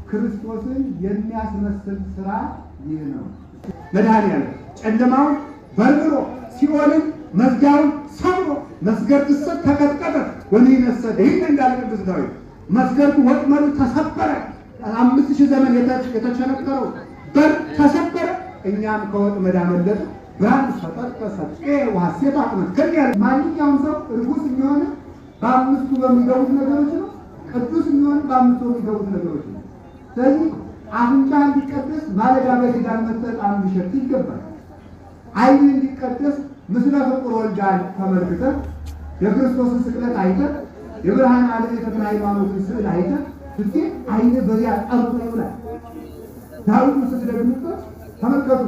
ክርስቶስን የሚያስመስል ስራ ይህ ነው። መድኃኒዓለም ጨለማውን በርብሮ ሲኦልን መዝጊያውን ሰብሮ መስገድ ትሰጥ ተቀጥቀጠ ወንይነሰድ ይህን እንዳለ ቅዱስ ዳዊት መስገዱ ወጥመዱ ተሰበረ። 5000 ዘመን የተቸነከረው በር ተሰበረ። እኛም ከወጥመድ አመለጥን። ብርሃን ፈጠጠ ሰጤ ወሐሴት አጥመት ከዚያ ማንኛውም ሰው ርኩስ የሚሆን በአምስቱ በሚገቡት ነገሮች ነው። ቅዱስ የሚሆን በአምስቱ በሚገቡት ነገሮች ነው። ስለዚህ አፍንጫ እንዲቀደስ ማለዳ በኪዳን መጠጣም ቢሸት ይገባል። ዓይን እንዲቀደስ ምስለ ፍቁር ወልዳን ተመልክተን የክርስቶስን ስቅለት አይተን የብርሃን ዓለም የተክለ ሃይማኖትን ስዕል አይተን እስኪ ዓይን በዚያ ጠርቶ ይውላል። ዳዊት ስትደግሙበት ተመልከቱ።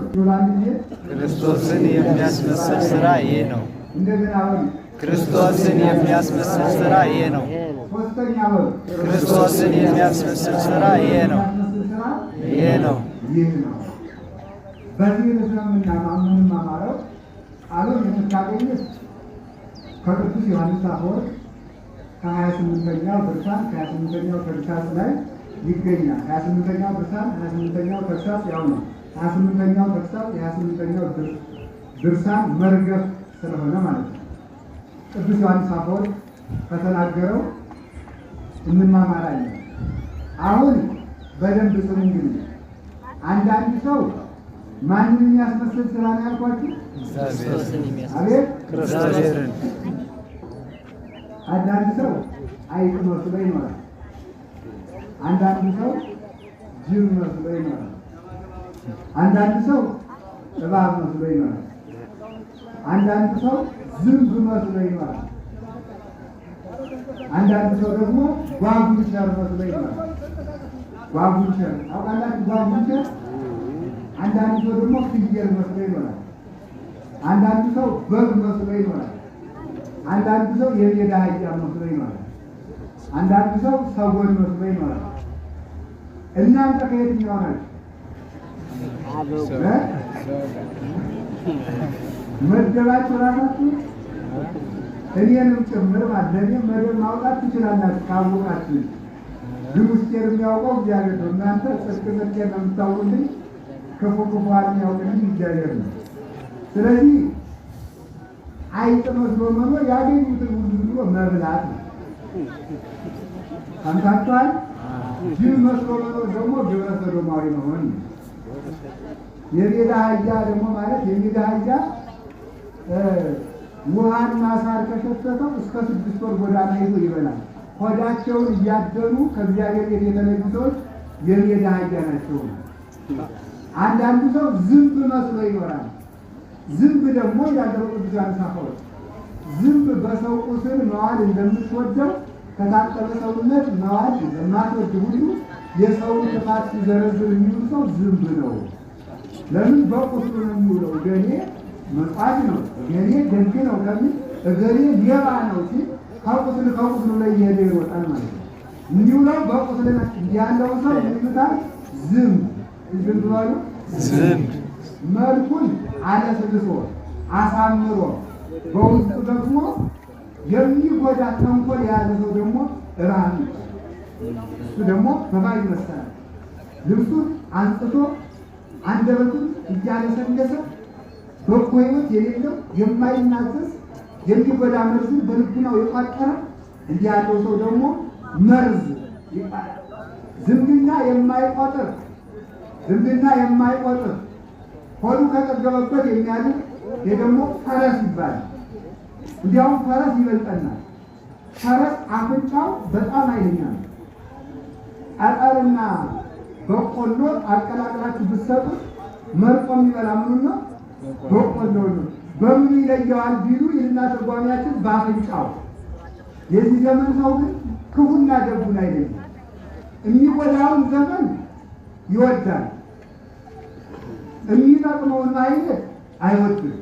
ክርስቶስን የሚያስመስል ስራ ይሄ ነው። እንደገና በሉ ክርስቶስን የሚያስመስል ስራ ይሄ ነው። ሶስተኛ በሉ ክርስቶስን የሚያስመስል ስራ ይሄ ነው። ይሄ ነው። ይህ ነው። በዚህ ርዕስ ነው የምንማማረው። ቃሉን የምታገኙት ከቅዱስ ዮሐንስ አፈወርቅ ከ28ኛው ድርሳን ከ28ኛው ተግሳጽ ላይ ይገኛል። 28ኛው ድርሳን 28ኛው ተግሳጽ ያው ነው። 28ኛው ተግሳጽ የ28ኛው ድርሳን መርገፍ ስለሆነ ማለት ነው። ቅዱስ ዮሐንስ አፈወርቅ ከተናገረው እንማማራለን። አሁን በደንብ ስሙ። እንግዲህ አንዳንድ ሰው ማንን የሚያስመስል ስራ ነው ያልኳችሁ? አቤት ክርስቶስን። አንዳንድ ሰው አይጥ መስሎ ይኖራል። አንዳንድ ሰው ጅብ መስሎ ይኖራል። አንዳንድ ሰው እባብ መስሎ ይኖራል። አንዳንድ ሰው ዝንብ መስሎ ይኖራል። አንዳንድ ሰው ደግሞ ጓጉንቸር መስሎ ይኖራል። ጓጉንቸር አውቃላችሁ? ጓጉንቸር። አንዳንድ ሰው ደግሞ ፍየል መስሎ ይኖራል። አንዳንድ ሰው በግ መስሎ ይኖራል። አንዳንድ ሰው የሜዳ አህያ መስሎ ይኖራል። አንዳንድ ሰው ሰጎን መስሎ ይኖራል። እናንተ ከየትኛው ናችሁ? መደባችሁ ራሳችሁ እኔንም ጭምር ማለት እኔም መደብ ማውጣት ትችላላችሁ ካወቃችሁ። ግን ውስጤን የሚያውቀው እግዚአብሔር ነው። እናንተ ጽድቅ ጽድቄን ነው የምታውቁልኝ፣ ክፉ ክፉን የሚያውቅልኝ እግዚአብሔር ነው። ስለዚህ አይጥ መስሎ መኖር ያገኙትን ሁሉ ብሎ መብላት ነው። ሰምታችኋል? ጅብ መስሎ መኖር ደግሞ ግብረ ሰዶማዊ መሆን ነው። የሜዳ አህያ ደግሞ ማለት የሜዳ አህያ ውሃና ሳር ከሸተተው እስከ 6 ወር ጎዳና ይዞ ይበላል። ሆዳቸውን እያደኑ ከእግዚአብሔር ቤት የተለዩ ሰዎች የሜዳ አህያ ናቸው። አንዳንዱ ሰው ዝንብ መስሎ ይኖራል። ዝንብ ደግሞ ያለው ቅዱስ ዮሐንስ አፈወርቅ ዝንብ በሰው ቁስል መዋል እንደምትወደው ከታጠበ ሰውነት መዋል እንደማትወድ ሁሉ የሰውን ጥፋት ሲዘረዝር የሚውል ሰው ዝንብ ነው። ለምን? በቁስሉ ነው የሚውለው። እገሌ መጽዋዕት ነው፣ እገሌ ደግ ነው ከሚል እገሌ ሌባ ነው ሲል ከቁስሉ ላይ እየሄደ ይሮጣል ማለት ነው። የሚውለው በቁስል ነው። እንዲህ ያለውን ሰው ይሉታል ዝንብ። ዝንብ ባሉ ዝንብ መልኩን አለስልሶ አሳምሮ በውስጡ ደግሞ የሚጎዳ ተንኮል የያዘ ሰው ደግሞ ራን እሱ ደግሞ በባይ ይመስላል። ልብሱን አንጽቶ አንደበቱን እያለሰለሰ በጎ ሕይወት የሌለው የማይናዘዝ የሚጎዳ መርዝን በልቡናው የቋጠረ እንዲህ ያለው ሰው ደግሞ መርዝ ይባላል። ዝምድና የማይቆጥር ሆዱ ከጠገበበት የሚያድር ደግሞ ፈረስ ይባላል። እንዲያውም ፈረስ ይበልጠናል። ፈረስ አፍንጫው በጣም ኃይለኛ ነው። ጠጠርና በቆሎ አቀላቅላችሁ ብትሰጡት መርጦ የሚበላ ምኑን ነው? በቆሎ ነው። በምኑ ይለየዋል ቢሉ ይልና ተርጓሚያችን በአፍንጫው። የዚህ ዘመን ሰው ግን ክፉና ደጉን አይለይም። የሚጎዳውን ዘመን ይወዳል፣ የሚጠቅመውን አይነት አይወድም።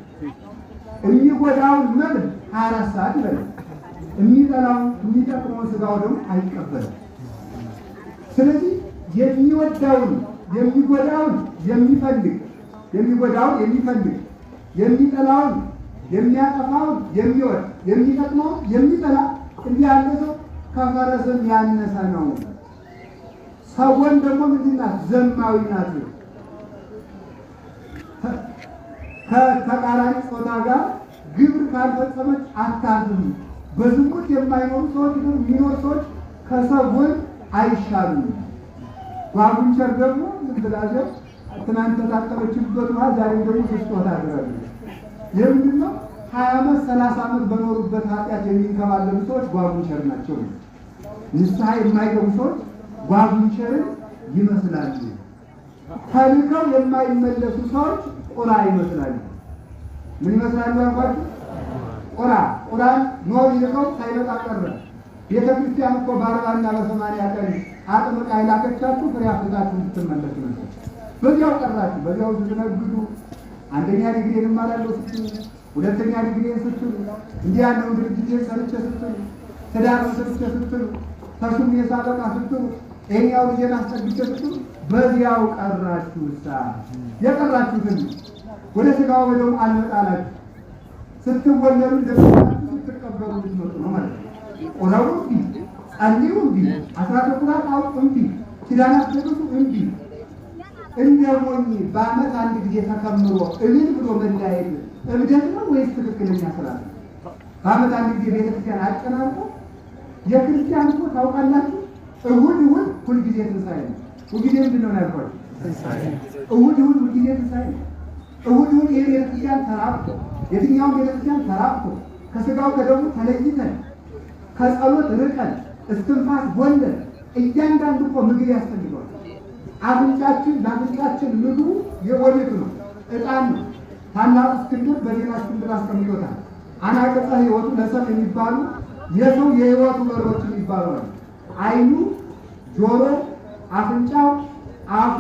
የሚጎዳውን መብል 24 ሰዓት ይበላል፣ የሚጠቅመውን ስጋው ደግሞ አይቀበልም። ስለዚህ የሚወዳውን የሚጎዳውን የሚፈልግ የሚጠላውን የሚያጠፋውን የሚወድ የሚጠቅመውን የሚጠላ እንዲህ ያለ ሰው ከፈረስም ያነሰ ነው። ሰውን ደግሞ ምንድን ናት? ዘማዊ ናት። ከተቃራኒ ጾታ ጋር ግብር ካልፈጸመች አታዝም። በዝሙት የማይኖሩ ሰዎች ግን የሚኖሩ ሰዎች ከሰውን አይሻሉም። ጓጉንቸር ደግሞ ምን ብላቸው ትናንት ተታጠበችበት ውሃ ዛሬ ደግሞ ስጦታ አድራለች። የምንድን ነው? 20 ዓመት 30 ዓመት በኖሩበት ኃጢአት የሚንከባለሉ ሰዎች ጓጉንቸር ናቸው። ንስሐ የማይገቡ ሰዎች ጓጉንቸርን ይመስላሉ። ተልከው የማይመለሱ ሰዎች ቁራ ይመስላሉ። ምን ይመስላሉ ያልኳችሁ? ቁራን ኖህ ይልከው ሳይመጣ ቀረ። ቤተ ክርስቲያን እኮ በ40 እና በ80 ቀን አጥምቃ ይላከቻችሁ ፍሬ አፍርታችሁ እንድትመለሱ ነበር። በዚያው ቀራችሁ። በዚያው ስትነግዱ አንደኛ ዲግሪን እማራለሁ ስትሉ፣ ሁለተኛ ዲግሪን ስትሉ፣ እንዲህ ያለውን ድርጅቴን ሰርቼ ስትሉ፣ ትዳር ሰርቼ ስትሉ፣ ተሹሜ ሳበቃ ስትሉ፣ ይሄኛው ልጄን አስጠግቼ ስትሉ በዚያው ቀራችሁ። የቀራችሁትን ወደ ሥጋው ወደሙ አልመጣላችሁ። ስትወለዱ እንደምታችሁ ስትቀበሉ ልትመጡ ነው ማለት ነው። ቁረቡ እምቢ፣ ጸልዩ እምቢ፣ አስራተ ቁራት አውጡ እምቢ፣ ኪዳን አስገድዱ እምቢ። እንደ ሞኝ በዓመት አንድ ጊዜ ተከምሮ እልል ብሎ መለያየት እብደት ነው ወይስ ትክክለኛ ስራ ነው? በዓመት አንድ ጊዜ ቤተክርስቲያን አጨናንቆ የክርስቲያን እኮ ታውቃላችሁ፣ እሁድ ሁልጊዜ ትንሣኤ ነው። ሁልጊዜ ምንድን ነው ያልኳችሁ? እሁድ ሁልጊዜ ትንሣኤ ነው። እሁድ ይሄ ቤተክርስቲያን ተራብቶ የትኛውም ቤተክርስቲያን ተራብቶ ከሥጋው ከደሙ ተለይተን ከጸሎት ርቀን እስትንፋስ ጎለን እያንዳንዱ እኮ ምግብ ያስፈልገዋል። አፍንጫችን ለአፍንጫችን ምግቡ የወሊድ ነው፣ ዕጣን ነው። ታላቁ እስክንድር በዜና እስክንድር አስቀምጦታል። አናቅጸ ሕይወቱ ለሰብ የሚባሉ የሰው የሕይወቱ በሮች የሚባሉ ነው። ዓይኑ፣ ጆሮ፣ አፍንጫው፣ አፉ፣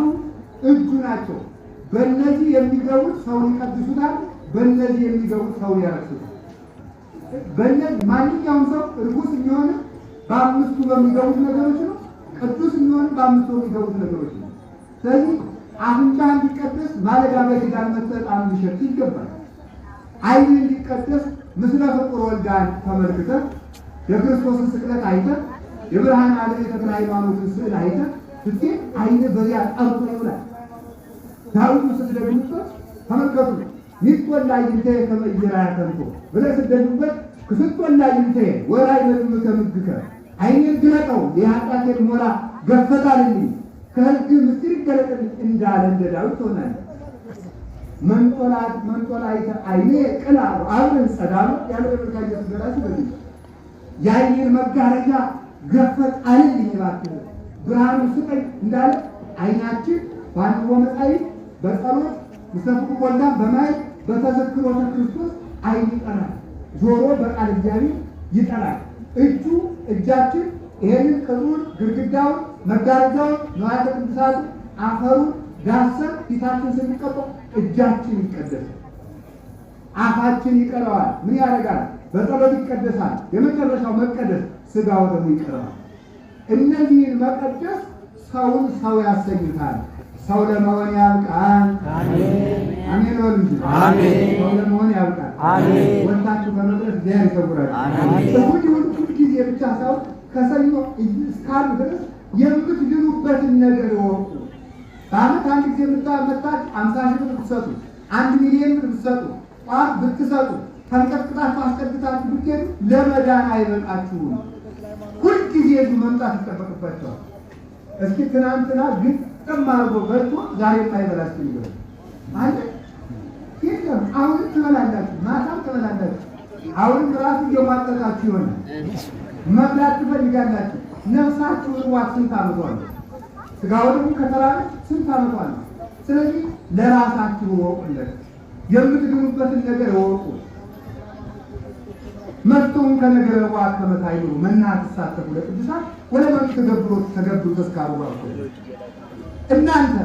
እጁ ናቸው። በእነዚህ የሚገቡት ሰውን ይቀድሱታል፣ በእነዚህ የሚገቡት ሰው ያረክሱታል። በእነዚህ ማንኛውም ሰው እርኩስ የሚሆን በአምስቱ በሚገቡት ነገሮች ነው። ቅዱስ የሚሆን በአምስቱ በሚገቡት ነገሮች ነው። ስለዚህ አፍንጫ እንዲቀደስ ማለዳ በኪዳን መጠጣም ሊሸት ይገባል። ዓይን እንዲቀደስ ምስለ ፍቁር ወልዳን ተመልክተን የክርስቶስን ስቅለት አይተን የብርሃን ዓለም የተክለ ሃይማኖትን ስዕል አይተን እስቲ ዓይን በዚያ ጠርቶ ይውላል። ዳዊት ስትደግሙበት ተመልከቱ። ሚስቶላይ እንተ ከመይራ ያተንቶ ብለህ ስትደግሙበት ክስቶላይ እንተ ወራይ በድም ከምግከ ዓይኔን ግለጠው የኃጢአቴን ሞራ ገፈታልልኝ ከሕግ ምስጢር ይገለጥልኝ እንዳለ እንደ ዳዊት ትሆናለህ። መንጦላይተ ዓይኔ ቅላ አብረን ጸዳሉ ያለ በብርካየ ስገራች በዚህ የዓይኔን መጋረጃ ገፈት አልልኝ እባክህ ብርሃኑ ስጠኝ እንዳለ ዓይናችን በአንቦ መጻሕፍት በጸሎት ምስለ ወልዳ በማየት በተዘክሮተ ክርስቶስ ዓይን ይጠራል። ጆሮ በቃል እግዚአብሔር ይጠራል። እጃችን ይሄንን ቅጥሩን፣ ግድግዳውን፣ መጋረጃውን፣ ንዋያተ ቅድሳቱን፣ አፈሩን ዳሰን ፊታችን ስንቀባው እጃችን ይቀደሳል። አፋችን ይቀረዋል። ምን ያደርጋል? በጸሎት ይቀደሳል። የመጨረሻው መቀደስ ሥጋው ደግሞ ይቀረዋል። እነዚህን መቀደስ ሰውን ሰው ያሰኙታል። ሰው ለመሆን ያብቃን። አሜን በሉ እንጂ ሰው ለመሆን ያብቃን። ወጣችሁ በመድረስ እግዚአብሔር ይሰውራችሁ። እሁድ ሁልጊዜ ብቻ ሳይሆን ከሰኞ እስከ ዓርብ ድረስ የምትድኑበትን ነገር ይወቁ። በዓመት አንድ ጊዜ መጣች 50 ሺህ ብር ብትሰጡ፣ 1 ሚሊዮን ብር ብትሰጡ፣ ጧፍ ብትሰጡ፣ ተንቀጥቅጣችሁ አስቀድታችሁ ብትሄዱ ለመዳን አይበቃችሁም። ሁልጊዜ መምጣት ይጠበቅባቸዋል። እስኪ ትናንትና ግን አድርጎ በልቶ ዛሬ የማይበላችሁ ይበላል አለ የለም። አሁንም ትበላላችሁ፣ ማታም ትበላላችሁ። አሁንም ራሱ እየሟጠጣችሁ ይሆናል። መብላት ትፈልጋላችሁ። ነፍሳችሁ እርዋት ስንት ዓመቷ ነው? ሥጋው ደግሞ ከተራበች ስንት ዓመቷ ነው? ስለዚህ ለራሳችሁ እወቁለት፣ የምትድኑበትን ነገር እወቁ። መጥቶም ከነገረ ዋት ከመታይሉ መናት ተሳተፉ ለቅዱሳን ወደ መንግሥተ ተገብሩ ተስካሩ ባልኩ እናንተ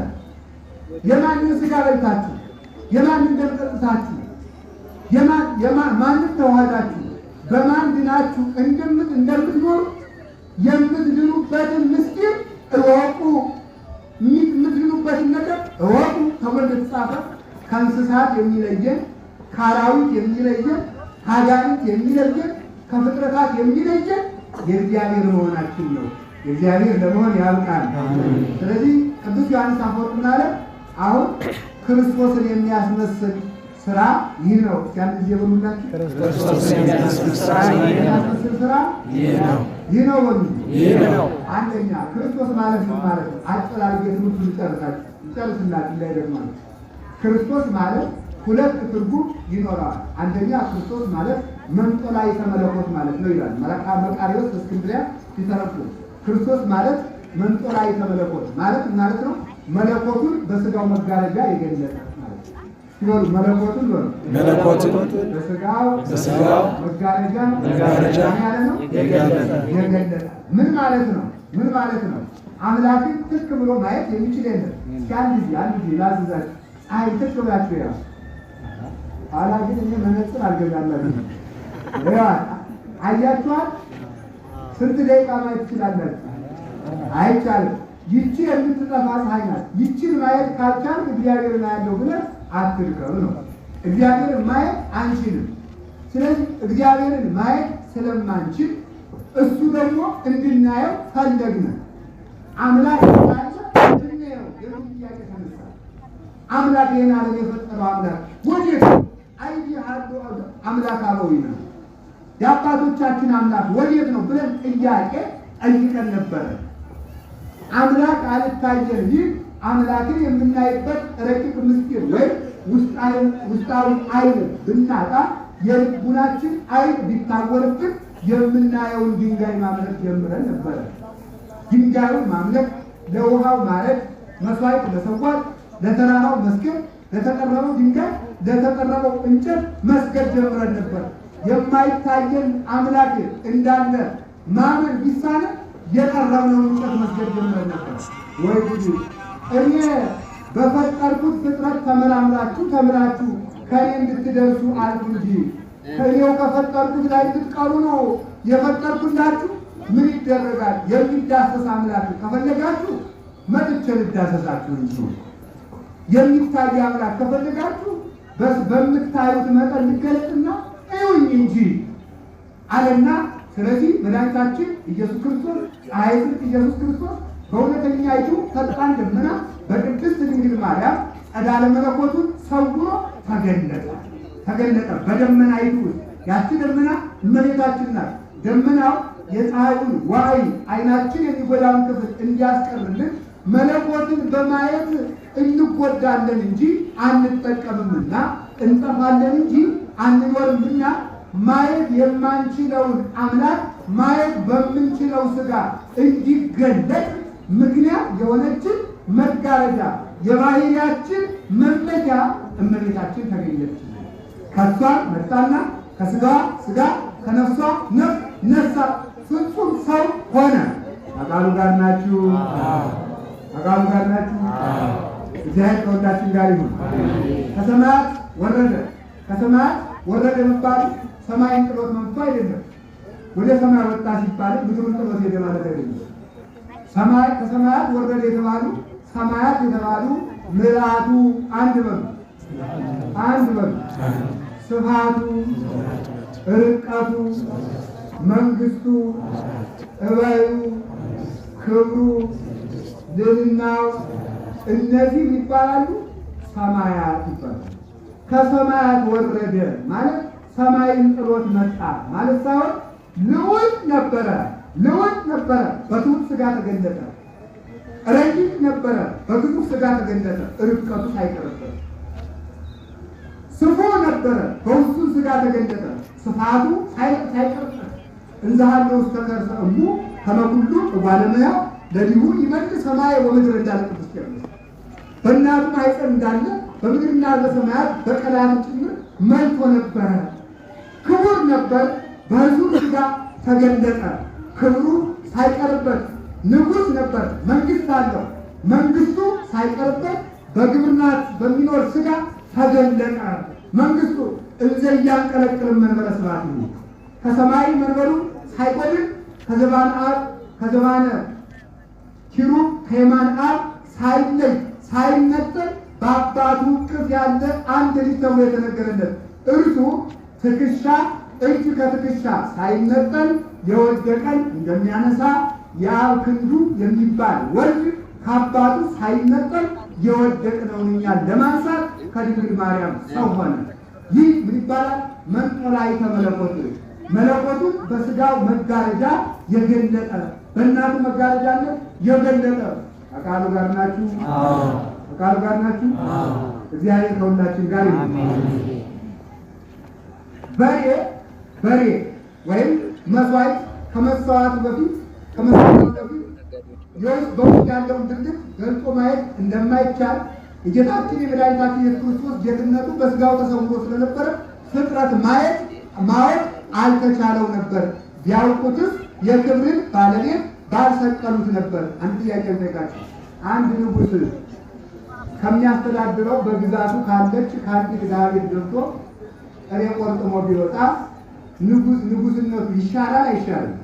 የማንን ሥጋ በልታችሁ የማንን ደም ጠጥታችሁ ማንን ተዋህዳችሁ በማን ድናችሁ እንደምትኖሩ የምትድኑበትን ምስጢር እወቁ። የምትድኑበትን ነገር እወቁ ተብሎ እንደተጻፈ ከእንስሳት የሚለየን፣ ከአራዊት የሚለየን፣ ከአጋንንት የሚለየን፣ ከፍጥረታት የሚለየን የእግዚአብሔር መሆናችን ነው። እግዚአብሔር ለመሆን ያብቃል። ስለዚህ ቅዱስ ዮሐንስ አፈወርቅ ምን አለ? አሁን ክርስቶስን የሚያስመስል ስራ ይህ ነው። ያን ጊዜ በሉላችሁ ክርስቶስን የሚያስመስል ስራ ይህ ነው ወንድ ይህ ነው። አንደኛ ክርስቶስ ማለት ምን ማለት ነው? አጭር አድርጌ ትምህርቱን ይጨርስላችሁ እንዳይደግማል። ክርስቶስ ማለት ሁለት ትርጉም ይኖረዋል። አንደኛ ክርስቶስ ማለት መንጦላዕተ መለኮት ማለት ነው ይላል መቃርዮስ እስክንድርያ ሲተረጉም። ክርስቶስ ማለት መንጦላዕተ መለኮት ማለት ማለት ነው መለኮቱን በስጋው መጋረጃ የገለጠ ማለት ነው። ሲበሉ መለኮቱን በስጋው መጋረጃ ያለ ነው የገለጠ። ምን ማለት ነው? ምን ማለት ነው? አምላክን ትክ ብሎ ማየት የሚችል የለም። አንድ ጊዜ ላዝዛችሁ ፀሐይ ትክ ብላችሁ ያ ኋላ ግን እኔ መነጽር አልገዛላችሁ አያችኋል። ስንት ደቂቃ ማየት ትችላላችሁ? አይቻልም። ይቺ የምትጠፋ ፀሐይ ናት። ይቺን ማየት ካልቻልክ እግዚአብሔርን አያለሁ ብለህ አትድከም ነው። እግዚአብሔርን ማየት አንችልም። ስለዚህ እግዚአብሔርን ማየት ስለማንችል እሱ ደግሞ እንድናየው ፈለግን። አምላክ ካለ እንድናየው የምን ጥያቄ ተነሳ? አምላክ ይህን ዓለም የፈጠረው አምላክ ወዴት ነው? አምላክ አበዊ ነው። የአባቶቻችን አምላክ ወዴት ነው ብለን ጥያቄ ጠይቀን ነበረ። አምላክ አልታየን። ይህ አምላክን የምናይበት ረቂቅ ምስጢር ወይም ውስጣዊ ዓይን ብናጣ የልቡናችን ዓይን ቢታወርብን የምናየውን ድንጋይ ማምለክ ጀምረን ነበረ። ድንጋዩን ማምለክ፣ ለውሃው ማረድ፣ መስዋዕት መሰዋት፣ ለተራራው መስገድ፣ ለተቀረበው ድንጋይ ለተቀረበው እንጨት መስገድ ጀምረን ነበር። የማይታየን አምላክ እንዳለ ማመን ቢሳነ የቀረብነውን እንጨት መስገድ ጀምረን ነበር። ወይ ጉድ! እኔ በፈጠርኩት ፍጥረት ተምራችሁ ከእኔ እንድትደርሱ አልኩ እንጂ ከእኔው ከፈጠርኩት ላይ እንድትቀሩ ነው የፈጠርኩላችሁ። ምን ይደረጋል? የሚዳሰስ አምላክ ከፈለጋችሁ መጥቼ ልዳሰሳችሁ እንጂ የሚታይ አምላክ ከፈለጋችሁ በምታዩት መጠን ልገለጥና እዩኝ እንጂ አለና። ስለዚህ መድኃኒታችን ኢየሱስ ክርስቶስ ፀሐየ ጽድቅ ኢየሱስ ክርስቶስ በእውነተኛይቱ ፈጣን ደመና በቅድስት ድንግል ማርያም ጸዳለ መለኮቱን ሰውሮ ተገለጠ። በደመናይቱ ውስጥ ያቺ ደመና እመቤታችን ናት። ደመናው የፀሐዩን ዋዕይ ዓይናችን የሚጎዳውን ክፍል እንዲያስቀርልን መለኮትን በማየት እንጎዳለን እንጂ አንጠቀምምና እንጠፋለን እንጂ አንኖርምና ማየት የማንችለውን አምላክ ማየት በምንችለው ሥጋ እንዲገለጥ ምክንያት የሆነችን መጋረጃ የባህሪያችን መመኪያ እመቤታችን ተገኘች። ከሷ መጣና ከሥጋዋ ሥጋ ከነፍሷ ነፍስ ነሳ። ፍጹም ሰው ሆነ። አቃሉ ጋር ናችሁ? አቃሉ ጋር ናችሁ? እግዚአብሔር ከሁላችን ጋር ይሁን። ከሰማያት ወረደ መባሉ ሰማይን ጥሎት መምጣቱ አይደለም። ወደ ሰማይ ወጣ ሲባል ምድሩን ጥሎት ሄደ ማለት አይደለም። ከሰማያት ወረደ የተባሉ ሰማያት የተባሉ ምልአቱ አንድ በሉ ስፋቱ፣ ርቀቱ፣ መንግስቱ፣ እበዩ፣ ክብሩ፣ ልዕልናው እነዚህ ይባላሉ ሰማያት ይባላሉ። ከሰማያት ወረደ ማለት ሰማይን ጥሎት መጣ ማለት ሳይሆን ልዑል ነበረ በትሑት ሥጋ ተገለጠ። ረቂቅ ነበረ በግዙፍ ሥጋ ተገለጠ። ርቀቱ ሳይቀርበት ስፉ ነበረ በውሱን ሥጋ ተገለጠ። ስፋቱ ሳይቀርበት እንዘሃለው ውስተ ከርሰ እሙ ከመ ኩሉ እጓለ እመሕያው ለሊሁ ይመልእ ሰማየ ወምድር እንዳለ ቅዱስ ቄርሎስ በእናቱ ማኅፀን እንዳለ በምድርና በሰማያት በቀላያት ጭምር መልቶ ነበረ። ክቡር ነበር በሕዙር ሥጋ ተገለጠ። ክብሩ ሳይቀርበት ንጉሥ ነበር። መንግሥት አለው። መንግሥቱ ሳይቀርበት በግብርናት በሚኖር ሥጋ ተገለጠ። መንግሥቱ እንዘ እያንቀለቅልም መንበረ ስብሐት ነው። ከሰማይ መንበሩ ሳይቆድን ከዘባነ ኪሩብ ከየማነ አብ ሳይለይ ሳይነጠል በአባቱ እቅፍ ያለ አንድ ልጅ ተብሎ የተነገረለት እርሱ ትከሻ እጅ ከትከሻ ሳይነጠል የወደቀን እንደሚያነሳ የአብ ክንዱ የሚባል ወልድ ከአባቱ ሳይነጠል የወደቅነውን እኛን ለማንሳት ከድንግል ማርያም ሰው ሆነ። ይህ ምን ይባላል? መንጦላዕተ መለኮት። መለኮቱን በስጋው መጋረጃ የገለጠ በእናቱ መጋረጃነት የገለጠ። ከቃሉ ጋር ናችሁ? ከቃሉ ጋር ናችሁ? እግዚአብሔር ከሁላችን ጋር ይሁን። በሬ ወይም መስዋዕት ከመሰዋቱ በፊት በውስጥ ያለውን ድርጊት ገልጾ ማየት እንደማይቻል የጌታችን የመድኃኒታችን ኢየሱስ ክርስቶስ ጌትነቱ በስጋው ተሰውሮ ስለነበረ ፍጥረት ማወቅ አልተቻለው ነበር። ቢያውቁትስ የክብርን ባለቤት ባልሰቀሉት ነበር። አንድ ጥያቄ ጠይቃችሁ፣ አንድ ንጉሥ ከሚያስተዳድረው በግዛቱ ካለች ከአንዲት ድሃ ቤት ገብቶ ጥሬ ቆርጥሞ ቢወጣ ንጉሥነቱ ይሻራል አይሻልም?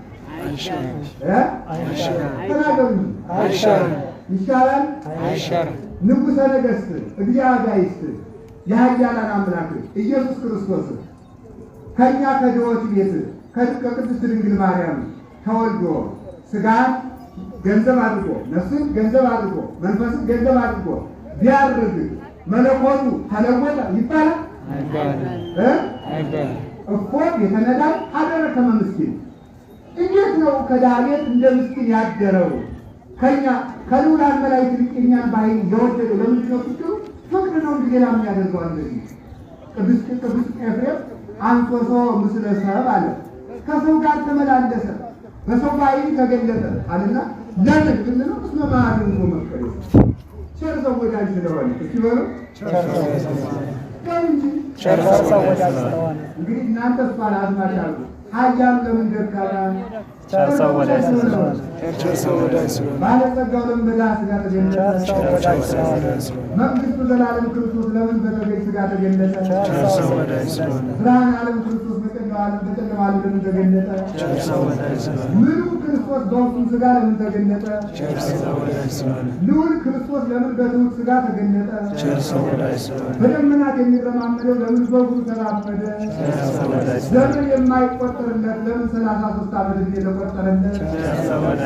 ይሻራል አይሻርም? ንጉሠ ነገሥት እግዚአብሔር የኃያላን አምላክ ኢየሱስ ክርስቶስ ከእኛ ከድሆች ቤት ከቅድስት ድንግል ማርያም ተወልዶ ሥጋን ገንዘብ አድርጎ ነፍስን ገንዘብ አድርጎ መንፈስን ገንዘብ አድርጎ ቢያርግ መለኮቱ ተለወጠ ይባላል? እኮ የተነዳይ አደረ ከመ ምስኪን። እንዴት ነው ከድሃ ቤት እንደ ምስኪን ያደረው? ከኛ ከልዑላን መላእክት ይልቅ የእኛን ባህሪ የወደደው ለምንድን ነው ስትሉ ፍቅር ነው እንጂ ሌላ ምን ያደርገዋል? እንደዚህ ቅዱስ ኤፍሬም አንሶሶ ምስለ ሰብ አለ። ከሰው ጋር ተመላለሰ፣ በሰው ባህሪ ተገለጠ አለና ለምን ብንለው እስመ መሐሪው ነው መፍቀሬ ቸር ሰው ወዳጅ ስለሆነ። እስኪ በሉ ቸር ሰው ወዳጅ ስለሆነ። እንግዲህ እናንተ እሷን አዝማች አሉ ኃያሉ ለምን ደካማ? ቸር ሰው ወዳጅ ስለሆነ። ባለጸጋው ለምን በድሃ ሥጋ ተገለጠ? መንግሥቱ ዘላለም ክርስቶስ ለምን በተገኝ ሥጋ ተገለጠ? ብርሃነ ዓለም ክርስቶስ በጨለማ ዓለም ለምን ተገለጠ? ምሉ ክርስቶስ በውስጡ ሥጋ ለምን ተገለጠ? ልዑል ክርስቶስ ለምን በትሑት ሥጋ ተገለጠ? በደመናት የሚረማመደው ለምን በእግሩ ተራመደ? ዘመን የማይቆጠርለት ለምን 33 ዓመት ዕድሜ ተቆጠረለት?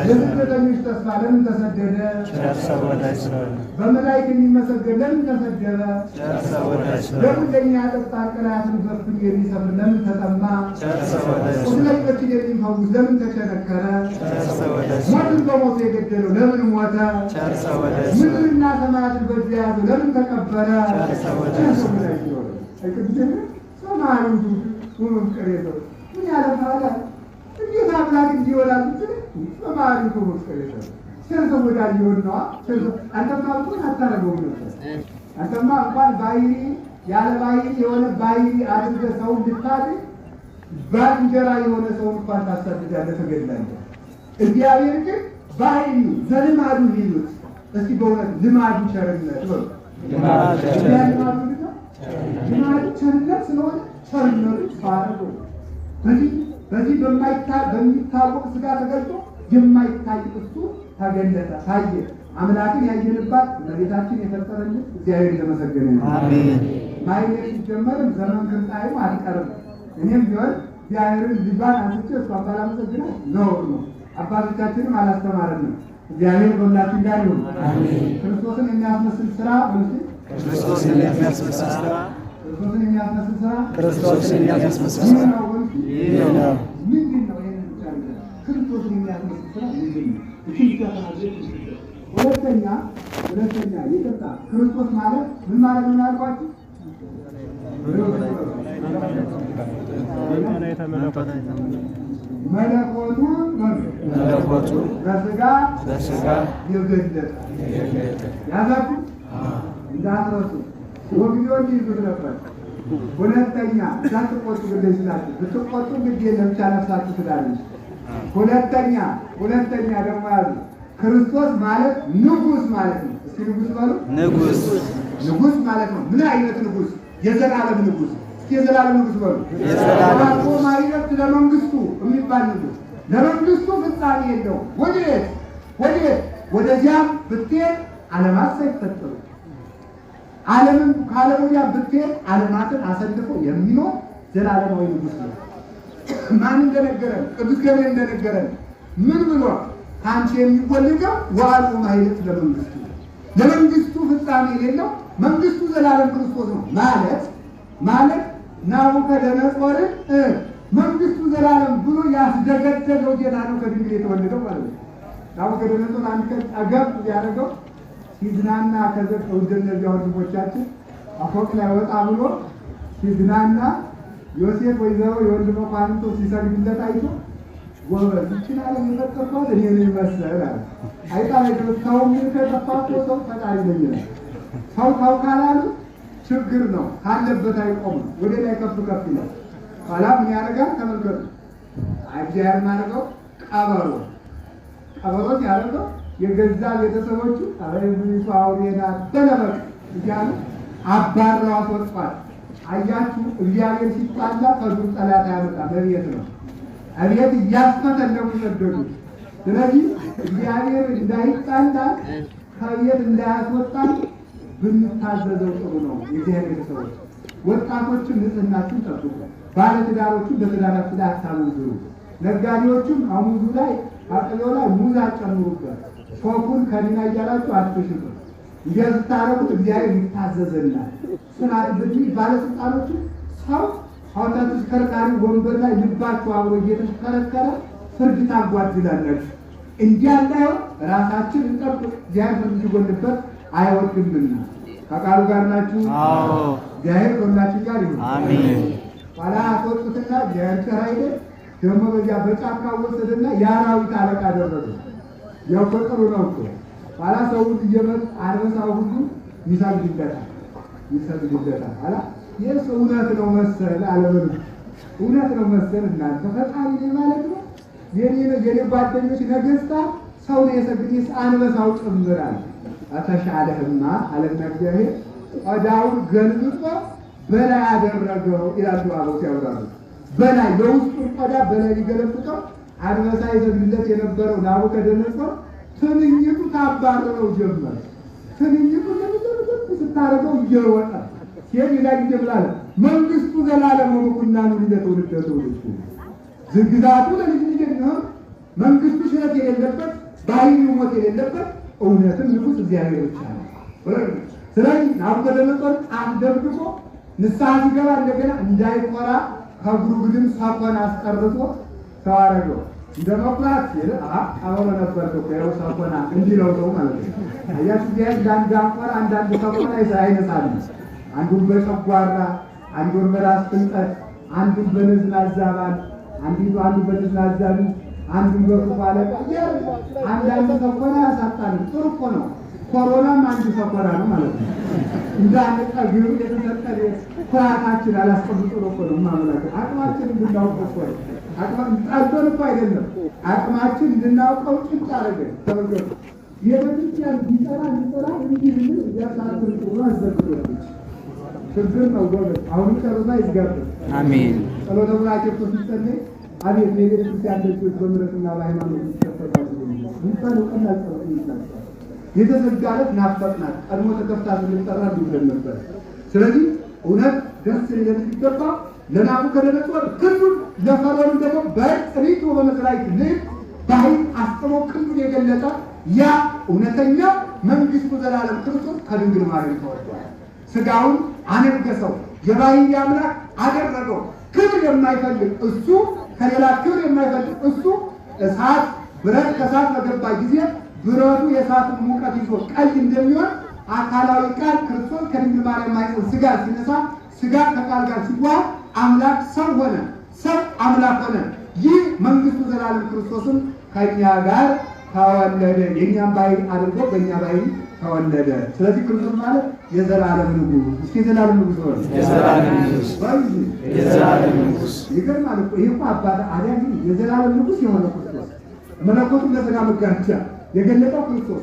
የስደተኞች ተስፋ ለምን ተሰደደ? በመላእክት የሚመሰገን ለምን ተሰደበ? ለምን ለእኛ ያጠጣ ቅላትን በፍኝ የሚሰፍር ለምን ተጠማ? ቁስለኞችን የሚፈውስ ለምን ተቸነከረ? ሞትን በሞቱ የገደለው ለምን ሞተ? ምድርና ሰማያትን በእጁ የያዘው ለምን ተቀበረ? ምን ያለፋለ? እንዴት አምላክ እንዲሆናል? በማሪቱ መስከረም ቸር ሰው ወዳጅ ሊሆን ነዋ። አንተማ እንኳን አታረገውም ነበር። አንተማ እንኳን ባህሪ ያለ ባህሪ የሆነ ባህሪ አድርገህ ሰው እንድታድግ ባልንጀራ የሆነ ሰው እንኳን ታሳድዳለህ፣ ትገድላለህ። እግዚአብሔር ግን ባህሪው ዘልማዱ ይሉት እስኪ በእውነት ልማዱ ቸርነት ነው። ልማዱ ቸርነት ስለሆነ ቸርነቱ ባረገ በዚህ በሚታወቅ ሥጋ ተገልጦ የማይታይ እሱ ተገለጠ፣ ታየ። አምላክን ያየንባት እመቤታችን የፈጠረልን እግዚአብሔር የተመሰገነ ነው። አሜን። ማይነት ሲጀመርም ዘመን ክንጣዩ አልቀርም። እኔም ቢሆን እግዚአብሔርን ልጇን አንስቼ እሷን ባላመሰግናት ነውር ነው። አባቶቻችንም አላስተማረንም። እግዚአብሔር ከሁላችን ጋር ይሁን። አሜን። ክርስቶስን የሚያስመስል ሥራ ክርስቶስን የሚያስመስል ሥራ ክርስቶስን የሚያስመስል ሥራ ይህ ነው። ምንድን ነው? ክርስቶስን የሚያስመስል ሥራ ምንድን ነው? ሁለተኛ ይቅርታ፣ ክርስቶስ ማለት ምን ማለት ነው ያልኳችሁ? መለኮቱ በሥጋ የገለጠ ያዛችሁ እንዳትረሱ። ወግጆች ይዙት ነበር። ሁለተኛ እንዳትቆጡ ግድ ይችላችሁ። ብትቆጡ ግድ የለም ብቻ ነፍሳችሁ ትላለች። ሁለተኛ ደግሞ ያዙ ክርስቶስ ማለት ንጉሥ ማለት ነው። እስኪ ንጉሥ በሉ። ንጉሥ ማለት ነው። ምን አይነት ንጉሥ? የዘላለም ንጉሥ። እስኪ የዘላለም ንጉሥ በሉ። አቶ ማይረፍት ለመንግስቱ የሚባል ንጉሥ። ለመንግስቱ ፍጻሜ የለውም። ወዴት? ወደዚያም ብትሄድ ዓለማት ሳይፈጠሩ ዓለምን ከዓለም ወዲያ ብትሄድ ዓለማትን አሰልፎ የሚኖር ዘላለማዊ ንጉሥ ነው። ማን እንደነገረን? ቅዱስ ገብርኤል እንደነገረን ምን ብሎ? ከአንቺ የሚወለደው ወአልቦ ማኅሌት ለመንግሥቱ ለመንግሥቱ ፍጻሜ የሌለው መንግሥቱ ዘላለም ክርስቶስ ነው ማለት ናቡከደነፆርን መንግሥቱ ዘላለም ብሎ ያስደገደገው ጌታ ነው ከድንግል የተወለደው ማለት ነው። ናቡከደነፆር አንድ ቀን ጠገብ ያደረገው ሲዝናና ከዘቀው እንደነዚያ ወንድሞቻችን አፎቅ ላይ ወጣ ብሎ ሲዝናና ዮሴፍ ወይዘሮ የወንድ መኳንንቶ ሲሰግዱለት አይቶ ጎበዝ ይችላል የሚፈጠርኳት እኔ ነው ይመስላል አለ። አይጣላይ ሰው ምን ከጠፋቶ ሰው ፈጣሪ ነው። ሰው ካላሉ ችግር ነው፣ ካለበት አይቆም፣ ወደ ላይ ከፍ ከፍ ይላል። ኋላ ምን ያደርጋል ተመልከቱ። እግዚአብሔር ማረገው ቀበሮ ያደረገው የገዛ ቤተሰቦቹ አረብሪቱ አውሬና ተለበቅ እያሉ አባራው አስወጥቷል። አያችሁ እግዚአብሔር ሲጣላ ከዱር ጠላት ያመጣ በቤት ነው። አቤት እያስፈተለቁ ሰደዱ። ስለዚህ እግዚአብሔር እንዳይጣላ ከቤት እንዳያስወጣን ብንታዘዘው ጥሩ ነው። የእግዚአብሔር ሰዎች ወጣቶችን ንጽህናችን ጠብቁ። ባለትዳሮችን በትዳራችን ላይ አታመንዝሩ። ነጋዴዎችም አሙዙ ላይ አጥቢያው ላይ ሙዝ አጨምሩበት። ሾኩን ከዲና እያላችሁ አትሽጡ። እየስታረቁት እግዚአብሔር ይታዘዘናል። ስናት ብትይ ባለስልጣኖችን ሰው አውታ ተሽከርካሪ ወንበር ላይ ልባችሁ አብሮ እየተሽከረከረ ፍርድ ታጓድላላችሁ። እንዲህ እንዳይሆን ራሳችን እንጠብቅ። እግዚአብሔር ፍርድ ሲጎልበት አይወድምና ከቃሉ ጋር ናችሁ። እግዚአብሔር ከሁላችን ጋር ይሁን። አሜን። ኋላ አስወጡትና እግዚአብሔር ኃይል ደግሞ በዚያ በጫካ ወሰደና የአራዊት አለቃ አደረገ። ያው ፍቅሩ ነው እኮ ኋላ ሰው እየመጣ አንበሳው ሁሉ ይሰግድለታል። ኋላ የሱ እውነት ነው መሰል አለምን እውነት ነው መሰል እናንተ ፈጣሪ ነው ማለት ነው። የኔ ጓደኞች ነገስታት ሰው ነው የሰግድስ አንበሳው ጭምራል አተሻለህማ አለና እግዚአብሔር ቆዳውን ገልብጦ በላይ አደረገው ይላሉ አበው ሲያወራሉ። በላይ የውስጡን ቆዳ በላይ ሊገለብጠው አንበሳ ይሰግድለት የነበረው ናቡከደነፆር ትንኝቱ ታባረረው ጀመር። ትንኝቱ ለምንም ስታረገው እየወጣ ሲሄድ ላይ ይጀምራል። መንግስቱ ዘላለም ነው ኩና ነው ለተወለደው ልጅ ዝግዛቱ ለልጅ ነው። መንግስቱ ሽረት የሌለበት ባይኑ ሞት የሌለበት እውነትም ንጉስ እግዚአብሔር ብቻ ነው። ስለዚህ ናቡከደነፆር አስደብቆ ንስሐ ሲገባ እንደገና እንዳይቆራ ከእግሩ ግድም ሳኮን አስቀርጦ ተዋረገው። እንደ መኩራት አሁን ነበር ተቆየው ሳኮና እንዲለው ነው ማለት ነው። አያችሁ ቢያንስ አንዳንድ አቆራ አንዳንድ ሳኮና አይነሳል። አንዱን በጨጓራ አንዱን በራስ ጥንቀት አንዱን በነዝናዛ ባል አንዱ በነዝናዛ አንዱን በሩፋ አለቃ አንዳንድ ሳኮና ያሳጣል። ጥሩ እኮ ነው። ኮሮናም አንዱ ሳኮና ነው ማለት ነው። እንዳንቀ ግሩ የተሰጠለ ኩራታችን አላስቀምጡ ነው ማለት አቅማችን እንድናውቅ እኮ አቅማችን እኮ አይደለም አቅማችን እንድናውቀው ጭንቅ አደረገ። ተመልከቱ የቤተክርስቲያን ቢጠራ እንዲህ ምን ያሳጥሩ ጥሩ አዘግቶት ችግር ነው ጎበዝ። አሁን ጨርሳ ይዝጋብ። አሜን። ጸሎተ ብራኬ ተፈጸመ። አቤት የቤተክርስቲያን ልጆች በምሕረትና በሃይማኖት ይተፈታሉ። ይፈሉ ቀና ጸሎት ይላል። የተዘጋለት ናፍቀናት ቀድሞ ተከፍታ ስለተጠራ ይዘን ነበር። ስለዚህ እውነት ደስ ሊለን ሲገባ ለናቡከደነፆር ክንዱን ለፈርዖን ደግሞ በጥሪት በመስራይት ልብ ባህል አስጥሞ ክንዱን የገለጠ ያ እውነተኛ መንግስቱ ዘላለም ክርስቶስ ከድንግል ማርያም ተወልዷል። ስጋውን አነገሰው፣ የባህል አምላክ አደረገው። ክብር የማይፈልግ እሱ ከሌላ ክብር የማይፈልግ እሱ እሳት ብረት ከእሳት በገባ ጊዜ ብረቱ የእሳቱን ሙቀት ይዞ ቀይ እንደሚሆን አካላዊ ቃል ክርስቶስ ከድንግል ማርያም ማኅፀን ስጋ ሲነሳ ስጋ ከቃል ጋር ሲዋሃድ አምላክ ሰው ሆነ፣ ሰው አምላክ ሆነ። ይህ መንግስቱ ዘላለም ክርስቶስን ከኛ ጋር ተወለደ። የኛም ባህሪ አድርጎ በእኛ ባህሪ ተወለደ። ስለዚህ ክርስቶስ ማለት የዘላለም ንጉሥ። እስኪ የዘላለም ንጉሥ ሆነ። የዘላለም ንጉሥ ይገርማል እኮ ይሄ እኮ አባታ አዲያ የዘላለም ንጉሥ የሆነ ክርስቶስ መለኮቱን ለሥጋ መጋረጃ የገለጠው ክርስቶስ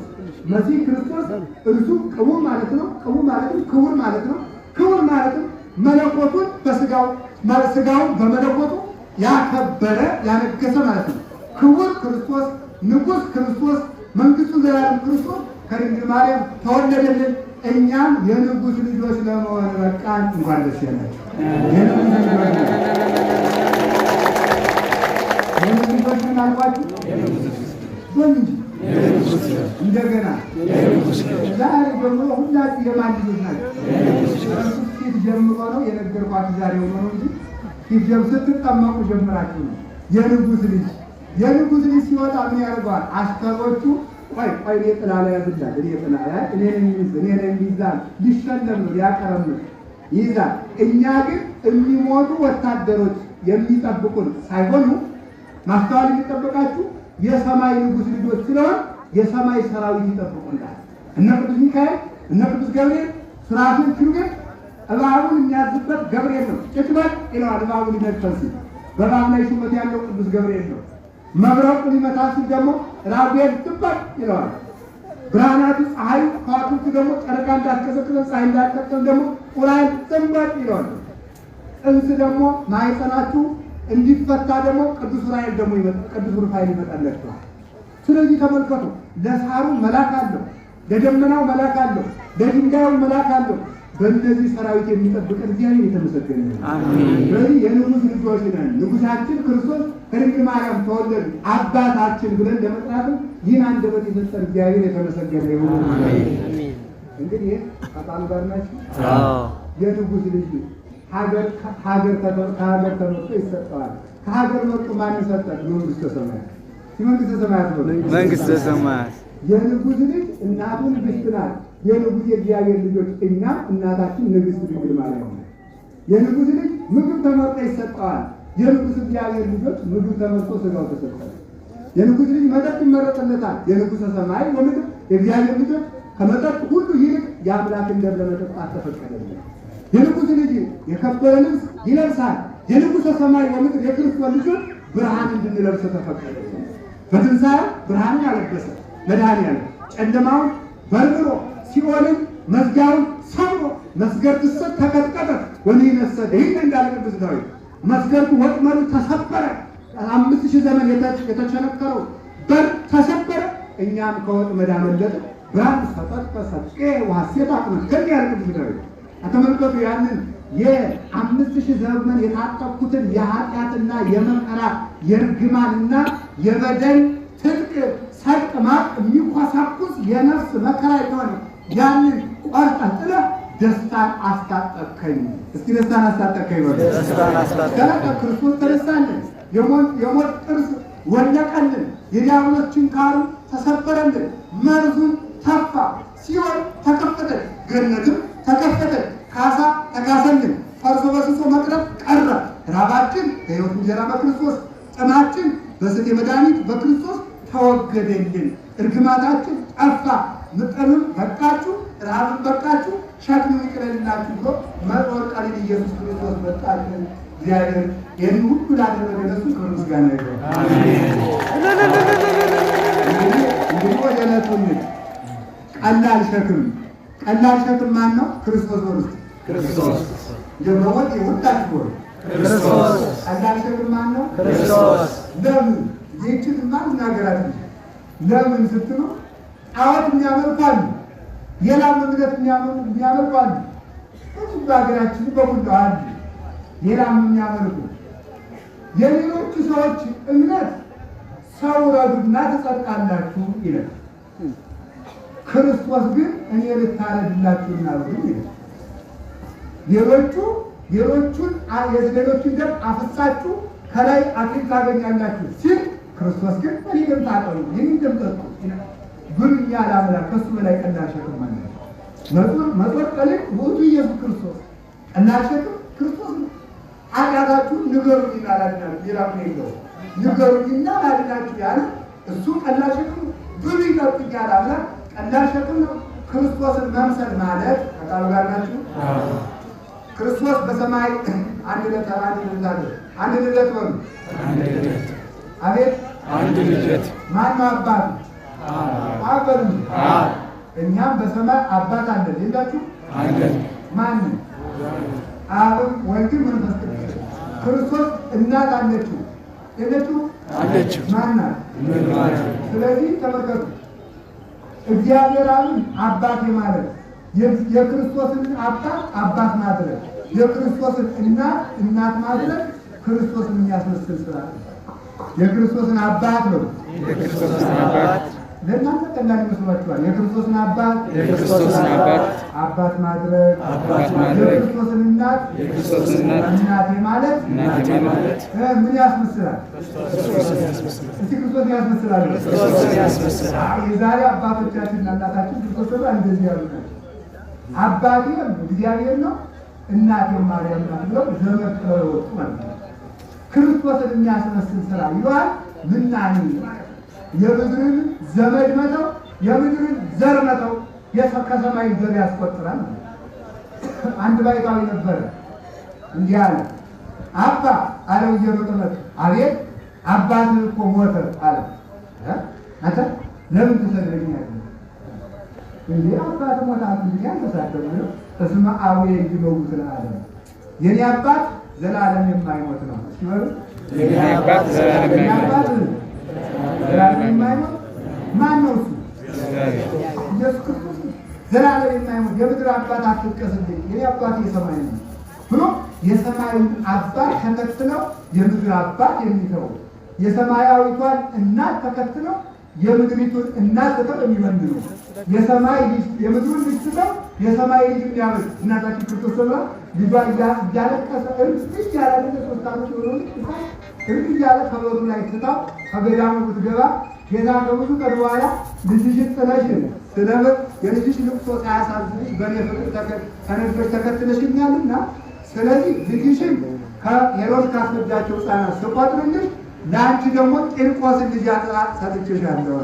መሲህ ክርስቶስ እርሱ ክቡር ማለት ነው። ክቡር ማለት ክቡር ማለት ነው። ክቡር ማለት መለኮቱን በስጋው ስጋውን በመለኮቱ ያከበረ ያነገሰ ማለት ነው። ክቡር ክርስቶስ፣ ንጉሥ ክርስቶስ፣ መንግስቱ ዘላለም ክርስቶስ ከድንግል ማርያም ተወለደልን። እኛም የንጉሥ ልጆች ለመሆን በቃን። እንኳን ደስ ያላችሁ። የንጉሥ ልጆች ምን አልኳችሁ? በል እንጂ እንደገና ዛሬ ጀምሮ ሁላችሁ የማን ልጆች ናቸው? እሱ ፊት ጀምሮ ነው የነገርኳችሁ ዛሬ ሆኖ ነው እንጂ ፊት ስትጠመቁ ጀምራችሁ ነው። የንጉሥ ልጅ ሲወጣ ምን ያደርገዋል? አሽከሮቹ ቆይ እኔ ጥላ ላይ ያዝላል፣ እኔ ነኝ ይዛል፣ ሊሸለም ነው ሊያቀረም ይይዛል። እኛ ግን የሚሞቱ ወታደሮች የሚጠብቁን ሳይሆኑ ማስተዋል የሚጠብቃችሁ የሰማይ ንጉሥ ልጆች ስለሆን የሰማይ ሰራዊት ይጠብቁናል። እነ ቅዱስ ሚካኤል እነ ቅዱስ ገብርኤል ሱራፌል ኪሩቤል እባቡን የሚያዝበት ገብርኤል ነው። ጭጭበል ይለዋል እባቡን ሊነድፈን ሲል በእባብ ላይ ሹመት ያለው ቅዱስ ገብርኤል ነው። መብረቁን ሊመታ ሲል ደግሞ ራጉኤል ጥበቅ ይለዋል። ብርሃናቱ ፀሐይ ከዋክብቱ ደግሞ ጨረቃ እንዳትቀዘቅዘን ፀሐይ እንዳትቀጠል ደግሞ ኡራኤል ጥበቅ ይለዋል። ጽንስ ደግሞ ማኅፀናችሁ እንዲፈታ ደግሞ ቅዱስ ኡራኤል ደግሞ ቅዱስ ሩፋኤል ይመጣላችኋል። ስለዚህ ተመልከቱ፣ ለሳሩ መልአክ አለው፣ ለደመናው መልአክ አለው፣ ለድንጋዩ መልአክ አለው። በእነዚህ ሰራዊት የሚጠብቀን እግዚአብሔር የተመሰገነ ነው። ስለዚህ የንጉሥ ልጆች ነን። ንጉሳችን ክርስቶስ ከድንግል ማርያም ተወለዱ አባታችን ብለን ለመጥራትም ይህን አንደበት የሰጠን እግዚአብሔር የተመሰገነ ይሁን። እንግዲህ ከቃሉ ጋር ናችሁ። የንጉሥ ልጅ ከሀገር ተመርጦ ይሰጠዋል። ከሀገር መርጦ ማን ይሰጣል? መንግሥተ ሰማያት። መንግሥተ ሰማያት ነው። መንግሥተ ሰማያት የንጉሥ ልጅ እናቱ ንግሥት ናት። የንጉሥ የእግዚአብሔር ልጆች እኛ እናታችን ንግሥት ድንግል ማርያም ነው። የንጉሥ ልጅ ምግብ ተመርጦ ይሰጠዋል። የንጉሥ እግዚአብሔር ልጆች ምግብ ተመርጦ ሥጋው ተሰጠ። የንጉሥ ልጅ መጠጥ ይመረጥለታል። የንጉሠ ሰማይ ወምድር የእግዚአብሔር ልጆች ከመጠጥ ሁሉ ይልቅ የአምላክን ደም ለመጠጣት ተፈቀደልን። የንጉሥ ልጅ የከበረ ልብስ ይለብሳል። የንጉሠ ሰማይ ወምድር የክርስቶስ ልጆች ብርሃን እንድንለብስ ተፈቀደልን። በትንሣኤው ብርሃንን ያለበሰ መድኃኒዓለም ጨለማውን በርብሮ ሲኦልን መዝጊያውን ሰብሮ መስገርቱ ተቀጥቀጠ ወንይነሰ ይህን እንዳለ ቅዱስ ዳዊት መስገርቱ ወጥመዱ ተሰበረ። 5000 ዘመን የተቸነከረው በር ተሰበረ። እኛም ከወጥመድ አመለጥን። ብርሃን ተጠጥቀ ሰጤ ወሐሴት አቅመ ከዚህ ያለ ቅዱስ ዳዊት አተመልከቱ። ያንን የ5000 ዘመን የታጠቁትን የኃጢአትና የመከራ የርግማንና የበደል ትልቅ ሰቅማ የሚኳሳኩስ የነፍስ መከራ የሆነ ያንን ቆርጠህ ጥለህ ደስታን አስታጠቅከኝ። እስኪ ደስታን አስታጠቅከኝ በል። ክርስቶስ ተነሳልን። የሞት ጥርስ ወለቀልን። የዲያብሎስ ችንካሩ ተሰበረልን። መርዙን ተፋ። ሲኦል ተከፈተ፣ ገነትም ተከፈተ። ካሳ ተካሰልን። ፈርሶ በስሶ መቅረት ቀረ። ራባችን ከሕይወት እንጀራ በክርስቶስ ጥማችን በስቴ መድኃኒት በክርስቶስ ተወገደልን። እርግማታችን ጠፋ። ምጠኑን በቃችሁ፣ ረሃብን በቃችሁ፣ ሸክም ይቅለልላችሁ ብሎ መጦር ቀሊል ኢየሱስ ክርስቶስ መጣልን። እግዚአብሔር ይህን ሁሉ ላደረገ ለእሱ ክብር ምስጋና ይሁን። እንግዲህ ወደ ዕለቱን ቀላል ሸክም ማን ነው? ክርስቶስ ወርስ ክርስቶስ እንደሞት የወጣችሁ ወር ክርስቶስ። ቀላል ሸክም ማን ነው? ክርስቶስ። ለምን ይህችን ማን ናገራት? ለምን ስትሉ ጣዖት የሚያመልኳሉ፣ ሌላም እምነት የሚያመልኳሉ። በሀገራችን በሁሉ አሉ። ሌላም የሚያመልኩ የሌሎቹ ሰዎች እምነት ሰው ረዱና ትጸድቃላችሁ ይላል። ክርስቶስ ግን እኔ ልታረድላችሁና ይላል። ሌሎቹን ደም አፍሳችሁ ከላይ አክሊል ታገኛላችሁ ሲል ክርስቶስ ግን እኔ ደም ታጠሩ፣ ይህን ደም ጠጡ ግን እኛ ለአምላክ ከሱ በላይ ቀላል ሸክም አለ። መጦር ቀሊል ውእቱ ኢየሱስ ክርስቶስ። ቀላል ሸክም ክርስቶስ ነው። ኃጢአታችሁን ንገሩኝና ላድናችሁ። ሌላ የለው። ንገሩኝና ላድናችሁ ያለ እሱ ቀላል ሸክም። ብሉ ይጠጡ እያለ አምላክ ቀላል ሸክም ነው። ክርስቶስን መምሰል ማለት ከቃሉ ጋር ናችሁ። ክርስቶስ በሰማይ አንድ ልደት በሉ። አቤት አንድ ልደት። ማነው አባቱ? አበሉ። እኛም በሰማይ አባት አለን የላችሁ? ማንም አብም ወልድም መንፈስ ቅዱስ። ክርስቶስ እናት አለችው የለችው? ማናት? ስለዚህ ተመልከቱ፣ እግዚአብሔር አብን አባቴ ማለት የክርስቶስን አባት ማድረግ፣ የክርስቶስን እናት ማድረግ ክርስቶስን የሚያስመስል ስራ የክርስቶስን አባት ነው። የክርስቶስን አባት ለእናንተ ቀላል ይመስላችኋል። የክርስቶስን አባት አባት ማድረግ የክርስቶስን እናት እናቴ ማለት ምን ያስመስላል? እስቲ ክርስቶስ ያስመስላል። የዛሬ አባቶቻችንና እናታችን ክርስቶስ እንደዚህ ያሉ ናቸው። አባቴ እግዚአብሔር ነው፣ እናቴ ማርያም ናት ብለው ዘመድ ጥለው የወጡ ማለት ነው። ክርስቶስን የሚያስመስል ስራ ይሏል ምናኔ የምድርን ዘመድ መተው የምድርን ዘር መተው ከሰማይ ዘር ያስቆጥራል። አንድ ባይታዊ ነበረ፣ እንዲህ አለ። አባ አለው እየሮጠለት፣ አቤት አባትህ እኮ ሞተ አለ። አንተ ለምን ትሰድበኛለህ? እንዴ አባት ሞተ እንግዲህ አንተሳደብ ነው። እስመ አቡየ ይመውት አለ። የኔ አባት ዘላለም የማይሞት ነው። ሲወሩ የኔ አባት ዘላለም የማይሞት ዘላለም የማይሞት ማን ነው? እሱ ኢየሱስ ክርስቶስ ዘላለም የማይሞት የምድር አባት አትጥቀስልኝ፣ የኔ አባት የሰማይ ነው ብሎ የሰማዩን አባት ተከትለው የምድር አባት የሚተው የሰማያዊቷን እናት ተከትለው የምድሪቱን እናት ተከትለው የሚመንኑ የሰማይ ልጅ የምድሩን ልጅ ትተው የሰማይ ልጅ የሚያመጥ እናታችን ክርስቶስ ሰብራ ልጇ እያለቀሰ እርግጥ ያለ ሶስት ዓመት የሆነው እርግጥ እያለ ከበሩ ላይ ትታው ከገዳሙ ብትገባ ጌታ ከብዙ ቀን በኋላ ልጅሽን ጥለሽ ስለምን የልጅሽ ልቅሶ ሳያሳዝንሽ በእኔ ፍቅር ተነድፈሽ ተከትለሽኛልና ስለዚህ ልጅሽን ከሄሮድስ ካስፈጃቸው ሕፃናት ስቆጥርልሽ ለአንቺ ደግሞ ቂርቆስን ልጅ ሰጥቼሻለሁ።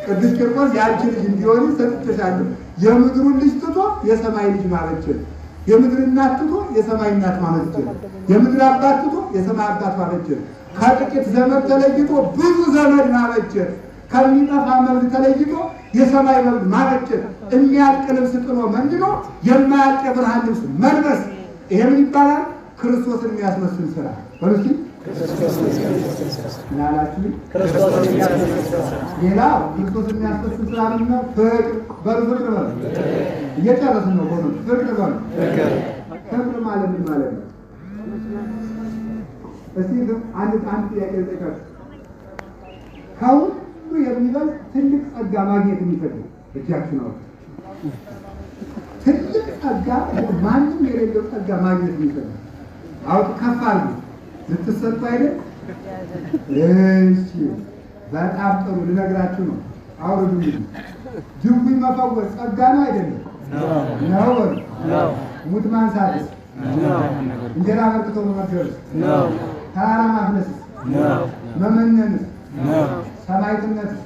ቅዱስ ቂርቆስ የአንቺ ልጅ እንዲሆን ሰጥቼሻለሁ። የምድሩን ልጅ ትቶ የሰማይ ልጅ ማበጀት፣ የምድር እናት ትቶ የሰማይ እናት ማበጀት፣ የምድር አባት ትቶ የሰማይ አባት ማበጀት፣ ከጥቂት ዘመድ ተለይቶ ብዙ ዘመድ ማበጀት፣ ከሚጠፋ መብል ተለይቶ የሰማይ መብል ማበጀት፣ የሚያልቅ ልብስ ጥሎ መንድኖ የማያልቅ የብርሃን ልብስ መልበስ። ይሄ ምን ይባላል? ክርስቶስን የሚያስመስል ስራ። በሉሲ ናላችሁ ሌላው ክርስቶስን የሚያስመስል ስራ ምንድነው? ፍቅር። በሉ ፍቅር በሉ። እየጨረስን ነው። ሆኖ ፍቅር በሉ። ፍቅር ማለት ምን ማለት ነው? እስቲ አንድ ጥያቄ ልጠይቃችሁ። ከሁሉ የሚበልጥ ትልቅ ጸጋ ማግኘት የሚፈልግ እጃችሁ ነው። ትልቅ ጸጋ ማንም የሌለው ጸጋ ማግኘት የሚፈልግ አውጥ ከፍ አሉ ልትሰጡ አይደል? እሺ በጣም ጥሩ ልነግራችሁ ነው። አውርዱ። ድውይ መፈወስ ጸጋ ነው አይደለም? ነው። ሙት ማንሳትስ? እንጀራ በርክቶ መመገብስ? ተራራ ማፍለስስ? መመነንስ? ሰማዕትነትስ?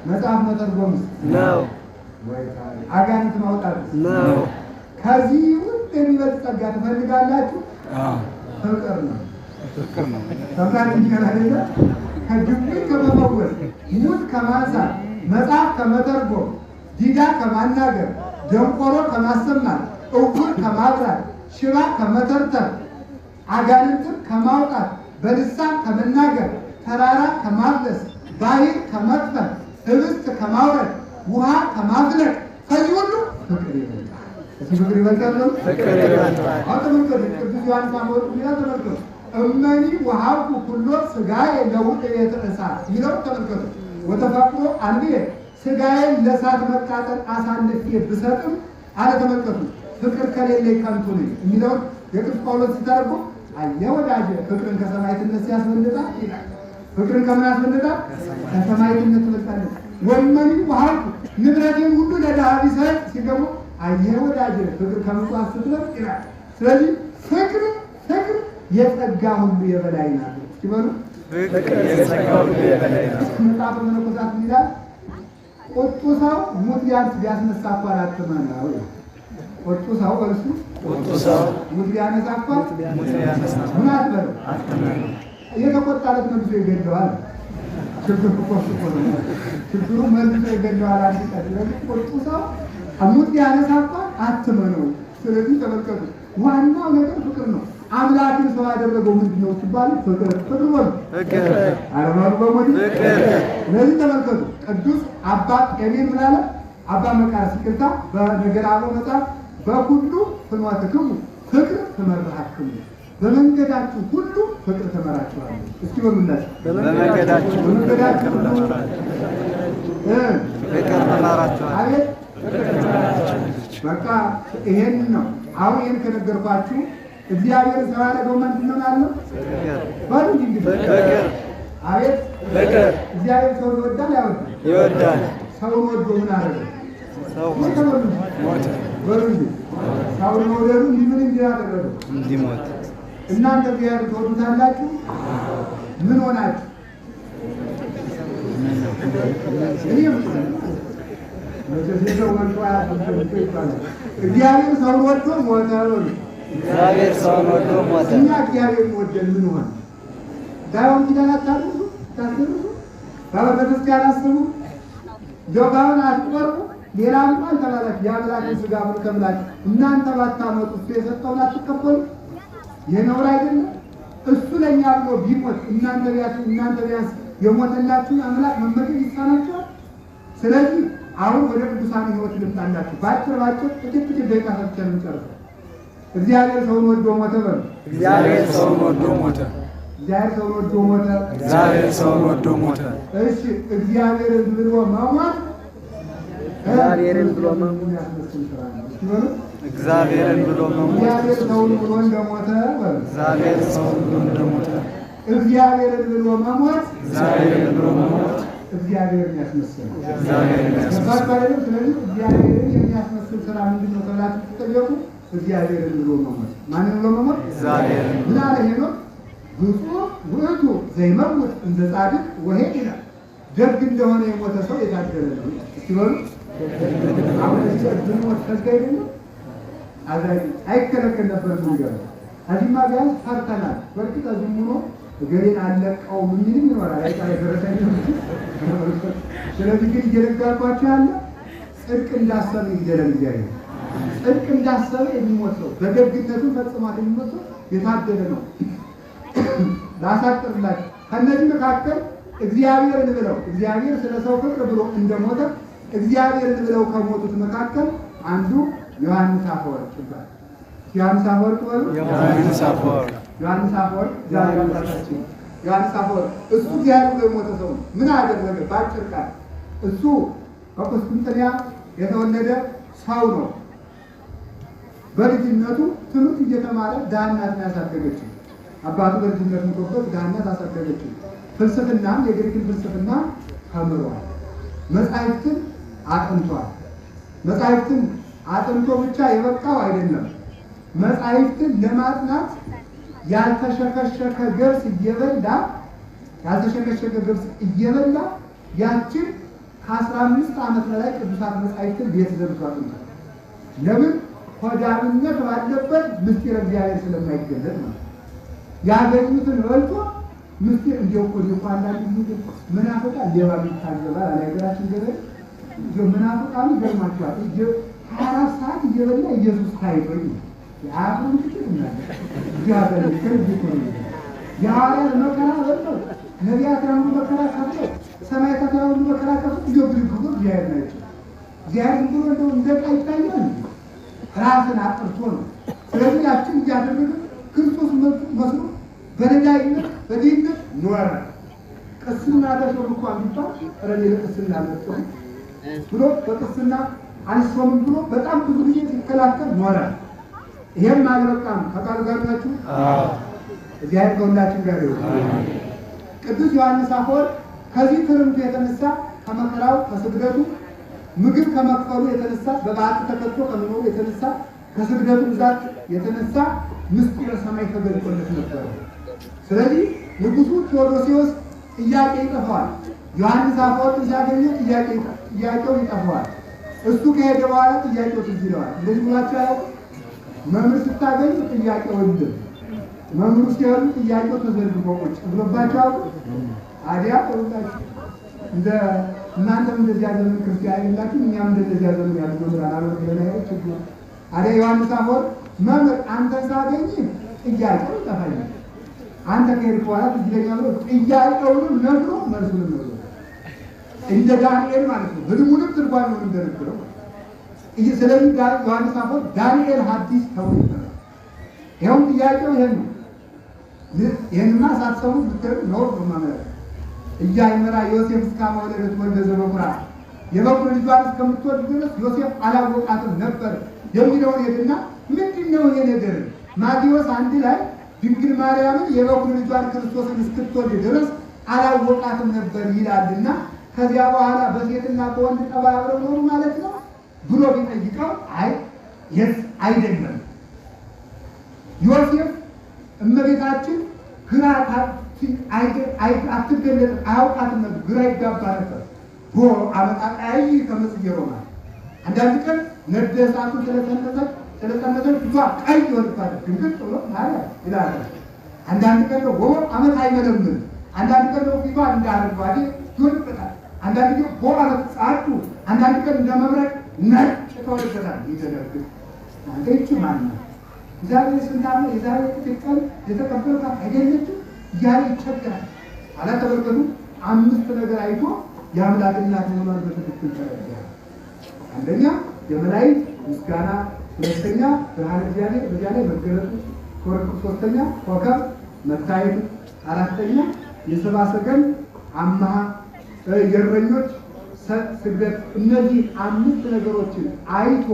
መጽሐፍ መተርጎምስ? አጋንንት ማውጣትስ? ከዚህ ሁሉ የሚበልጥ ጸጋ ትፈልጋላችሁ? ፍቅር ነው። ሰምታችሁ ይችላል። ከድውይ ከመፈወስ፣ ሙት ከማንሳት፣ መጽሐፍ ከመተርጎም፣ ዲዳ ከማናገር፣ ደንቆሮ ከማሰማት፣ ዕውር ከማብራት፣ ሽባ ከመተርተር፣ አጋንንትን ከማውጣት፣ በልሳን ከመናገር፣ ተራራ ከማፍለስ፣ ባህር ከመክፈል፣ ህብስት ከማውረድ፣ ውሃ ከማፍለቅ ከዚህ ሁሉ ፍቅር ይበልጣል። እዚህ ፍቅር ይበልጣል ነው። ፍቅር ይበልጣል። አሁን ቅዱስ ዮሐንስ አፈወርቅ ሚላ ተመልከቱ። እመኒ ወሀብኩ ኩሎ ሥጋዬ ለውእቱ እሳት ይለው ተመልከቱ። ወተፈቅሮ አንብየ ሥጋዬን ለእሳት መቃጠል አሳልፌ ብሰጥም አለ ተመልከቱ። ፍቅር ከሌለኝ ከንቱ ነኝ የሚለውን የቅዱስ ጳውሎስ ሲተረጎም አየህ ወዳጄ ፍቅርን ከሰማዕትነት ሲያስበልጣል ይላል። ፍቅርን ከምን ያስበልጣል? ከሰማዕትነት ትበልጣለች። ወእመኒ ወሀብኩ ንብረቴን ሁሉ ለድሃ ቢሰጥ ሲገቡ አየህ ወዳጄ ፍቅር ከምጽዋት ስትበልጥ ይላል። ስለዚህ ፍቅር የጸጋ ሁሉ የበላይ ናት። ሲበሉ ፍቅር የጸጋ ሁሉ የበላይ ናት። መጽሐፈ መነኮሳት ይላል ቁጡ ሰው ሙት ቢያስነሳ እኮ አላትመነው። ቁጡ ሰው እርሱ ቁጡ ሰው ሙት ቢያነሳ እኮ ምን አትበለው፣ የተቆጣለት መልሶ ይገድለዋል። ችግሩ እኮ እሱ ነው። ችግሩ መልሶ ይገድለዋል። አንድ ቀን ስለዚህ ቁጡ ሰው ሙት ቢያነሳ እኮ አትመነው። ስለዚህ ተመልከቱ፣ ዋናው ነገር ፍቅር ነው። አምላክን ሰው ያደረገው ምንድነው ሲባል ፍቅር። ፍቅር ወል ፍቅር አረማሩ በሞት ፍቅር። ስለዚህ ተመልከቱ ቅዱስ አባ ቄርሎስ ምን አለ? አባ መቃርስ ይቅርታ በነገረ አበው መጽሐፍ በኩሉ ፍኖትክሙ ፍቅር ትመርሐክሙ፣ በመንገዳችሁ ሁሉ ፍቅር ተመራችኋል። እስኪ በሉላችሁ በመንገዳችሁ ሁሉ ፍቅር ተመራችኋል። አቤት በቃ ይሄን ነው። አሁን ይሄን ከነገርኳችሁ እግዚአብሔር ሰው ያደረገው ምንድን ነው ያለው? ባሉ እንግዲህ ፍቅር አቤት ፍቅር እግዚአብሔር ሰውን ይወዳል ያወዳል? ይወዳል። ሰውን ወዶ ምን አደረገ? ሰው ሞተ። በሉ እንጂ ሰውን መውደዱ ምን እንዲያደረገው እንዲሞት እናንተ እግዚአብሔር ትወዱታላችሁ? ምን ሆናችሁ? እግዚአብሔር ሰውን ወዶ ሞተ። እግዚአብሔር ሰውን ወዶ ሞተ። እኛ እግዚአብሔር ወደን ምን ሆነ? ዳውን ኪዳን አታድርሱ፣ ታስደርሱ፣ በቤተክርስቲያን አስቡ፣ ጆባውን አትቆርቡ፣ ሌላ እንኳን ተባላችሁ የአምላክን ሥጋ ብሉ ከምላችሁ እናንተ ባታመጡ እሱ የሰጠውን አትቀበሉ። ይህ ነውር አይደለም? እሱ ለእኛ ብሎ ቢሞት እናንተ ቢያንስ የሞተላችሁን አምላክ መመገብ ይሳናችኋል? ስለዚህ አሁን ወደ ቅዱሳን ሕይወት ልምጣላችሁ። ባጭር ጥቂት ደቂቃ ሰጥተን እንጨርስ። እግዚአብሔር ሰውን ወዶ ሞተ በሉ። እግዚአብሔር ሰውን ወዶ ሞተ። እግዚአብሔር ሰውን ወዶ ሞተ። እግዚአብሔር ሰውን ወዶ ሞተ። እሺ እግዚአብሔርን ብሎ መሞት እግዚአብሔርን ብሎ መሞት ያስመስል ስራ ነው። እስኪ በሉ እግዚአብሔርን ብሎ መሞት እግዚአብሔር ሰውን ብሎ እንደሞተ በሉ። እግዚአብሔር ሰውን ብሎ እንደሞተ እግዚአብሔርን ብሎ መሞት እግዚአብሔርን ብሎ መሞት እግዚአብሔርን ያስመስል እግዚአብሔርን ያስመስል። ስለዚህ እግዚአብሔርን የሚያስመስል ስራ ምንድን ነው ተብላችሁ ትጠየቁ። እግዚአብሔርን ብሎ መሞት። ማንን ብሎ መሞት? እግዚአብሔርን ምን አለ ሄኖክ? ብፁዕ ውእቱ ዘይመውት እንዘ ጻድቅ ወሄድ ይላል። ደግ እንደሆነ የሞተ ሰው የታደለ ነው። እስኪ በሉ አሁን ብንሞት ከዛ አይደለም አይከለከል ነበር ብንገር እዚህማ ቢያንስ ፈርተናል። በእርግጥ ዝም ብሎ እገሌን አለቀውም የሚልም ይኖራል። ደረሰኝ። ስለዚህ ግን እየነገርኳቸው ያለ ጽድቅ እንዳሰበ ይግደለን እግዚአብሔር። ጽድቅ እንዳሰበ የሚሞት ሰው በደግነቱ ፈጽሟት የሚሞት ሰው የታደለ ነው። ላሳጥርላችሁ ከእነዚህ መካከል እግዚአብሔርን ብለው እግዚአብሔር ስለ ሰው ፍቅር ብሎ እንደሞተ እግዚአብሔርን ብለው ከሞቱት መካከል አንዱ ዮሐንስ አፈወርቅ ይባላል። ዮሐንስ አፈወርቅ በሉ። ዮሐንስ አፈወርቅ ዮሐንስ አፈወርቅ ዮሐንስ አፈወርቅ እሱ እግዚአብሔር ብሎ የሞተ ሰው ነው። ምን አደረገ? በአጭር ቃል እሱ ከቁስጥንጥንያ የተወለደ ሰው ነው። በልጅነቱ ትምህርት እየተማረ ድሃ እናት ነው ያሳደገችው። አባቱ በልጅነት ሞቶበት ድሃ እናት አሳደገችው። ፍልስፍናም የግሪክን ፍልስፍና ተምሯል። መጻሕፍትን አጥንቷል። መጻሕፍትን አጥንቶ ብቻ የበቃው አይደለም። መጻሕፍትን ለማጥናት ያልተሸከሸከ ገብስ እየበላ ያችን ከ15 ዓመት በላይ ቅዱሳት መጻሕፍትን ቤት ዘርቶ አጥንቷል። ለምን? ሆዳምነት ባለበት ምስጢረ እግዚአብሔር ስለማይገለጥ ነው። ያገኙትን በልቶ ምስጢር እንዲያው እኮ አንዳንድ ጊዜ መናፍቃ ሌባ ይታዘባል። አላገራችን ገበሬ መናፍቃኑ ይገርማቸዋል። 24 ሰዓት እየበላ ኢየሱስ ታይቶኝ የአሁን ጥቂት እናለ እግዚአብሔር የሐዋርያት መከራ በልተው ነቢያት ያሉ መከራ ከፍተው ሰማዕታት ያሉ መከራ ከፍተው እየብልግሎ እግዚአብሔር ናቸው። እግዚአብሔር ብሎ እንደው እንደቃ ይታያል። ራስን አጥርቶ ነው። ስለዚህ ያችን እያደረገ ክርስቶስ መስሎ በነዳይነት በድህነት ኖረ። ቅስና ተሾም እንኳን ቢባል ረኔ ለቅስና መጥቶ ብሎ በቅስና አንሾምም ብሎ በጣም ብዙ ጊዜ ሲከላከል ኖረ። ይሄም አልበቃም። ከቃሉ ጋር ናችሁ። እግዚአብሔር ከሁላችን ጋር ይሁን። ቅዱስ ዮሐንስ አፈወርቅ ከዚህ ትርምቱ የተነሳ ከመከራው ከስግደቱ ምግብ ከመክፈሉ የተነሳ በበዓት ተከቶ ከመኖሩ የተነሳ ከስግደቱ ብዛት የተነሳ ምስጢረ ሰማይ ተገልጦለት ነበር። ስለዚህ ንጉሡ ቴዎዶሲዎስ ጥያቄ ይጠፋዋል። ዮሐንስ አፈወርቅ ሲያገኘው ጥያቄው ይጠፋዋል። እሱ ከሄደ በኋላ ጥያቄው ትዝ ይለዋል። እንደዚህ ብላችሁ አያውቁም? መምህር ስታገኙ ጥያቄ ወንድም መምህሩ ሲሄዱ ጥያቄው ተዘርግፎ ቁጭ ብሎባቸው አያውቁም? አዲያ ቆርጣችሁ እንደ እናንተም እንደዚያ ዘመን ክርስቲያን የላችሁ፣ እኛም እንደዚያ ዘመን ያሉ መምህራን አሉ ብለናየች ችግር አዲያ ዮሐንስ አፈወርቅ መምህር አንተ ሳገኝ ጥያቄው ይጠፋኛል፣ አንተ ከሄድክ በኋላ ትግለኛ ብሎ ጥያቄውንም ነግሮ መልሱንም ነግሮ እንደ ዳንኤል ማለት ነው። ህልሙንም ትርጓሜውን እንደነገረው ስለዚህ ዮሐንስ አፈወርቅ ዳንኤል ሐዲስ ተብሎ ይጠራል። ይኸውም ጥያቄው ይሄን ነው። ይህንማ ሳትሰሙ ብትሄዱ ነው ማለት እያይመራ ዮሴፍ እስካመወለደት ወልደ ዘበኩራ የበኩር ልጇን እስከምትወልድ ድረስ ዮሴፍ አላወቃትም ነበር የሚለውን ሄድና ምንድን ነው ይሄ ነገር? ማቴዎስ 1 ላይ ድንግል ማርያምን የበኩር ልጇን ክርስቶስን እስክትወልድ ድረስ አላወቃትም ነበር ይላልና ከዚያ በኋላ በሴትና በወንድ ተባብረው ኖሩ ማለት ነው ብሎ ቢጠይቀው አይ የስ አይደለም። ዮሴፍ እመቤታችን ግራ አትገለጥ አያውቃትም ነበር፣ ግራ ይጋባ ነበር። አመጣጣይ ከመጽየሮማ አንዳንድ ቀን ነደ እሳቱ ስለተነሰች ፊቷ ቀይ ይሆንባታል፣ ድንግጥ ብሎ ማለት ይላል። አንዳንድ ቀን ነው አመት አይመለምልም። አንዳንድ ቀን ነው ፊቷ እንዳረጓዴ ይሆንበታል። አንዳንድ ጊዜ አመት ጻቱ፣ አንዳንድ ቀን እንደመብረቅ ነጭ ተወልበታል። ይተደርግ አንተ ይቺ ማን ነው? እግዚአብሔር ስንታለ የዛሬ ጥቅም የተቀበልካት አይደለችም እያለ ይቸገራል። አላተበርከቱ 5 ነገር አይቶ የአምላክ እናት መሆኗን በትክክል ተረዳ። አንደኛ የመላእክት ምስጋና፣ ሁለተኛ ብርሃነ እግዚአብሔር በዚያ ላይ መገለጡ፣ ሶስተኛ ኮከብ መታየቱ፣ አራተኛ የሰብአ ሰገል አምሃ የእረኞች ስግደት። እነዚህ 5 ነገሮችን አይቶ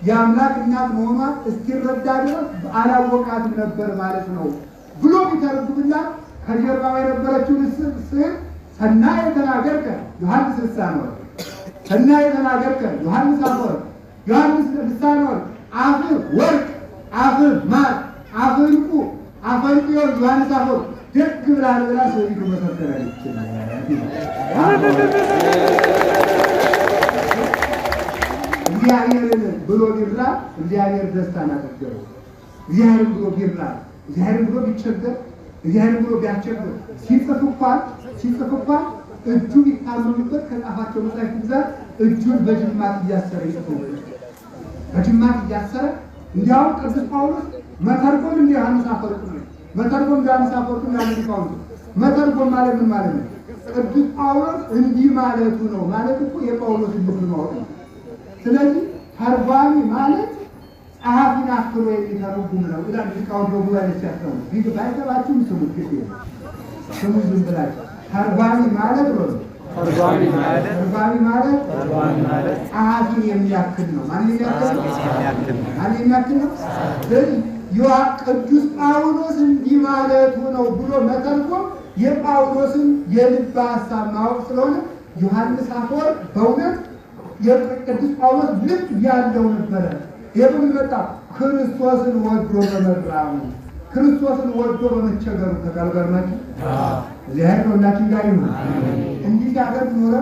የአምላክ እናት መሆኗን እስኪረዳ ድረስ አላወቃትም ነበር ማለት ነው ብሎ ቢተረጉምላት ከጀርባው የነበረችውን ስዕል ሰናየ ተናገርከ ዮሐንስ ልሳነ ወርቅ፣ ሰናየ ተናገርከ ዮሐንስ አፈወርቅ፣ ዮሐንስ ልሳነ ወርቅ፣ አፍህ ወርቅ፣ አፍህ ማር፣ አፍህ ዕንቁ፣ አፍህ ዕንቁ ዮሐንስ አፈወርቅ ደግ ብላል ብላ ሰውይቱ መሰከረች። እግዚአብሔርን ብሎ ቢራ እግዚአብሔር ደስታን አደረገው። እግዚአብሔርን ብሎ ቢራ እግዚአብሔርን ብሎ ቢቸገር እግዚአብሔርን ብሎ ቢያስቸግር ሲጽፍ እንኳን እጁ ቢታመምበት ከጻፋቸው መጻሕፍት ብዛት እጁን በጅማት እያሰረ ይጽፍ ነበር። በጅማት እያሰረ እንዲያውም ቅዱስ ጳውሎስ መተርጎም እንደ ዮሐንስ አፈወርቅ ነው። መተርጎም እንደ ዮሐንስ አፈወርቅ ነው ያለው ሊቃውንቱ። መተርጎም ማለት ምን ማለት ነው? ቅዱስ ጳውሎስ እንዲህ ማለቱ ነው ማለት እኮ የጳውሎስ ልብ ማወቅ ነው። ስለዚህ ተርጓሚ ማለት ጸሐፊን አክሎ የሚተረጉም ነው ይላል ሊቃውንት በጉባኤ ሲያስተምሩ። ቢግ ባይገባችሁም ስሙት፣ ግድ የለም ስሙት ዝም ብላችሁ። ተርጓሚ ማለት ነው። ተርጓሚ ማለት ጸሐፊን የሚያክል ነው። ማን የሚያክል ነው? ስለዚህ ቅዱስ ጳውሎስ እንዲህ ማለቱ ነው ብሎ መተርጎም የጳውሎስን የልብ ሀሳብ ማወቅ ስለሆነ ዮሐንስ አፈወርቅ በእውነት የቅዱስ ጳውሎስ ልብ ያለው ነበረ። የምን መጣ? ክርስቶስን ወዶ በመራሙ ክርስቶስን ወዶ በመቸገሩ ተቀልበርናችሁ እግዚአብሔር ከሁላችን ጋር ይሁን። እንዲህ ሲያደርግ ኖረ።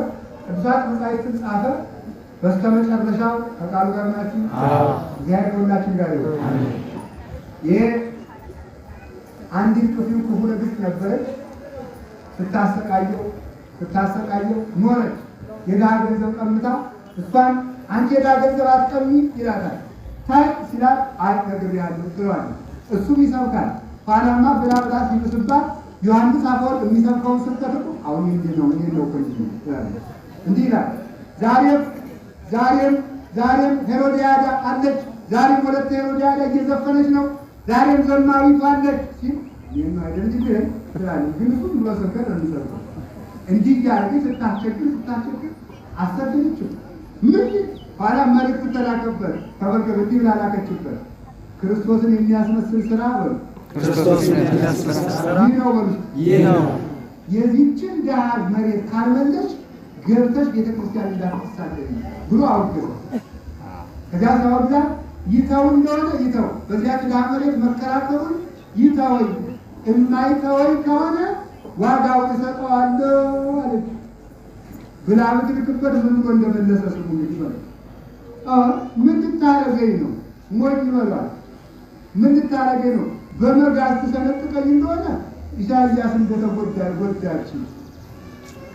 ቅዱሳት መጻሕፍትን ጻፈ። በስተመጨረሻው ከቃሉ ጋር ናችሁ። እግዚአብሔር ከሁላችን ጋር ይሁን። ይሄ አንዲት ክፉ ንግሥት ነበረች። ስታሰቃየው ኖረች። የድሃ ገንዘብ ቀምታ እሷን አንቺ የድሃ ገንዘብ አትቀሚ ይላታል። ታይ ሲላት ነግሬሃለሁ ትለዋለች። እሱም ይሰብካል። ኋላማ ብላ ሲብስባት ዮሐንስ አፈወርቅ የሚሰብከውን ስብከት እኮ አሁን እንዲህ ነው እንዲህ ይላል። ዛሬም ሄሮድያዳ አለች። ዛሬም ወለተ ሄሮድያዳ እየዘፈነች ነው። ዛሬም ዘማዊቱ አለች ሲል ይህን አይደል ትላለች። ግን እሱም ብሎ ሰብከት ነው የሚሰብከው። እንዲህ እያደረገች ስታስቸግር አሰደደችው። ምን ኋላ መልእክት ተላከበት። ተመልከቱ፣ እንዲህ ብላ ላከችበት። ክርስቶስን የሚያስመስል ስራ በሉ ይህ ነው። የዚህችን ድሃ መሬት ካልመለሽ ገብተሽ ቤተክርስቲያን እንዳትሳደድ ብሎ አውገዘ። ከዚያ ሳወግዛ ይተው እንደሆነ ይተው፣ በዚያ ድሃ መሬት መከራከሩን ይተወኝ፣ የማይተወኝ ከሆነ ዋጋውን እሰጠዋለሁ አለች። ብላ ብትልክበት ምን ብሎ እንደመለሰ ስሙ ይባላል። ምን ልታረገኝ ነው? ሞኝ ይበላል። ምን ልታረገኝ ነው? በመጋዝ ተሰነጥቀኝ እንደሆነ ኢሳይያስ እንደተጎዳች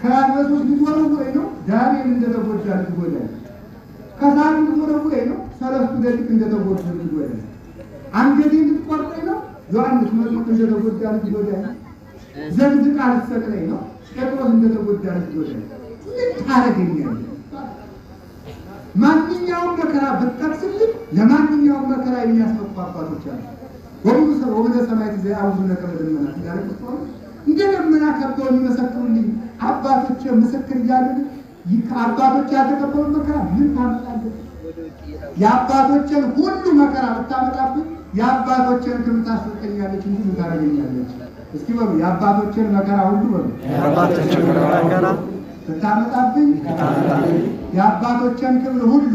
ከአንበሶች ልትወረውረኝ ነው። ዳንኤል እንደተጎዳ ልትጎዳኝ፣ ከሳት ልትወረውረኝ ነው። ሰለስቱ ደቂቅ እንደተጎዳ ልትጎዳኝ፣ አንገቴን ልትቆርጠኝ ነው። ዮሐንስ መጥምቅ እንደተጎዳ ልትጎዳኝ፣ ዘግዝቃ ልትሰቅለኝ ነው። ጴጥሮስ እንደተጎዳ ልትጎዳኝ። ምን ታረገኛለህ? ማንኛውም መከራ ብትጠቅስልኝ ለማንኛውም መከራ የሚያስመጡ አባቶች አሉ። ወደ ሰማይ አቡነ ነቀበ ደመና ያለ እንደ ደመና ከበው የሚመሰክሩልኝ አባቶች ምስክር እያሉ ከአባቶች ያልተቀበሉ መከራ ምን ታመጣለህ? የአባቶችን ሁሉ መከራ ብታመጣብኝ የአባቶችን ክብር ታስጠኛለች እንጂ ምን ታደርገኛለች? እስኪ በሉ የአባቶችን መከራ ሁሉ በሉ የአባቶችን መከራ ብታመጣብኝ የአባቶችን ክብር ሁሉ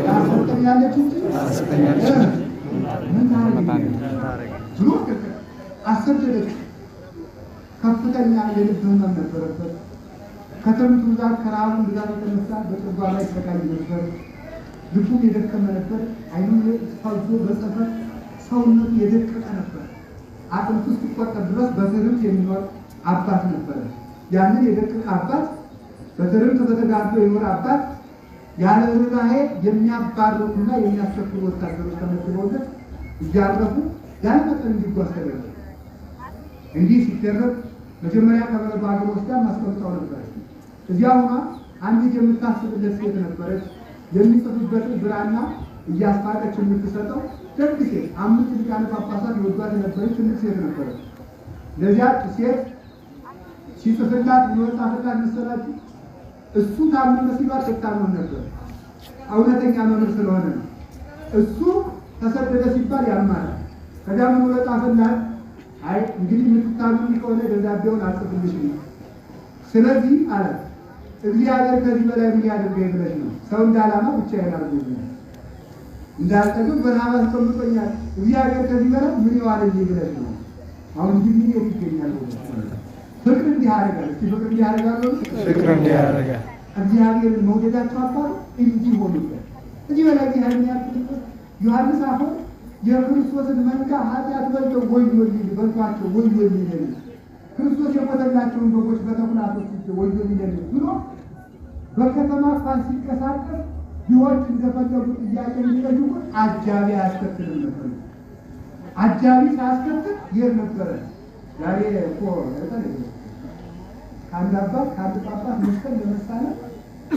ታስጠኛለች እንጂ ምን ታደርገኛለች ብሎ አሰደደች። ከፍተኛ የልብ ህመም ነበረበት። ከትምህርቱ ብዛት ከረሃቡ ብዛት የተነሳ በጥርጓ ላይ ይሰቃይ ነበር። ልቡም የደከመ ነበር። ዓይኑ ፈልቶ በጸፈት ሰውነቱ የደቀቀ ነበር። አጥንቱ እስኪቆጠር ድረስ በትርምት የሚኖር አባት ነበረ። ያንን የደቀቀ አባት በትርምት በተጋድሎ የኖረ አባት ያለ ርኅራኄ የሚያባርሩና የሚያስቸግሩ ወታደሮች ተመድበውለት እያረፉ ያን መጠን እንዲጓዝ ተደረገ። እንዲህ ሲደረግ መጀመሪያ ከበረዶ ሀገር ወስዳ ማስቀምጣው ነበር። እዚያ ሆና አንዲት የምታስብለት ሴት ነበረች። የሚጽፉበትን ብራና እያስፋቀች የምትሰጠው ደግ ሴት፣ 5 ሊቃነ ጳጳሳት የወዷት የነበረች ትልቅ ሴት ነበረች። ለዚያ ሴት ሲጽፍላት ጻፍላት መሰላችሁ? እሱ ታመመ ሲባል ትታመም ነበር። እውነተኛ መምህር ስለሆነ ነው። እሱ ተሰደደ ሲባል ያማል። ከዚያ ምን ብሎ ጻፈላት? አይ እንግዲህ የምትታመም ከሆነ ደብዳቤውን አጽፍልሽም። ስለዚህ አለ እግዚአብሔር ከዚህ በላይ ምን ያደርገኝ ብለሽ ነው? ሰው እንዳላማ ብቻ ያላርገኛል፣ እንዳልጠግብ በረሃብ አስቀምጦኛል። እግዚአብሔር ከዚህ በላይ ምን ይዋልልኝ ብለሽ ነው? አሁን እንግዲህ ምን ይገኛል? ፍቅር እንዲህ ያደርጋል። እስኪ ፍቅር እንዲህ ያደርጋል። ፍቅር እንዲህ ያደርጋል። እግዚአብሔርን መውደዳቸው አባሩ እንዲህ ሆኑበት። እዚህ በላይ እግዚአብሔር ያልኩት ዮሐንስ አሁን የክርስቶስን መንጋ ኃጢአት በልተው ወዮልኝ በልቷቸው ወዮልኝ ክርስቶስ የሞተላቸውን በጎች በተኩላቶች ወዮልኝ ብሎ በከተማ እንኳን ሲንቀሳቀስ ቢሆን እንደፈለጉ ጥያቄ የሚጠይቁ አጃቢ አያስከትልም ነበር። አጃቢ ሳያስከትል ይሄድ ነበረ። ዛሬ እኮ ከአንድ አባት ከአንድ ጳጳስ መስቀል ለመሳለ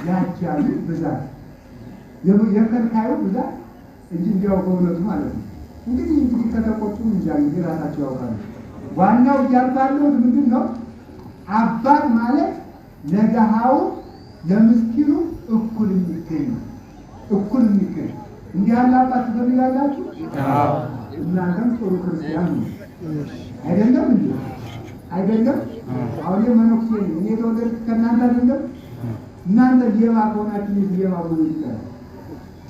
የአጃቢ ብዛት የከልካዩ ብዛት እንጂ እንዲያው በእውነቱ ማለት ነው። እንግዲህ ከተቆጡም እንጃ እንግዲህ ራሳቸው ያውቃሉ። ዋናው እያልባለው ምንድን ነው? አባት ማለት ለድሃው ለምስኪኑ እኩል የሚገኝ ነው። እኩል የሚገኝ እንዲህ ያለ አባት ትፈልጋላችሁ? እናንተም ጥሩ ክርስቲያን ነው አይደለም እንዴ? አይደለም? አሁን መነኩሴ ነኝ እኔ የተወለድኩት ከእናንተ አይደለም? እናንተ ሌባ ከሆናችሁ ሌባ ሆኖ ይችላል።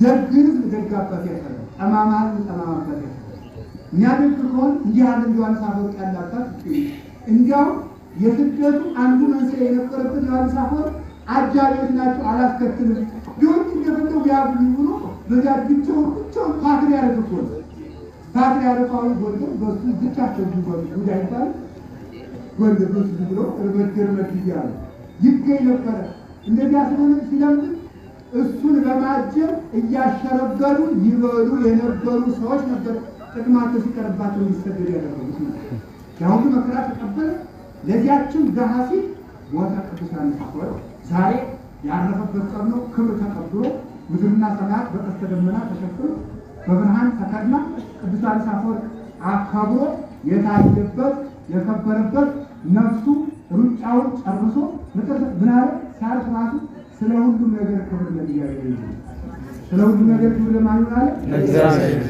ደግን ደግ አባት ያፈራል፣ ጠማማ ጠማማ አባት ያፈራል። የሚያደርግ ከሆነ እንዲህ ያለ ዮሐንስ አፈወርቅ ያለ አባት እንዲያው የስደቱ አንዱ መንስኤ የነበረበት ዮሐንስ አፈወርቅ አጃቢዎች ናቸው አላስከትልም ቢሆን እንደፈለጉ ያብሉ ብሎ በዚያ ብቻውን ፓትርያርክ እኮ ነው። ፓትርያርካዊ ጎንደር በሱ ብቻቸው ጉዳይ ይባላል። ጎንደር በሱ ብሎ እርመት እያሉ ይገኝ ነበረ። እንደዚያ ስለሆነ ሲለምድ እሱን በማጀብ እያሸረገሩ ይበሉ የነበሩ ሰዎች ነበር። ጥቅማቸው ሲቀርባቸው የሚሰደዱ ያደረጉት ያሁኑ መከራ ተቀበለ። ለዚያችን ድሃ ሲል ሞተ። ቅዱስ ዮሐንስ አፈወርቅ ዛሬ ያረፈበት ቀን ነው። ክብር ተቀብሎ ምድርና ሰማያት በቀስተ ደመና ተሸፍኖ በብርሃን ተከድና ቅዱስ ዮሐንስ አፈወርቅ አከብሮ የታየበት የከበረበት ነፍሱ ሩጫውን ጨርሶ ምን አለ ሲያርፍ ራሱ ስለ ሁሉም ነገር ክብር ለእግዚአብሔር ይሁን። ስለ ሁሉም ነገር ክብር ለማን አለ?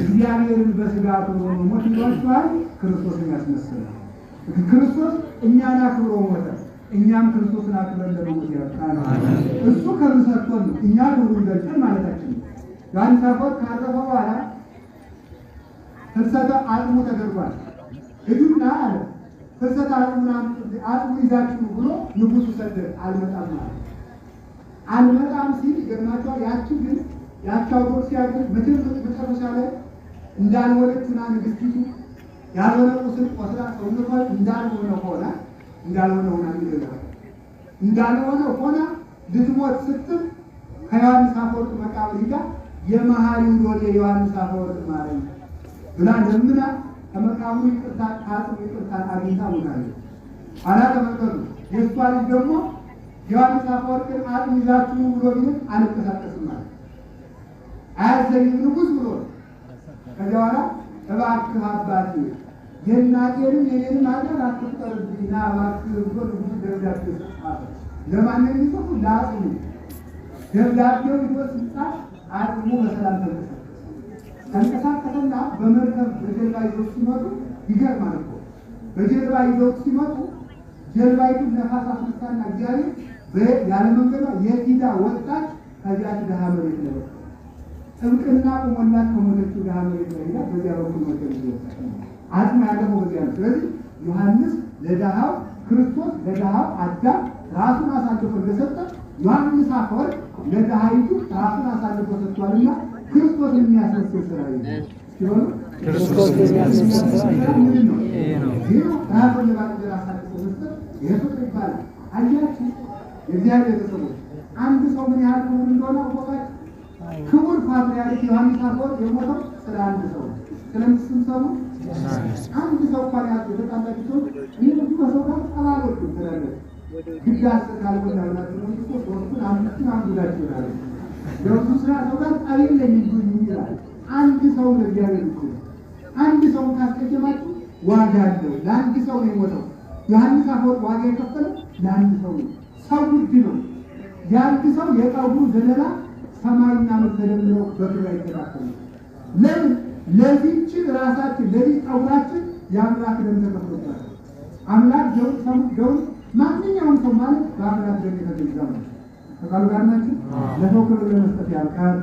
እግዚአብሔርን በሥጋ አክብሮ ሞት ይሏቸዋል። ክርስቶስን ያስመስላል። ክርስቶስ እኛን አክብሮ ሞተ። እኛም ክርስቶስን አክብረን ለሞት ያብቃን። እሱ ክብር ሰጥቶን እኛ ክብሩን ገልጠን ማለታችን ነው። ዮሐንስ አፈወርቅ ካረፈ በኋላ ፍልሰተ አጽሙ ተደርጓል። ሂዱና አለ ፍልሰተ አጽሙ ይዛችሁ ብሎ ንጉሡ ሰደደ። አልመጣም ማለት አልመጣም ሲል ይገርማቸዋል። ያቺ አውቶክሲያ ግን መጨረሻ ላይ እንዳልሆነችና ንግሥቲቱ ያልሆነ ቁስል ቆስላ ሰውነቷ እንዳልሆነ ሆና ልትሞት ስትል ከዮሐንስ አፈወርቅ መቃብር ሂዳ የመሐሪው ሎሌ ዮሐንስ አፈወርቅ ማረኝ ብላ ለምና ከመቃብሩ ይቅርታ ከአጽሙ ይቅርታ አግኝታ ሞታለች። ኋላ ተመልከቱ። የእሷ ልጅ ደግሞ ዮሐንስ አፈወርቅን አጽም ይዛችሁ ብሎ ቢል አንቀሳቀስም ማለት አያዘኝም ንጉሥ ብሎ ከዚያ በኋላ እባክህ አባቴ የእናቴንም የኔንም ኃጢአት አትቁጠርብኝ ና እባክህ ብሎ ንጉሡ ደብዳቤ ጻፈ። ለማን ነው የሚጽፉ? ለአጽሙ። ደብዳቤው ይዞ ሲጻፍ አጽሙ በሰላም ተንቀሳቀሰና በመርከብ በጀልባ ይዘው ሲመጡ ይገርማል እኮ በጀልባ ይዘው ሲመጡ ጀልባይቱን ነፋስ አስነሳና እግዚአብሔር ያለ መንገዷ የዲዳ ወጣች። ከዚያ ድሃ መሬት ላይ ወጣች። ጥብቅና ቁሞላት ከሞተችው ድሃ መሬት ላይ ሄዳ በዚያ በኩል መርከብ ይወጣች። አጽም ያለፈው በዚያ ነው። ስለዚህ ዮሐንስ ለድሃው ክርስቶስ ለድሃው አዳም ራሱን አሳልፎ እንደሰጠ ዮሐንስ አፈወርቅ ለድሃይቱ ራሱን አሳልፎ ሰጥቷልና ክርስቶስ የሚያስመስል ስራ ሲሆን ክርስቶስ የሚያስመስል ስራ ምንድን ነው? ይህ ራሱን ለባልንጀራ አሳልፎ መስጠት ፍቅር ይባላል። አያችሁ የእግዚአብሔር ቤተሰቦች አንድ ሰው ምን ያህል ክቡር እንደሆነ አወቃችሁ? ክቡር ፓትርያርክ ዮሐንስ አፈወርቅ የሞተው ስለ አንድ ሰው ስለምስም ሰው አንድ ሰው እንኳን የተጣላችሁ ሰው ይህ ከሰው ጋር ጠላሎቹ ትላለ ግዳስ ካልሆነ ናቸው ሶስቱን አምስቱን አንዱላችሁ ይላል። የውሱ ስራ ሰው ጋር ጣቢል ለሚጉኝ ይላል። አንድ ሰው ለእግዚአብሔር ይችላል። አንድ ሰው ካስቀጀማችሁ ዋጋ አለው። ለአንድ ሰው ነው የሞተው። ዮሐንስ አፈወርቅ ዋጋ የከፈለው ለአንድ ሰው ነው። ሰው ውድ ነው። የአንድ ሰው የጠጉሩ ዘለላ ሰማይና ምድር ተደምረው በክብር አይተካከሉም። ለምን? ለዚህች ራሳችን ለዚህ ጠጉራችን የአምላክ ደም ተከፍሎበታል። አምላክ ደውን ማንኛውም ሰው ማለት በአምላክ ደም የተገዛ ነው። ከቃሉ ጋር ናቸው። ለሰው ክብር ለመስጠት ያልቃል።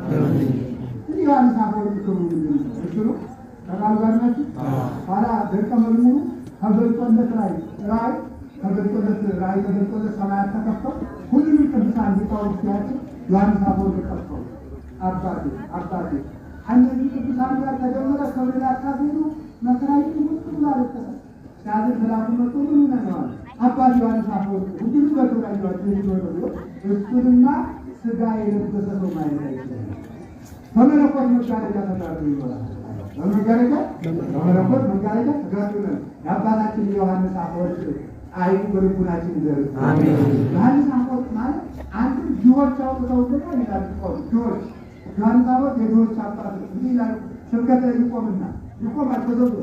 እንዲህ ዮሐንስ አፈወርቅ ክብሩ ምንድን ነው? እሱ ከቃሉ ጋር ናቸው። ኋላ ደቀ መዝሙሩ ተገልጦለት ራእይ ተገልጦለት ሰማያት ተከፍተው ሁሉንም ቅዱሳን ሊቃውንት ሲያቸው ዮሐንስ አፈወርቅ ቀርተው አባቴ እነዚህ ቅዱሳን ጋር ተደመረ ከብላ ካዜኑ መከራይቱ ሁሉ ማለተሰ ሲያዝን ፍላቱ መጥቶ ምን ይነዋል? አባት ዮሐንስ አፈወርቅ ሁሉ በተወራጇቸው ይወረዱ እሱንማ ስጋ የለበሰ ሰው ማየት አይችልም። በመለኮት መጋረጃ ተጋርዶ ይኖራል። በመለኮት መጋረጃ ተጋርዶ ነው። የአባታችን ዮሐንስ አፈወርቅ አይኑ በልቡናችን ይደርስ። አሜን። ዮሐንስ አፈወርቅ ማለት አንዱ ድሆች አውጥተው ደግሞ ይላል ድሆች ዮሐንስ አፈወርቅ የድሆች አባት እንዲህ ይላል። ስብከት ላይ ይቆማል ተዘጉ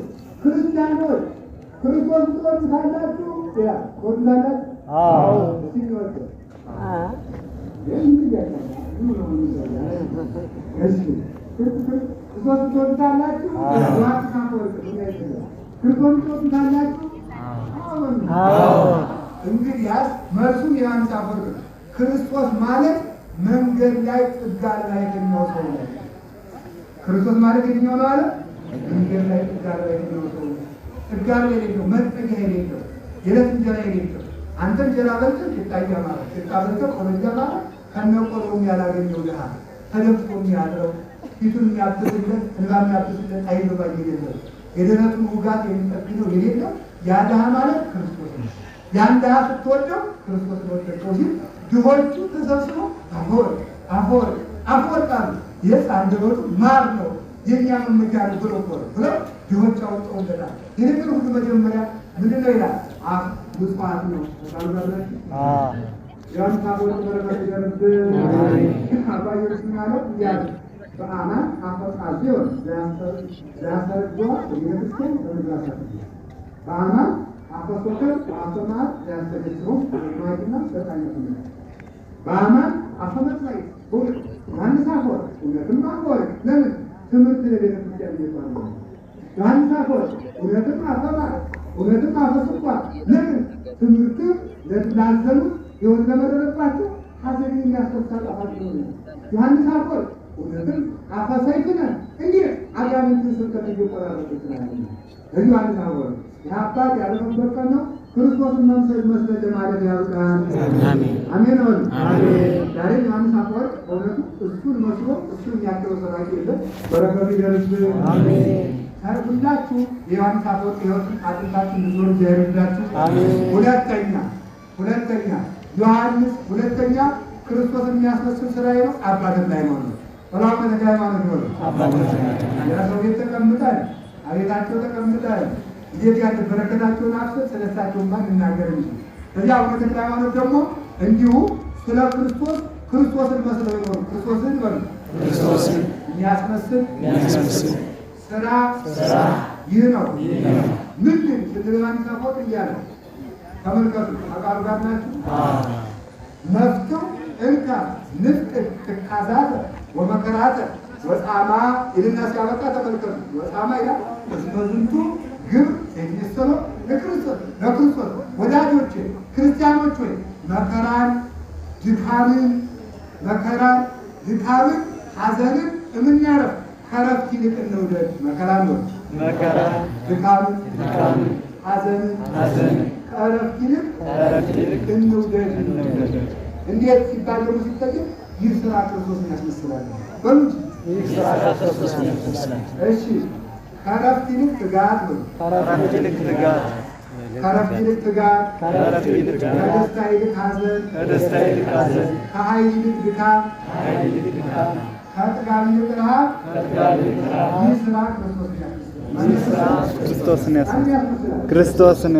ክርስቲያኖች ክርስቶስ ትወዱታላችሁ ይላል። ትወዱታላችሁ? አዎ። ክርስቶስ ትወዱታላችሁ? ዮሐንስ አፈወርቅ ክርስቶስ ትወዱታላችሁ? አዎ። እንግዲያስ መልሱም ዮሐንስ አፈወርቅ ክርስቶስ ማለት መንገድ ላይ ጥጋር ላይ የተኛው ሰው ነው። ክርስቶስ ማለት የትኛው ነው አለ? መንገድ ላይ ጥጋር ላይ የተኛው ሰው ነው። ጥጋር ላይ የሌለው መጠጊያ የሌለው የዕለት እንጀራ የሌለው አንተ እንጀራ በልተህ ቂጣያ ማለት ቂጣ በልተህ ቆመጃ ማለት ከነቆሮም ያላገኘው ድሃ ተደፍቶ የሚያድረው ፊቱን የሚያብስለት እንባ የሚያብስለት አይኖባ የሌለው የደረቱን ውጋት የሚጠግነው የሌለው ያ ድሃ ማለት ክርስቶስ ነው። ያን ድሃ ስትወደው ክርስቶስ ወደቀው ሲል ድሆቹ ተሰብስበው አፈወርቅ አሉ። የስ አንደበቱ ማር ነው የኛ መመኪያ ነው ብለው ድሆች አወጣውለታል። ይህንን ሁሉ መጀመሪያ ምንድን ነው ይላል? አፍ ምጽዋት ነው። ዮሐንስ አፈወርቅ በረከት ይደርብን። አባዮች ያለው እያሉ በአማን አፈቃዚዮን ሊያሰርጓ ቤተክርስቲያን በመድራሳት በአማን አፈሶከር አፈማት ሊያስተገስሩ ማይትና በጣኝት ነው። በአማን አፈመጽላይ ዮሐንስ አፈወርቅ እውነትም አፈወርቅ ለምን ትምህርት ለቤተክርስቲያን ይባላል። ዮሐንስ አፈወርቅ እውነትም አፈማት እውነትም አፈስኳር ለምን ትምህርትም ላዘኑት ሕይወት ለመረረባቸው ሐዘን የሚያስወጣ ጣፋጭ ነው። ዮሐንስ አፈወርቅ እውነትም አፈሰይፍነ እንዲህ አጋንንትን ስብከት እየቆራረጡ ይችላል። ዮሐንስ አፈወርቅ የአባት ያለመበቀ ነው። ክርስቶስን መምሰል መስለ ለማለት ያውቃል። አሜን አሜን አሜን። ዛሬ ዮሐንስ አፈወርቅ በእውነቱ እሱን መስሎ እሱን ያለው ሰራቂ የለም። በረከቱ ይደርስብን። አሜን። ሁላችሁ የዮሐንስ አፈወርቅ ሕይወት አጥንታችሁ እንድትኖሩ እግዚአብሔር ይርዳችሁ። ሁለተኛ ዮሐንስ ክርስቶስን የሚያስመስል ስራዬ ነው። አባትን ላይ ነው ወላሂ ተጋ ሃይማኖት ነው። የራሰው ቤት ተቀምጠን አቤታቸው ተቀምጠን እንዴት ያለ በረከታቸውን አፍሰን ስለሳቸውን ማን እናገር እንጂ እዚያ አቡነ ተክለ ሃይማኖት ደግሞ እንዲሁ ስለ ክርስቶስን መስለው ይኖሩ። ክርስቶስን የሚያስመስል ስራ ይህ ነው። ምንድን ስትለማን ተቆጥ እያለ ተመልከቱ። አቃሉ ጋር ናችሁ። መፍትው እንካ ንፍቅ ትካዛተ ወመከራተ ወጣማ ይልና ሲያበቃ ተመልከቱ። ወጣማ ይላል በዝንቱ ግብር የተነሰለ ለክርስቶስ ወዳጆቼ ክርስቲያኖች ሆይ መከራን ድካምን ሐዘንን እምናረፍ ከረፍት ይልቅ እንውደድ። መከራን ነው ድካምን ሐዘንን ከረፍት ይልቅ እንውደድ። እንዴት ሲባል ደግሞ ሲጠየቅ ይህ ስራ ክርስቶስን ያስመስላል በሉ እንጂ ይህ ስራ ክርስቶስን ያስመስላል። እሺ ከረፍት ይልቅ ትጋት ነው። ከረፍት ይልቅ ትጋት፣ ከደስታ ይልቅ ሐዘን፣ ከኃይል ይልቅ ድካም፣ ከጥጋብ ይልቅ ረሃብ። ይህ ስራ ክርስቶስን ያስመስላል። ክርስቶስን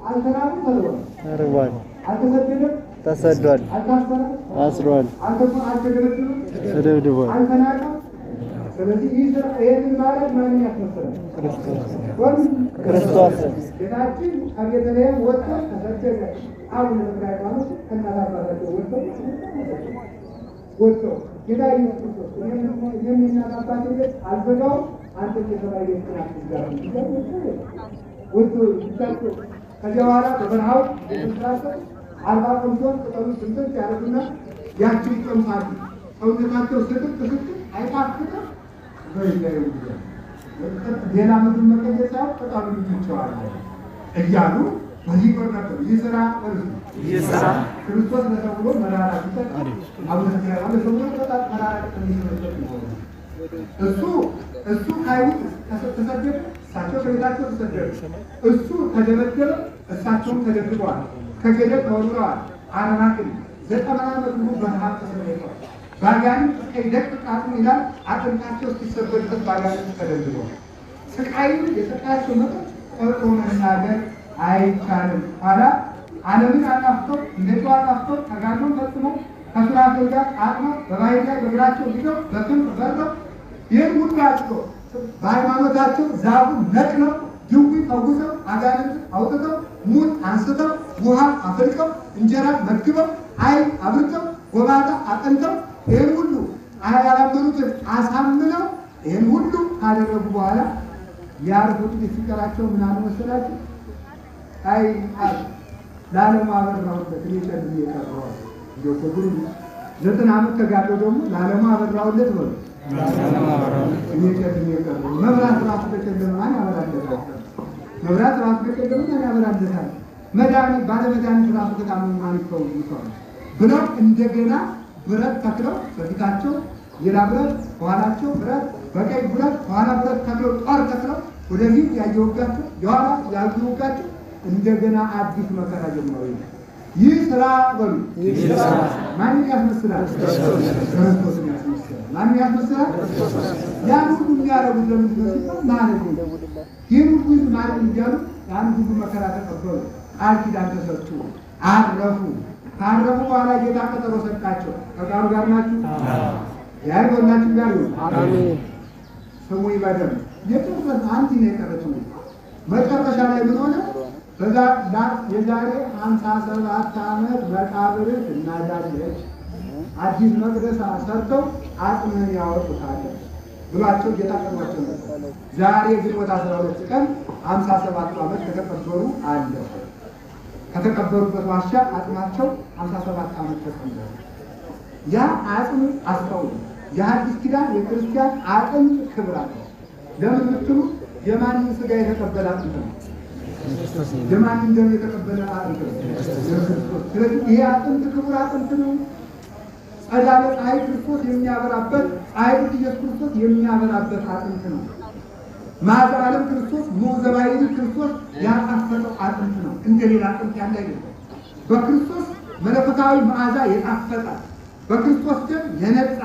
አልተራበም፣ ተርቧል፣ አልተሰደደም፣ ተሰዷል፣ አልታሰረም፣ ታስሯል፣ አልተገደለም፣ ተደብድቧል፣ አልተናቀም። ስለዚህ ይህንን ማለት ማንን ያስመስላል? ክርስቶስ። ጌታችን ከቤተልሔም ወጥቶ ተሰደደ። አቡነ ተክለ ሃይማኖት ከእናት አባታቸው ወጥተው ጌታ ኢየሱስ ክርስቶስ እኔም የእናት አባቴ ቤት አልዘጋውም፣ አንተም የሰማይ ቤት ወጥቶ ይዛቸው። ከዚያ በኋላ በበረሃው ስራቸው 40 ቀን ሲሆን ቅጠሉ ስንት ያደርጉና ያችን ይቀምሳሉ። ሰውነታቸው ስቅቅ አይጣፍጥም። ሌላ ምግብ መቀየር ሳይሆን ቅጠሉ ይቸዋል እያሉ በዚህ ቆር ነበር። ይህ ስራ ክርስቶስ ለሰው ብሎ መራራ ሲሰጥ ለሰው ብሎ በጣም መራራ የሚሰጥ እሱ ከአይሁድ ተሰደደ፣ እሳቸው ከቤታቸው ተሰደዱ። እሱ ተደበደበ፣ እሳቸውም ተደብድበዋል። ከገደል ተወርውረዋል። 40 ዓመት ሙሉ በረሃብ ተሰደዋል። ባጋንንት እስከይደቅቃሉ ይላል። አጥንታቸው እስኪሰበር ድረስ ባጋንንት ተደብድበዋል። ስቃዩን የስቃያቸው መጠን ቆጥሮ መናገር አይቻልም። ኋላ ዓለምን አጣፍተው እንደ ጨው አጣፍተው ተጋድሎን ፈጽመው ከሱራፌል ጋር አጥመው በባሕር ላይ በእግራቸው ሂደው በክንፍ በረው ይህን ሁሉ አድርገው በሃይማኖታቸው ዛፉን ነቅለው ድውይ ፈውሰው አጋንንት አውጥተው ሙት አንስተው ውሃ አፍልቀው እንጀራ መግበው ዓይን አብርተው ጎባጣ አጠንተው ይህን ሁሉ ያላመኑትን አሳምነው ይህን ሁሉ ካደረጉ በኋላ ያርጉት ሲቀራቸው ምን አሉ መሰላችሁ? አይ ለዓለሙ አበራሁለት እኔ ጨልሜ የቀረዋል። ዶክተሩ 9 ዓመት ተጋድሎ ደግሞ ለዓለሙ አበራሁለት ነው። እኔ ጨልሜ የቀረው መብራት ራሱ በጨለማ ማን ያበራለታል? መብራት ራሱ በጨለማ ማን ያበራለታል? መድኃኒት ባለመድኃኒት ራሱ ከታመሙ ማን ይፈውሳል ብለው እንደገና ብረት ተክለው በፊታቸው ሌላ ብረት፣ በኋላቸው ብረት፣ በቀኝ ብረት፣ በኋላ ብረት ተክለው ጦር ተክለው ወደፊት ያየወጋቸው የኋላ ያየወጋቸው እንደገና አዲስ መከራ ጀመሩ። ይህ ስራ በሉ ማንን ያስመስላል? ክርስቶስን ያስመስላል። ማንን ያስመስላል? ያን ሁሉ የሚያደርጉት ለምንድን ነው ሲባል ማለት ነው። ይህን ሁሉ ማለት እያሉ ያን ሁሉ መከራ ተቀበሉ። ቃል ኪዳን ተሰጡ፣ አረፉ። ካረፉ በኋላ ጌታ ቀጠሮ ሰጣቸው። ከቃሉ ጋር ናችሁ? ያን ጎናችሁ ጋር ይሁን። አሜን። ስሙ ይበደም የጥንት አንድ ነው የቀረችው። መጨረሻ ላይ ምን ሆነ? በዛ የዛሬ 57 ዓመት መቃብር እናዳለች፣ አዲስ መቅደስ ሰርተው አጥምን ያወጡታል ብሏቸው ጌታ ቀርቧቸው ነበር። ዛሬ ግንቦት 12 ቀን 57 ዓመት ከተቀበሩ አለ። ከተቀበሩበት ዋሻ አጥማቸው 57 ዓመት ተቀምጠዋል። ያ አጥም አስተውሉ። የሐዲስ ኪዳን የክርስቲያን አጥንት ክብር አለው። ለምን ብትሉ የማንን ሥጋ የተቀበለ አጥንት ነው። የማንን ደም የተቀበለ አጥንት ነው። ስለዚህ ይሄ አጥንት ክቡር አጥንት ነው። ጸዳለ ፀሐይ ክርስቶስ የሚያበራበት፣ ፀሐይ ኢየሱስ ክርስቶስ የሚያበራበት አጥንት ነው። መዓዛ ዓለም ክርስቶስ ሞዘባይ ክርስቶስ ያጣፈጠው አጥንት ነው። እንደሌላ አጥንት ያለ አይደለም። በክርስቶስ መለኮታዊ መዓዛ የጣፈጠ፣ በክርስቶስ ደም የነጻ፣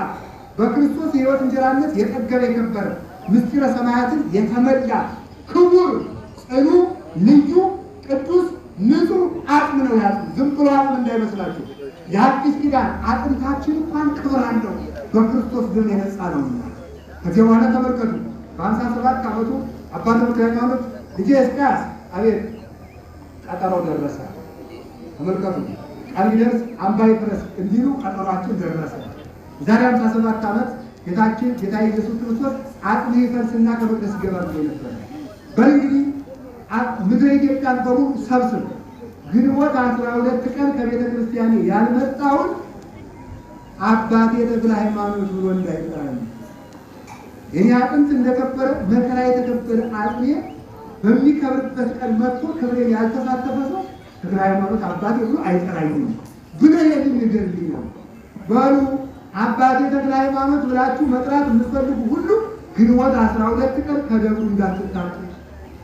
በክርስቶስ የሕይወት እንጀራነት የጠገበ የከበረ ምስጢረ ሰማያትን የተመላ ክቡር ጽኑ ልዩ ቅዱስ ንጹሕ አጥም ነው። ያሉ ዝም ብሎ አጥም እንዳይመስላችሁ። የአዲስ ኪዳን አጥንታችን እንኳን ክብር አለው። በክርስቶስ ደም የነጻ ነውና። ከዚህ በኋላ ተመልከቱ። በ57 ዓመቱ አባ ተክለ ሃይማኖት ልጄ ሕዝቅያስ አቤት ቀጠሮው ደረሰ። ተመልከቱ ቃል ቢደርስ አምባ ይፍረስ እንዲሉ ቀጠሯችን ደረሰ። ዛሬ 57 ዓመት ጌታችን ጌታ ኢየሱስ ክርስቶስ አጥሜ ይፈርስና ከመቅደስ ይገባል ብሎ ነበር። በእንግዲህ ምድረ ኢትዮጵያን በሙሉ ሰብስብ ግንቦት 12 ቀን ከቤተ ክርስቲያን ያልመጣውን አባቴ ተክለ ሃይማኖት ብሎ እንዳይጠራኝ የኔ አጥንት እንደከበረ መከራ የተከበረ አጥሜ በሚከብርበት ቀን መጥቶ ክብሬን ያልተሳተፈ ሰው ተክለ ሃይማኖት አባቴ ብሎ አይጠራኝም ብሎ የሚገርልኝ ነው። በሉ አባቴ ተክለ ሃይማኖት ብላችሁ መጥራት የምትፈልጉ ሁሉ ግንቦት 12 ቀን ከደብሩ እንዳትታጡ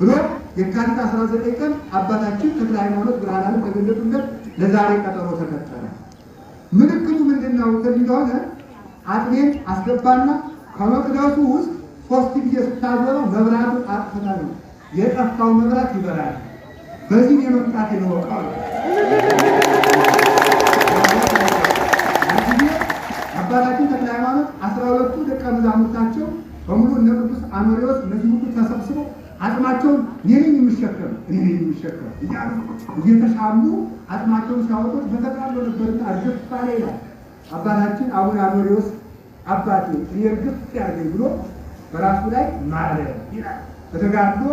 ብሎ የካቲት 19 ቀን አባታችን ተክለ ሃይማኖት ብርሃነ ዓለም ተገለጡለት። ለዛሬ ቀጠሮ ተከተለ። ምልክቱ ምንድነው? እንደሆነ አጥሜን አስገባና ከመቅደሱ ውስጥ 3 ጊዜ ስታዞረው መብራቱን አጥፍታ ነው የጠፋው መብራት ይበራል። በዚህ የመምጣት የወቃው አባታችን ተክለ ሃይማኖት 12ቱ ደቀ መዛሙርታቸው በሙሉ እነ ቅዱስ አኖሬዎስ እነዚህ ሁሉ ተሰብስበው አጥማቸውን እኔ ነኝ የሚሸከም እያሉ እየተሻሙ አጥማቸውን ሲያወጡት በተቃሎ ነበርና እርግፍ አለ ይላል። አባታችን አቡነ አኖሬዎስ አባቴ እኔ እርግፍ ያርገኝ ብሎ በራሱ ላይ ማለ ይላል። በተጋድሎ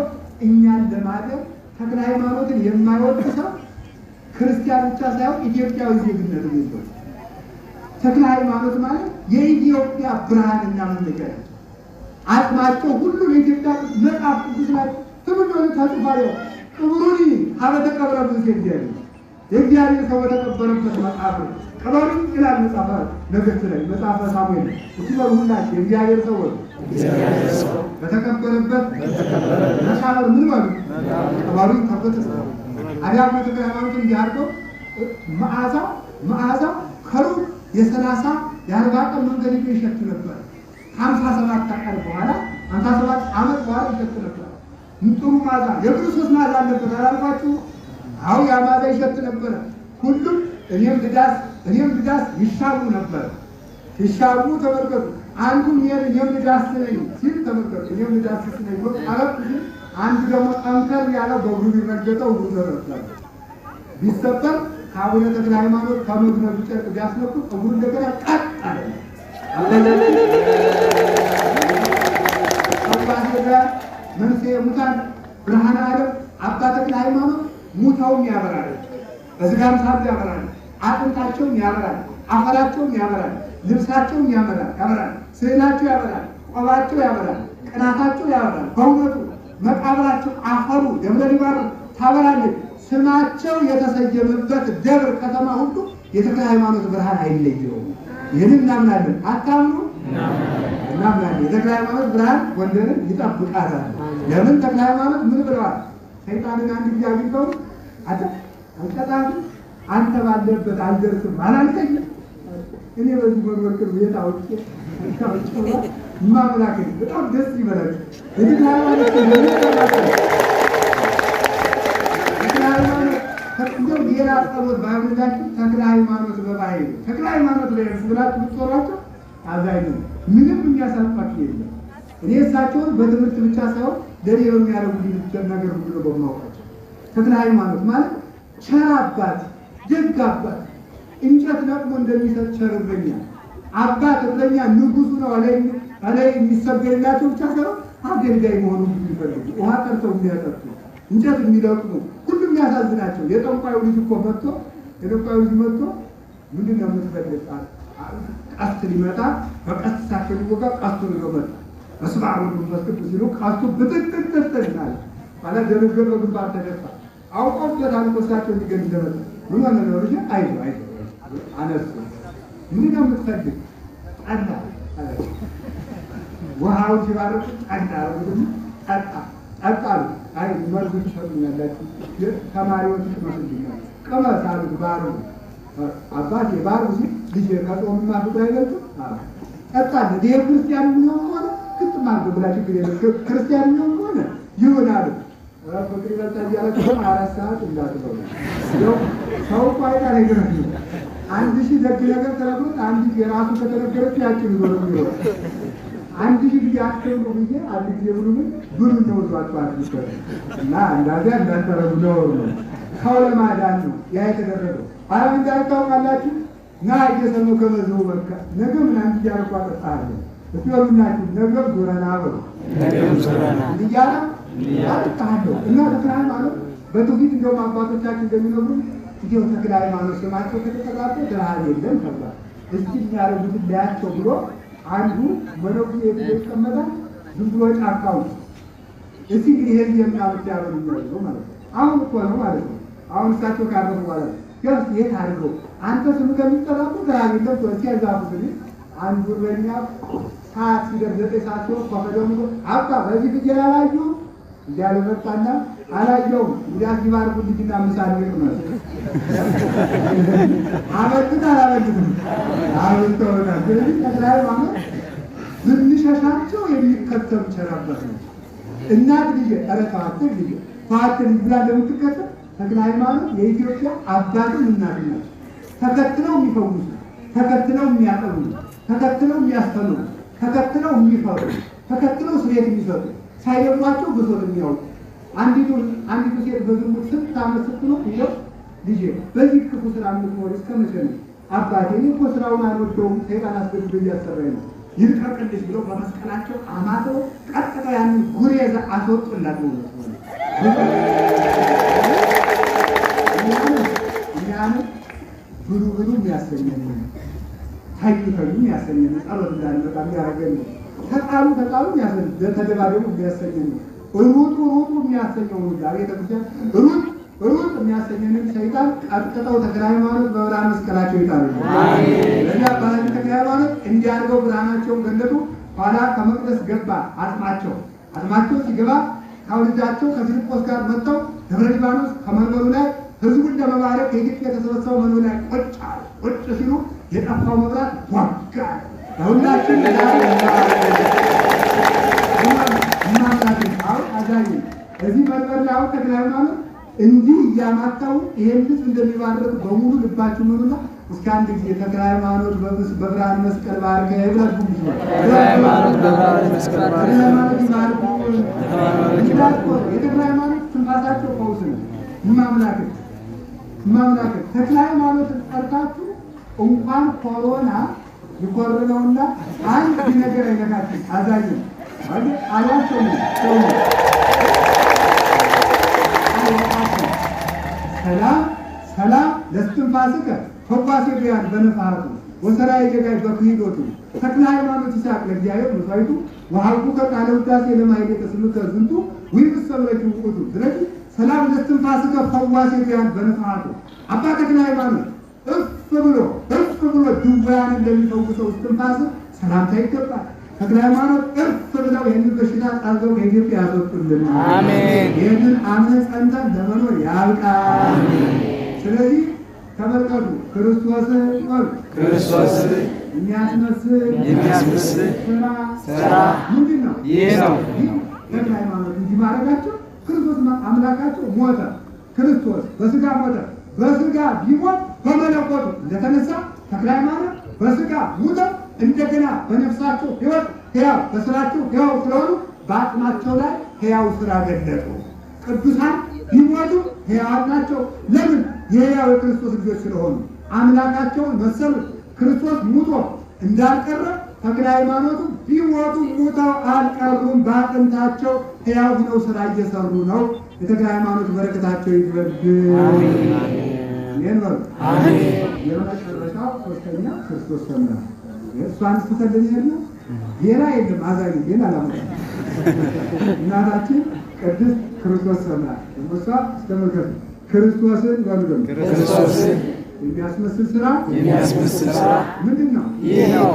እኛን ለማደር ተክለ ሃይማኖትን የማይወድ ሰው ክርስቲያን ብቻ ሳይሆን ኢትዮጵያዊ ዜግነት ነው። ተክለ ሃይማኖት ማለት የኢትዮጵያ ብርሃንና መመኪያ ነው። አጥማቸው ሁሉ ለኢትዮጵያ መጽሐፍ ቅዱስ ላይ ትምዶን ተጽፏል። ቅብሩኒ ሀበ ተቀብረ ብእሴ እግዚአብሔር የእግዚአብሔር ሰው በተቀበረበት መጽሐፍ ነው። ቅበሩ ይላል መጽሐፈ ነገሥት ላይ መጽሐፈ ሳሙኤል እትበሉ ሁላችሁ የእግዚአብሔር ሰዎች በተቀበረበት መቃብር ምን በሉ ቅበሩ ተፈተ አዲያም ተክለ ሃይማኖትን እንዲያርገው መዓዛ ከሩቅ የ30 የ40 ቀን መንገድ ይሸት ነበር። 57 ቀን በኋላ 57 ዓመት በኋላ ይሸት ነበር። ጥሩ መዓዛ የክርስቶስ መዓዛ አለበት አላልኳችሁ? አዎ ያ መዓዛ ይሸት ነበር። ሁሉም እኔም ልዳስ ይሻሙ ነበር። ይሻሙ ተመልከቱ። አንዱም እኔም ልዳስ ነኝ ሲል ተመልከቱ። እኔም ልዳስ ነኝ ብሎ አረብ ሲል አንዱ ደግሞ ጠንከር ያለው በእግሩ ቢረገጠው እግሩ ተረፍቷል። ቢሰበር ከአቡነ ተክለ ሃይማኖት ከመግነዙ ጨርቅ ቢያስነኩ እግሩ እንደገና ቀጥ አለ። መንሥኤ ሙታን ብርሃነ ዓለም አባ ተክለ ሃይማኖት ሙተውም ያበራል፣ በሥጋም ሳሉ ያበራል፣ አጥንታቸውን ያበራል፣ አፈራቸውን ያበራል፣ ልብሳቸውን ያበራል፣ ስዕላቸው ያበራል፣ ቆባቸው ያበራል፣ ቅናታቸው ያበራል። በእውነቱ መቃብራቸው አፈሩ ደብረ ሊባኖስ ታበራለች። ስማቸው የተሰየመበት ደብር ከተማ ሁሉ የተክለ ሃይማኖት ብርሃን አይለየውም። ይህንን እናምናለን። አታምኑ? እናምናለን። የተክለ ሃይማኖት ብርሃን ጎንደርን ይጠብቃታል። ለምን? ተክለ ሃይማኖት ምን ብለዋል? ሰይጣንን አንድ ጊዜ አግኝተው አልቀጣም አንተ ባለበት አልደርስም አላልከኝ? እኔ በዚህ ወርቅር ቤት አውቄ ማምላክ በጣም ደስ ይበላል። የተክለ ሃይማኖት እንደው ሌላ ጸሎት ባይሆንላችሁ ተክለ ሃይማኖት በባህሪ ተክለ ሃይማኖት ላይ ብላችሁ ብትጦሯቸው አዛኝ ነው። ምንም የሚያሳልፋችሁ የለም። እኔ እሳቸውን በትምህርት ብቻ ሳይሆን ለኔ በሚያደርጉልኝ ነገር ሁሉ በማውቃቸው ተክለ ሃይማኖት ማለት ቸር አባት፣ ደግ አባት፣ እንጨት ለቅሞ እንደሚሰጥ ቸር እረኛ አባት፣ እረኛ ንጉሱ ነው። አላይ የሚሰገድላቸው ብቻ ሳይሆን አገልጋይ መሆኑን ይፈልጉ። ውሃ ቀርተው የሚያጠጡ እንጨት የሚለቅሙ ሁሉም ያሳዝናቸው። የጠንቋዩ ልጅ እኮ መጥቶ ምንድን ነው የምትፈልግ? ቀስት ሊመጣ በቀስት ሳቸው ሊወጋ ቀስቱን ይዞ መጣ። በስመ አብ ወወልድ ወመንፈስ ቅዱስ ሲሉ ቀስቱ ብጥጥጥጥጥ ይላል። ማለት ደነገጠ፣ ግንባር ተደፋ። አውቀውበታል እኮ እሳቸው እንዲገል እንደመጣ ምን ሆነ ነው ልጅ? አይዞህ አነሱ። ምንድን ነው የምትፈልግ? ጠላ ውሃውን ሲባረኩ ጠላ ጠጣሉ። አይ መርዙ ትሰጡኛላችሁ ተማሪዎች ትመስልኛል። ቅመስ አሉት። ባሩ አባቴ ባሩ ሲል ልጄ ከጾም ማፍቆ አይገልጽም ጠጣለ። ይሄ ክርስቲያን የሚሆን ከሆነ ግጥም አድርጎ ብላ ችግር የለም። ክርስቲያን የሚሆን ከሆነ ይሁን አሉ። ፍቅር ይበልጣል እያላችሁ 4 ሰዓት እንዳትበሉ። ሰው እኮ አይጣ ነገር 1000 ደግ ነገር ተነግሮት አንድ የራሱ ከተነገረች ያችን ይዞ ነው የሚሆነው። 1000 ጊዜ አትብሉ ብዬ አንድ ጊዜ ብሉ ብሉ ነው ዟቸው አትብሉ እና እንዳዚያ እንዳታረጉ ነው። ሰው ለማዳን ነው ያ የተደረገው። አሁን እንዳልታውቃላችሁ ና እየሰሙ ከመዘው በቃ ነገ ምን አንድ ያርቋ ተጣለ እትወሉናችሁ ነገ ዞረና አበሩ እያለ አጥታለሁ እና ተክለ ሃይማኖት በትውፊት እንደውም አባቶቻችን እንደሚነግሩ ይሄው ተክለ ሃይማኖት ስማቸው ከተጠራጠ ድርሃን የለም ተብሏል። እስቲ የሚያደርጉትን ላያቸው ብሎ አንዱ መነኩሴ ብሎ ይቀመጣል። ዝም ብሎ ጫካው እስቲ እንግዲህ ይሄን የሚያመጣ ያለው ነው ማለት ነው። አሁን እኮ ነው ማለት ነው። አሁን እሳቸው ካረፉ በኋላ ገስ የት አድርገው አንተ ስሙ ከሚጠራቁ ድርሃን የለም ተወሲ ያዛፉት አንዱ በእኛ ሰዓት ሲደርስ 9 ሰዓት ሲሆን ከፈደሙ አባ በዚህ ጊዜ አላዩ እንዲያለ መጣና አላየውም እንዲያስ ይባርኩ ልጅና ምሳሌ ነው አበጥታ አላበጥም አብልተውና ስለዚህ ተክለ ሃይማኖት ዝንሸሻቸው የሚከተሉ ቸራበት ነው። እናት ልጅ አረታዋት ልጅ ፋትን ብላ ለምትከተል ተክለ ሃይማኖት የኢትዮጵያ አባትን እናት ናቸው። ተከትለው የሚፈውሱ ተከትለው የሚያጠሩ ተከትለው የሚያስተምሩ ተከትለው የሚፈሩ ተከትለው ስሬት የሚሰጡ ሳይደግሟቸው ብሶት የሚያውቁ አንዲቱ ሴት በዝሙት 6 ዓመት ስትኖር ይለው ልጄ በዚህ ክፉ ስራ የምትኖር እስከ መቼ ነው? አባቴ እኔ እኮ ስራውን አልወደውም ሰይጣን አስገድዶ እያሰራኝ ነው ይልቀቅልሽ ብለው በመስቀላቸው አማተው ቀጥታ ያንን ጉሬዛ አስወጡላት ነው ብሉ ብሉ የሚያሰኘን ታዩ የሚያሰኘን ጸሎት እንዳንመጣ የሚያደርገን ነው። ተቃሉ የሚያሰኘን ተደባደቡ የሚያሰኘን ነው። ሩጡ የሚያሰኘው ነው። ቤተክርስቲያን ሩጥ የሚያሰኘንን ሰይጣን ቀጥቅጠው ተክለ ሃይማኖት በብርሃን መስቀላቸው ይጣሉ። ለዚህ አባታችን ተክለ ሃይማኖት እንዲያርገው ብርሃናቸውን ገለጡ። ኋላ ከመቅደስ ገባ አጥማቸው ሲገባ ከልጃቸው ከፊልጶስ ጋር መጥተው ደብረ ሊባኖስ ከመንበሩ ላይ ህዝቡን ለመባረክ ከኢትዮጵያ የተሰበሰበው መንበሩ ላይ ቁጭ ሲሉ የጠፋው መብራት ዋጋ ሁላችን እዚህ መንበር ላይ አሁን ተክለ ሃይማኖት እንዲህ እያማታው ይሄን ህዝብ እንደሚባረክ በሙሉ ልባችሁ ምኑና እስከ አንድ ጊዜ ተክለ ሃይማኖት በብርሃን መስቀል ባርከ ይብላችሁ ይችላል። ተክለ ሃይማኖት በብርሃን መስቀል ባርከ የተክለ ሃይማኖት ትንፋሳቸው ፈውስ ነው። ማምላክ ተክለ ሃይማኖት ጠርታችሁ እንኳን ኮሮና ይቆርነውና አንድ ነገር አይነካችሁ አዛኝ አላቸው ነው ሰላም ለስትንፋስከ ፈዋሴ ቢያን በነፋቱ ወሰራይ ጀጋይ በክህዶቱ ተክለ ሃይማኖት ይስሐቅ ለእግዚአብሔር መስዋዕቱ ወሀብኩ ከቃለ ውዳሴ ለማይሌተ ስምከ ዝንቱ ወይብሰብረኪ ውቁቱ ስለዚህ ሰላም ለስትንፋስከ ፈዋሴ ቢያን በነፋቱ አባ ተክለ ሃይማኖት እፍ ብሎ ድውያን እንደሚፈውሰው እስትንፋስ ሰላምታ ይገባል። ተክለ ሃይማኖት እፍ ብለው ይህንን በሽታ ጣልተው ከኢትዮጵያ ያስወጡልን። አሜን። ይህንን አምነን ጸንተን ለመኖር ያብቃን። ስለዚህ ተመልከቱ፣ ክርስቶስ የሚያስመስል ስራ ምንድን ነው? ይህ ነው። ተክለ ሃይማኖት እንዲህ ማድረጋቸው ክርስቶስ አምላካቸው ሞተ። ክርስቶስ በስጋ ሞተ። በስጋ ቢሞት በመለኮቱ እንደተነሳ ተክለ ሃይማኖት በስጋ ሙተው እንደገና በነፍሳቸው ሕይወት ሕያው በስራቸው ሕያው ስለሆኑ በአጥማቸው ላይ ሕያው ስራ ገለጡ። ቅዱሳን ቢሞቱ ሕያዋን ናቸው። ለምን? የሕያው የክርስቶስ ልጆች ስለሆኑ አምላካቸውን መሰሉ። ክርስቶስ ሙቶ እንዳልቀረ ተክለ ሃይማኖቱ ቢሞቱ ሙተው አልቀሩም። በአጥንታቸው ሕያው ሆነው ስራ እየሰሩ ነው። የተክለ ሃይማኖት በረከታቸው ይድረብን። የመጨረሻው ሶስተኛ ክርስቶስ ሰምራ እሷን ስተልኝ ነው። ሌላ የለም። አዛኝ ሌላ አላመጣም። እናታችን ቅድስት ክርስቶስ ሰምራ እሷ ስተመልከቱ ክርስቶስን ወልደም ክርስቶስን የሚያስመስል ስራ ምንድን ነው? ይህ ነው።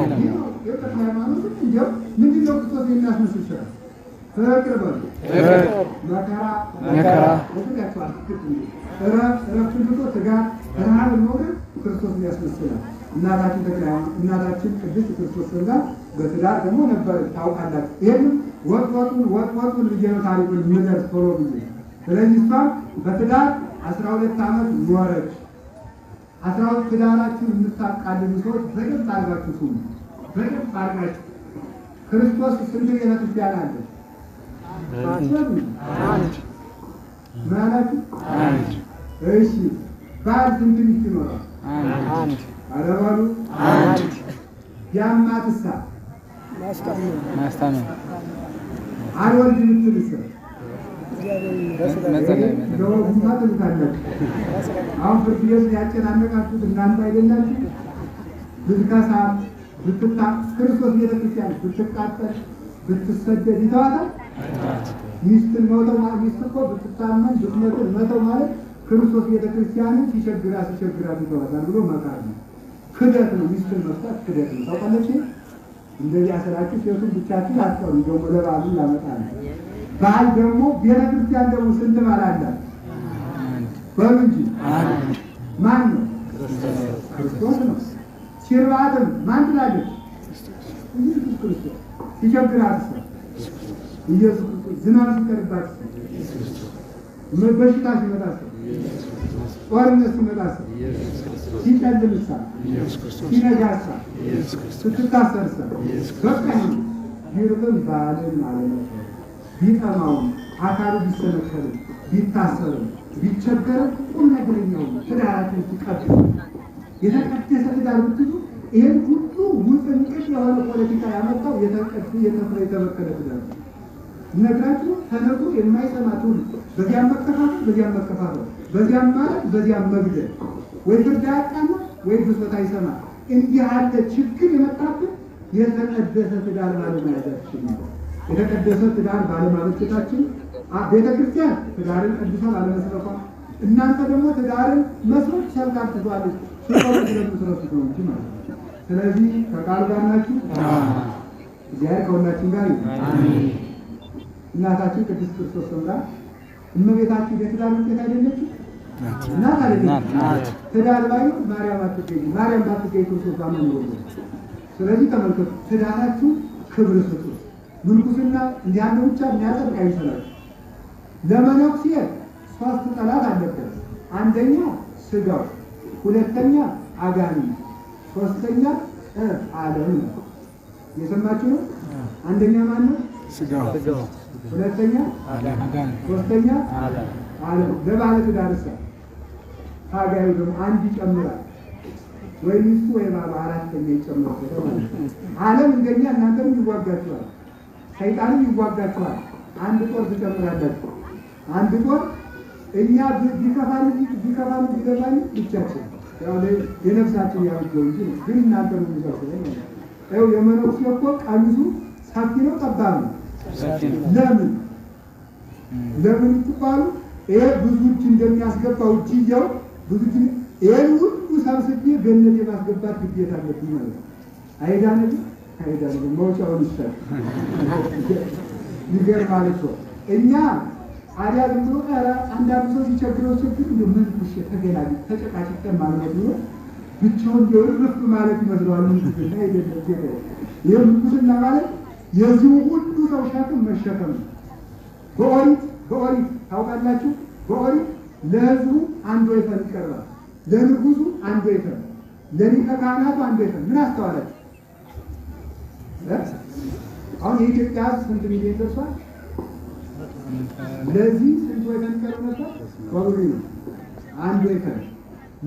የተክለ ሃይማኖት እንዲያው ምንድን ነው ክርስቶስ የሚያስመስል ስራ? ፍቅር በሉ መከራ ወጥቷል። እረፍት ትቶ ትጋት ረሃብ መውደድ ክርስቶስን ያስመስላል። እናታችን ቅድስት ክርስቶስ ሰምራ በትዳር ደግሞ ነበር ታውቃላችሁ። ይሄንም ወጥወጡን ልጄ ነው ታሪኩን ምደርስ ቶሎ ብዬ። ስለዚህ እሷም በትዳር 12 ዓመት ኖረች። 12 ትዳራችሁን የምታቃልሉ ሰዎች በደንብ አድርጋችሁ ስሙ። በደንብ አድርጋችሁ ክርስቶስ ስንት ቤተክርስቲያን አለ? አንድ። ምን አላችሁ? አንድ። እሺ ባል ስንት ሚስት ይኖራል? አንድ። ኧረ በሉ አንድ። ያማትሳ ማስታመም አልወልድ የምትልስ ለወጉማ ትልካላችሁ። አሁን ፍርድ ቤት ያጨናነቃችሁት እናንተ አይደላችሁ? ብትከሳ ክርስቶስ ቤተክርስቲያን ብትቃጠል ብትሰደድ ይተዋታል? ሚስትን መተው ሚስት እኮ ብትታመን ብትመጥን መተው ማለት ክርስቶስ ቤተክርስቲያንን ሲቸግራት ይተዋታል ብሎ መካድ ነው። ክደት ነው። ሚስትን መፍታት ክደት ነው። ታውቃለች። እንደዚህ ስላችሁ ሴቱን ብቻችሁ አትቀሩ። ደግሞ ለባሉ ላመጣ ነው። ባል ደግሞ ቤተክርስቲያን ደግሞ ስንት ባል አላት? በሉ እንጂ ማን ነው? ክርስቶስ ነው። ሲርባትም ማን ትላለች? ኢየሱስ ክርስቶስ። ሲቸግራት ኢየሱስ ክርስቶስ። ዝናብ ሲቀርባት፣ በሽታ ሲመጣ፣ ጦርነት ሲመጣ፣ ሲጨልምሳ፣ ሲነጋሳ፣ ስትታሰርሳ በቃ ቢርብም ባልን ማለት ቢጠማውም አካሉ ቢሰነከርም ቢታሰርም ቢቸገርም ቁም ነገረኛው ትዳራችን ሲቀጥል የተቀደሰ ትዳር ብትሉ ይህን ሁሉ ውጥንቅጥ የሆነ ፖለቲካ ያመጣው የተበከለ ትዳር ነግራችሁ ተነግሮ የማይሰማ ትውልድ በዚያም መከፋፈል በዚያም ማለት በዚያም መግደል ወይ ፍርድ ያጣና ወይ ብሶት አይሰማ እንዲህ ያለ ችግር የመጣብን የተቀደሰ ትዳር ባለመያዛችን ነው። የተቀደሰ ትዳር ባለማበጀታችን ቤተክርስቲያን ትዳርን ቀድሳ ባለመስረቷ፣ እናንተ ደግሞ ትዳርን መስረት ሰርታችኋለች። ስለምትረሱት ነው እንጂ ማለት ነው። ስለዚህ ከቃል ጋር ናችሁ። እግዚአብሔር ከሁላችን ጋር ይሁን። እናታችን ቅድስት ክርስቶስ ሰምራ እመቤታችን የትዳር ውጤት አይደለችም? እናት አይደለች? ትዳር ባይኖር ማርያም አትገኝ፣ ማርያም ባትገኝ ክርስቶስ ባመኖር። ስለዚህ ተመልከቱ፣ ትዳራችሁ ክብር ስጡ። ምንኩስና እንዲህ ያለው ብቻ የሚያጸድቅ አይመስላችሁ። ለመነኩሴ 3 ጠላት አለበት። አንደኛ ስጋው፣ ሁለተኛ አጋንንት፣ ሶስተኛ ዓለም ነው። የሰማችሁ ነው። አንደኛ ማን ነው? ስጋው፣ ሁለተኛ አጋንንት፣ ሶስተኛ ዓለም። ለባለ ትዳርሳ ታጋዩ ደግሞ አንድ ይጨምራል። ወይ ሚስቱ ወይ ባባ አራተኛ ይጨምራል። ዓለም እንደኛ እናንተም ይዋጋችኋል፣ ሰይጣንም ይዋጋችኋል። አንድ ጦር ትጨምራላችሁ። አንድ ጦር እኛ ቢከፋን ቢገባን ብቻችን ያው የነፍሳችን ያውጀው እንጂ ግን እናንተ ነው የሚሰሩት። ያው የመነኩሴ እኮ ቀሚሱ ሰፊ ነው ጠባብ ነው? ለምን ትባሉ? ይሄ ብዙ እጅ እንደሚያስገባው እጅየው ብዙ እጅ ይሄን ሁሉ ሰብስቤ ገነት የማስገባት ግዴታ አለብኝ ማለት ነው። አይዳነኝ መውጫውን ይሻል ይገርማል እኮ እኛ አዲያ ዝም ብሎ አንዳንድ ሰው ሲቸግረው ችግር ምን ኩሽ ተገላቢ ተጨቃጭቀ ማለት ነው። ብቻውን የርፍ ማለት ይመስላል። ምንድነው አይደለም። የምንኩስና ማለት የዚህ ሁሉ ሰው ሸክም መሸከም ነው። በኦሪት ታውቃላችሁ። በኦሪት ለሕዝቡ አንድ ወይፈን ይቀርባል፣ ለንጉሱ አንድ ወይፈን፣ ለሊቀ ካህናቱ አንድ ወይፈን። ምን አስተዋላችሁ? አሁን የኢትዮጵያ ስንት ሚሊዮን ደርሷል? ለዚህ ስንት ወይፈን ይቀርብ ነበር? በብዙ ነው። አንድ ወይፈን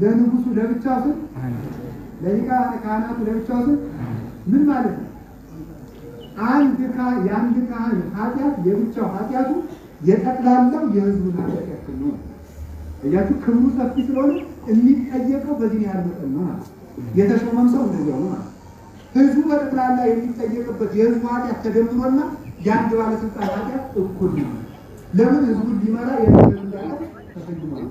ለንጉሱ ለብቻው ስንት፣ ለሊቀ ካህናቱ ለብቻው ስንት። ምን ማለት ነው? የአንድ ካህን ኃጢአት የብቻው ኃጢአቱ የጠቅላላው የሕዝቡን ኃጢአት ያክል ነው። እያችሁ ክብሩ ሰፊ ስለሆነ የሚጠየቀው በዚህ ያህል መጠን ነው ማለት። የተሾመም ሰው እንደዚያው ነው ማለት። ሕዝቡ በጠቅላላ የሚጠየቅበት የሕዝቡ ኃጢአት ተደምሮና የአንድ ባለስልጣን ኃጢአት እኩል ነው። ለምን? ሕዝቡን ሊመራ የሚደረግ ተሰይሟል።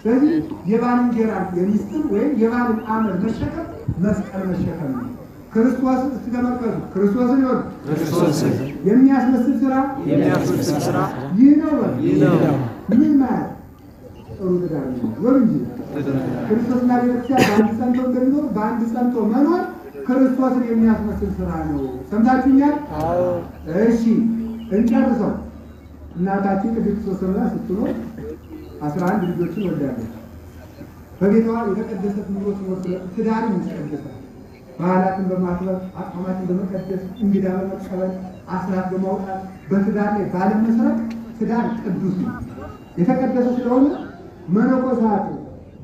ስለዚህ የባልንጀራን የሚስጥን ወይም የባልን አመል መሸከም መስቀል መሸከም ነው። ክርስቶስን ስትመለከቱ ክርስቶስን ይወዱ የሚያስመስል ስራ ይህ ነው። ምን ማለት ጥሩ ትዳር ነው ወይ እንጂ ክርስቶስና ቤተክርስቲያን በአንድ ጸንቶ እንደሚኖር በአንድ ጸንቶ መኖር ክርስቶስን የሚያስመስል ስራ ነው። ሰምታችሁኛል? እሺ እንጨርሰው። እናታችን ቅድስት ክርስቶስ ሰምራ ስትኖር 11 ልጆችን ወልዳለች። በቤቷ የተቀደሰ ኑሮ ትኖር። ትዳርን ይቀደሳል። በዓላትን በማክበር አጽዋማትን በመቀደስ እንግዳ በመቀበል አስራት በማውጣት በትዳር ላይ ባለመስራት ትዳር ቅዱስ ነው። የተቀደሰ ስለሆነ መነኮሳት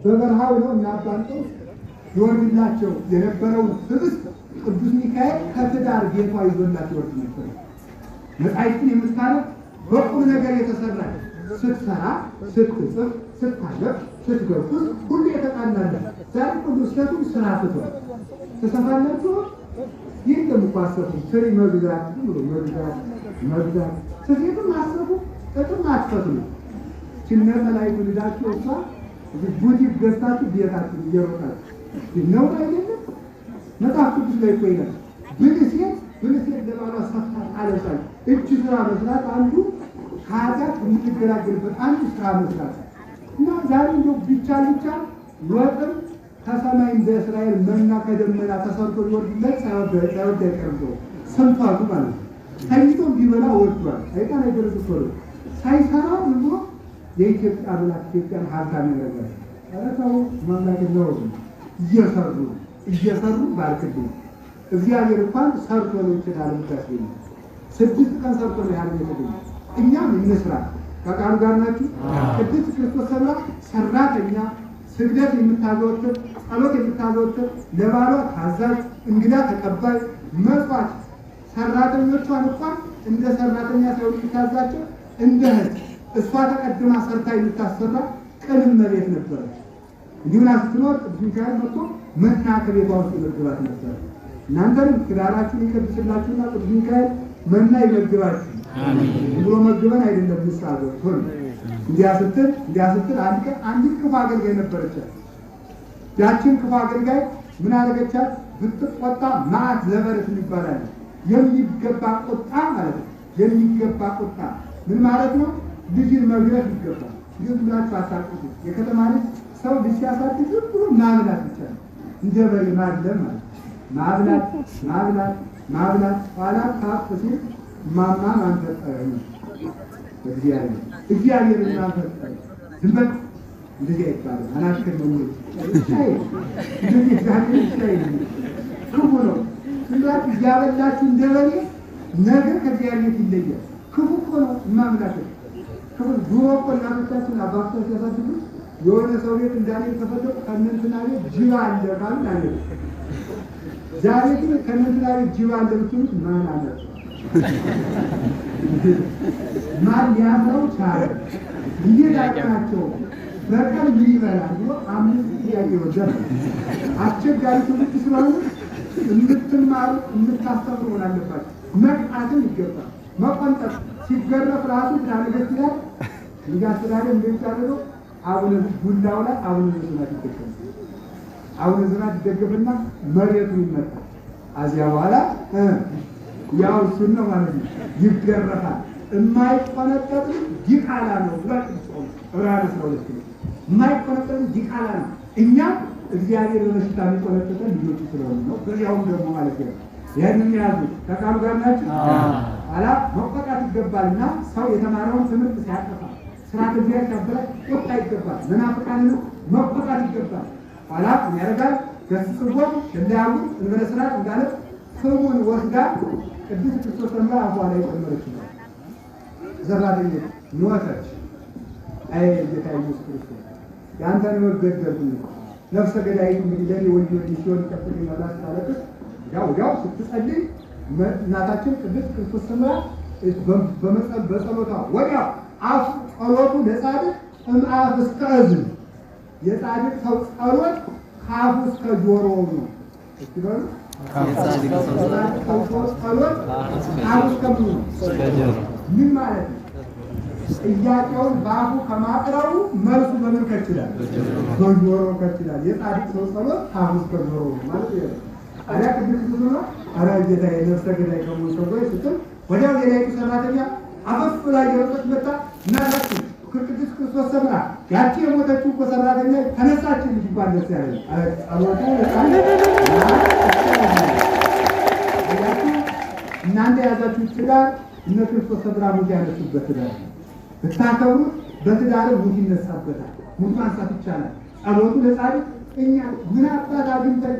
በበረሃ ብለው እናባንጠው ይወርድላቸው የነበረውን ህብስት ቅዱስ ሚካኤል ከትዳር ቤቷ ይዞላት ይወርድ ነበር። መጻሕፍትን የምታነብ በቁም ነገር የተሰራ ስትሰራ፣ ስትጽፍ፣ ስታለቅ፣ ስትገፉት ሁሉ የተቃናለ ዛሬ ቅዱስ ሴቱም ስራ ትቷል። ተሰፋላችሁ ይህ ለምኳሰቱ ስሪ መግዛት ብሎ መግዛት ሴቱም አሰቡ ጥቅም አትፈቱ ሲነጠ ላይ ልዳችሁ እሷ ቡቲክ ገዝታችሁ ቤታችሁ እየሮጣችሁ ነው አይደለም። መጽሐፍ ቅዱስ ላይ እኮ ይላል ብልሴት ለባሏ ሰፍታ አለሳል። እጅ ስራ መስራት አንዱ ከኃጢአት የምትገላገልበት አንዱ ስራ መስራት እና ዛሬ እንደው ቢቻል ወጥም ከሰማይ እንደ እስራኤል መና ከደመና ተሰርቶ ሊወርድለት ሳይወድ አይቀርም። ሰንቷቱ ማለት ነው። ተኝቶም ቢበላ ወዷል። ሰይጣን አይደረስ እኮ ሳይሰራ ብሎ የኢትዮጵያ አምላክ ኢትዮጵያን ሀብታም ያደርጋል። አረታው ማምላክ ነው። እየሰሩ ባርክልኝ። እግዚአብሔር እንኳን ሰርቶ ነው ይችላል። ምታስገኝ 6 ቀን ሰርቶ ነው ያለ የተገኘ። እኛም እንስራ። ከቃሉ ጋር ናችሁ። ቅዱስ ክርስቶስ ሰራተኛ ስግደት የምታዘወትር ጸሎት የምታዘወትር ለባሏ ታዛዥ እንግዳ ተቀባይ መጽዋት ሰራተኞቿን እንኳን እንደ ሰራተኛ ሰው የምታዛቸው እንደ እህት እሷ ተቀድማ ሰርታ የምታሰራ ቅን እመቤት ነበረች። እንዲሁም ስትኖር ቅዱስ ሚካኤል መጥቶ መና ከቤቷ ውስጥ ይመግባት ነበር። እናንተንም ትዳራችሁን ይቀድስላችሁና ቅዱስ ሚካኤል መና ይመግባችሁ ብሎ መግበን አይደለም ምሳሌ ሆነ። እንዲያስትል አንዲት ክፉ አገልጋይ ነበረች። ያችን ክፉ አገልጋይ ምን አደረገቻት? ብትቆጣ መዓት ዘበረት ይባላል። የሚገባ ቁጣ ማለት ነው። የሚገባ ቁጣ ምን ማለት ነው? ልጅን መግረፍ ይገባል። ግን ብላችሁ አታውቁት። የከተማ ልጅ ሰው ልጅ ሲያሳድግ ዝም ብሎ ማብላት ብቻ ነው። እንደ በሬ ማድለም ማለት ማብላት ኋላ ካፍ ሲል ማማ ማንተጠረ ነው። እግዚአብሔር እናንተጠረ ዝም በል እንደዚህ አይባልም። አናሽከር ነው እንደዚህ እግዚአብሔር ክፉ ነው። እንዴት እያበላችሁ እንደ በሬ ነገር ከእግዚአብሔር ይለያል። ክፉ እኮ ነው ማምላት ክፉ። ድሮ እኮ እናቶቻችን አባቶቻችን ሲያሳድጉ የሆነ ሰው ቤት እንዳንሄድ ተፈለቁ ከእነንትና ቤት ጅብ አለ ካሉ አለ። ዛሬ ግን ከእነንትና ቤት ጅብ አለ ብትሉት ማን አለ? ማን ያለው ቻለ? ይሄዳቸው በቀን ይበላል ብሎ 5 ጥያቄ ወደረ። አስቸጋሪ ትምህርት ስለሆነ እንድትማሩ እንድታስተምሩ ሆነ አለባችሁ። መቅጣትም ይገባል። መቆንጠጥ ሲገረፍ ራሱ ታነገስ ይላል። ይጋስላል እንደሚታረው አቡነ ቡላው ላይ አቡነ ዝናት ይደገፋል። አቡነ ዝናት ይደገፍና መሬቱ ይመታል። አዚያ በኋላ ያው እሱን ነው ማለት ነው ይገረፋል። የማይቆነጠጥ ዲቃላ ነው ብሏል ጾም ዕብራውያን 12 ነው። የማይቆነጠጥ ዲቃላ ነው። እኛም እግዚአብሔር በበሽታ የሚቆነጠጠን ልጆቹ ስለሆኑ ነው። በዚያውም ደግሞ ማለት ነው ይህንን ያዙ። ከቃሉ ጋር ናቸው። ኋላ መቆጣት ይገባልና ሰው የተማረውን ትምህርት ሲያጠፋ ስርዓተ እግዚአብሔር ሲያበላሽ ቁጣ ይገባል። መናፍቃንን መቆጣት ይገባል። ኋላ ያደርጋል ገስጽቦ እንዳያሉ እንበለ ስርዓት እንዳለ ስሙን ወስዳ ቅዱስ ክርስቶስ ተምራ አፏ ላይ ጨመረች ነው ዘራተኛ ሞተች። አይ ጌታ ኢየሱስ ክርስቶስ ያንተን ወገደልኩኝ ነፍሰ ገዳይ እንግዲህ ለኔ ወልጆ ሲሆን ቀጥል ይመላስ ታለቅስ ያው ስትጸልይ እናታችን ቅዱስ ክርስቶስ ተምራ በጸሎታ ወዲያው አፍ ጸሎቱ ለጻድቅ እምአፍ እስከ እዝን የጻድቅ ሰው ጸሎት ከአፉ እስከ ጆሮው ነው። እትበሉ የጻድቅ ሰው ጸሎት ከአፉ እስከ ምን ማለት ነው? ጥያቄውን በአፉ ከማቅረቡ መልሱ በምን ከችላል? በጆሮ ከችላል። የጻድቅ ሰው ጸሎት ከአፉ እስከ ጆሮው ነው ማለት ነው። አያ ቅዱስ ክርስቶስ ነው አራ ጌታዬ ነፍሰ ገዳይ ከመሆኑ ሰው ስትል ወዲያው የላይቱ ሰራተኛ አፈፍ ላይ የወጣች መጣ እናታችን ቅዱስ ክርስቶስ ሰምራ ያቺ የሞተችው እኮ ሰራተኛ ተነሳችን ልጅ እንኳን ደስ ያለ ጸሎቱ እናንተ ያዛችሁ ትዳር እነ ክርስቶስ ሰምራ ሙት ያነሱበት ትዳር ብታከብሩት በትዳር ሙት ይነሳበታል። ሙት ማንሳት ይቻላል። ጸሎቱ ለጻድቅ እኛ ምን አባት አግኝተን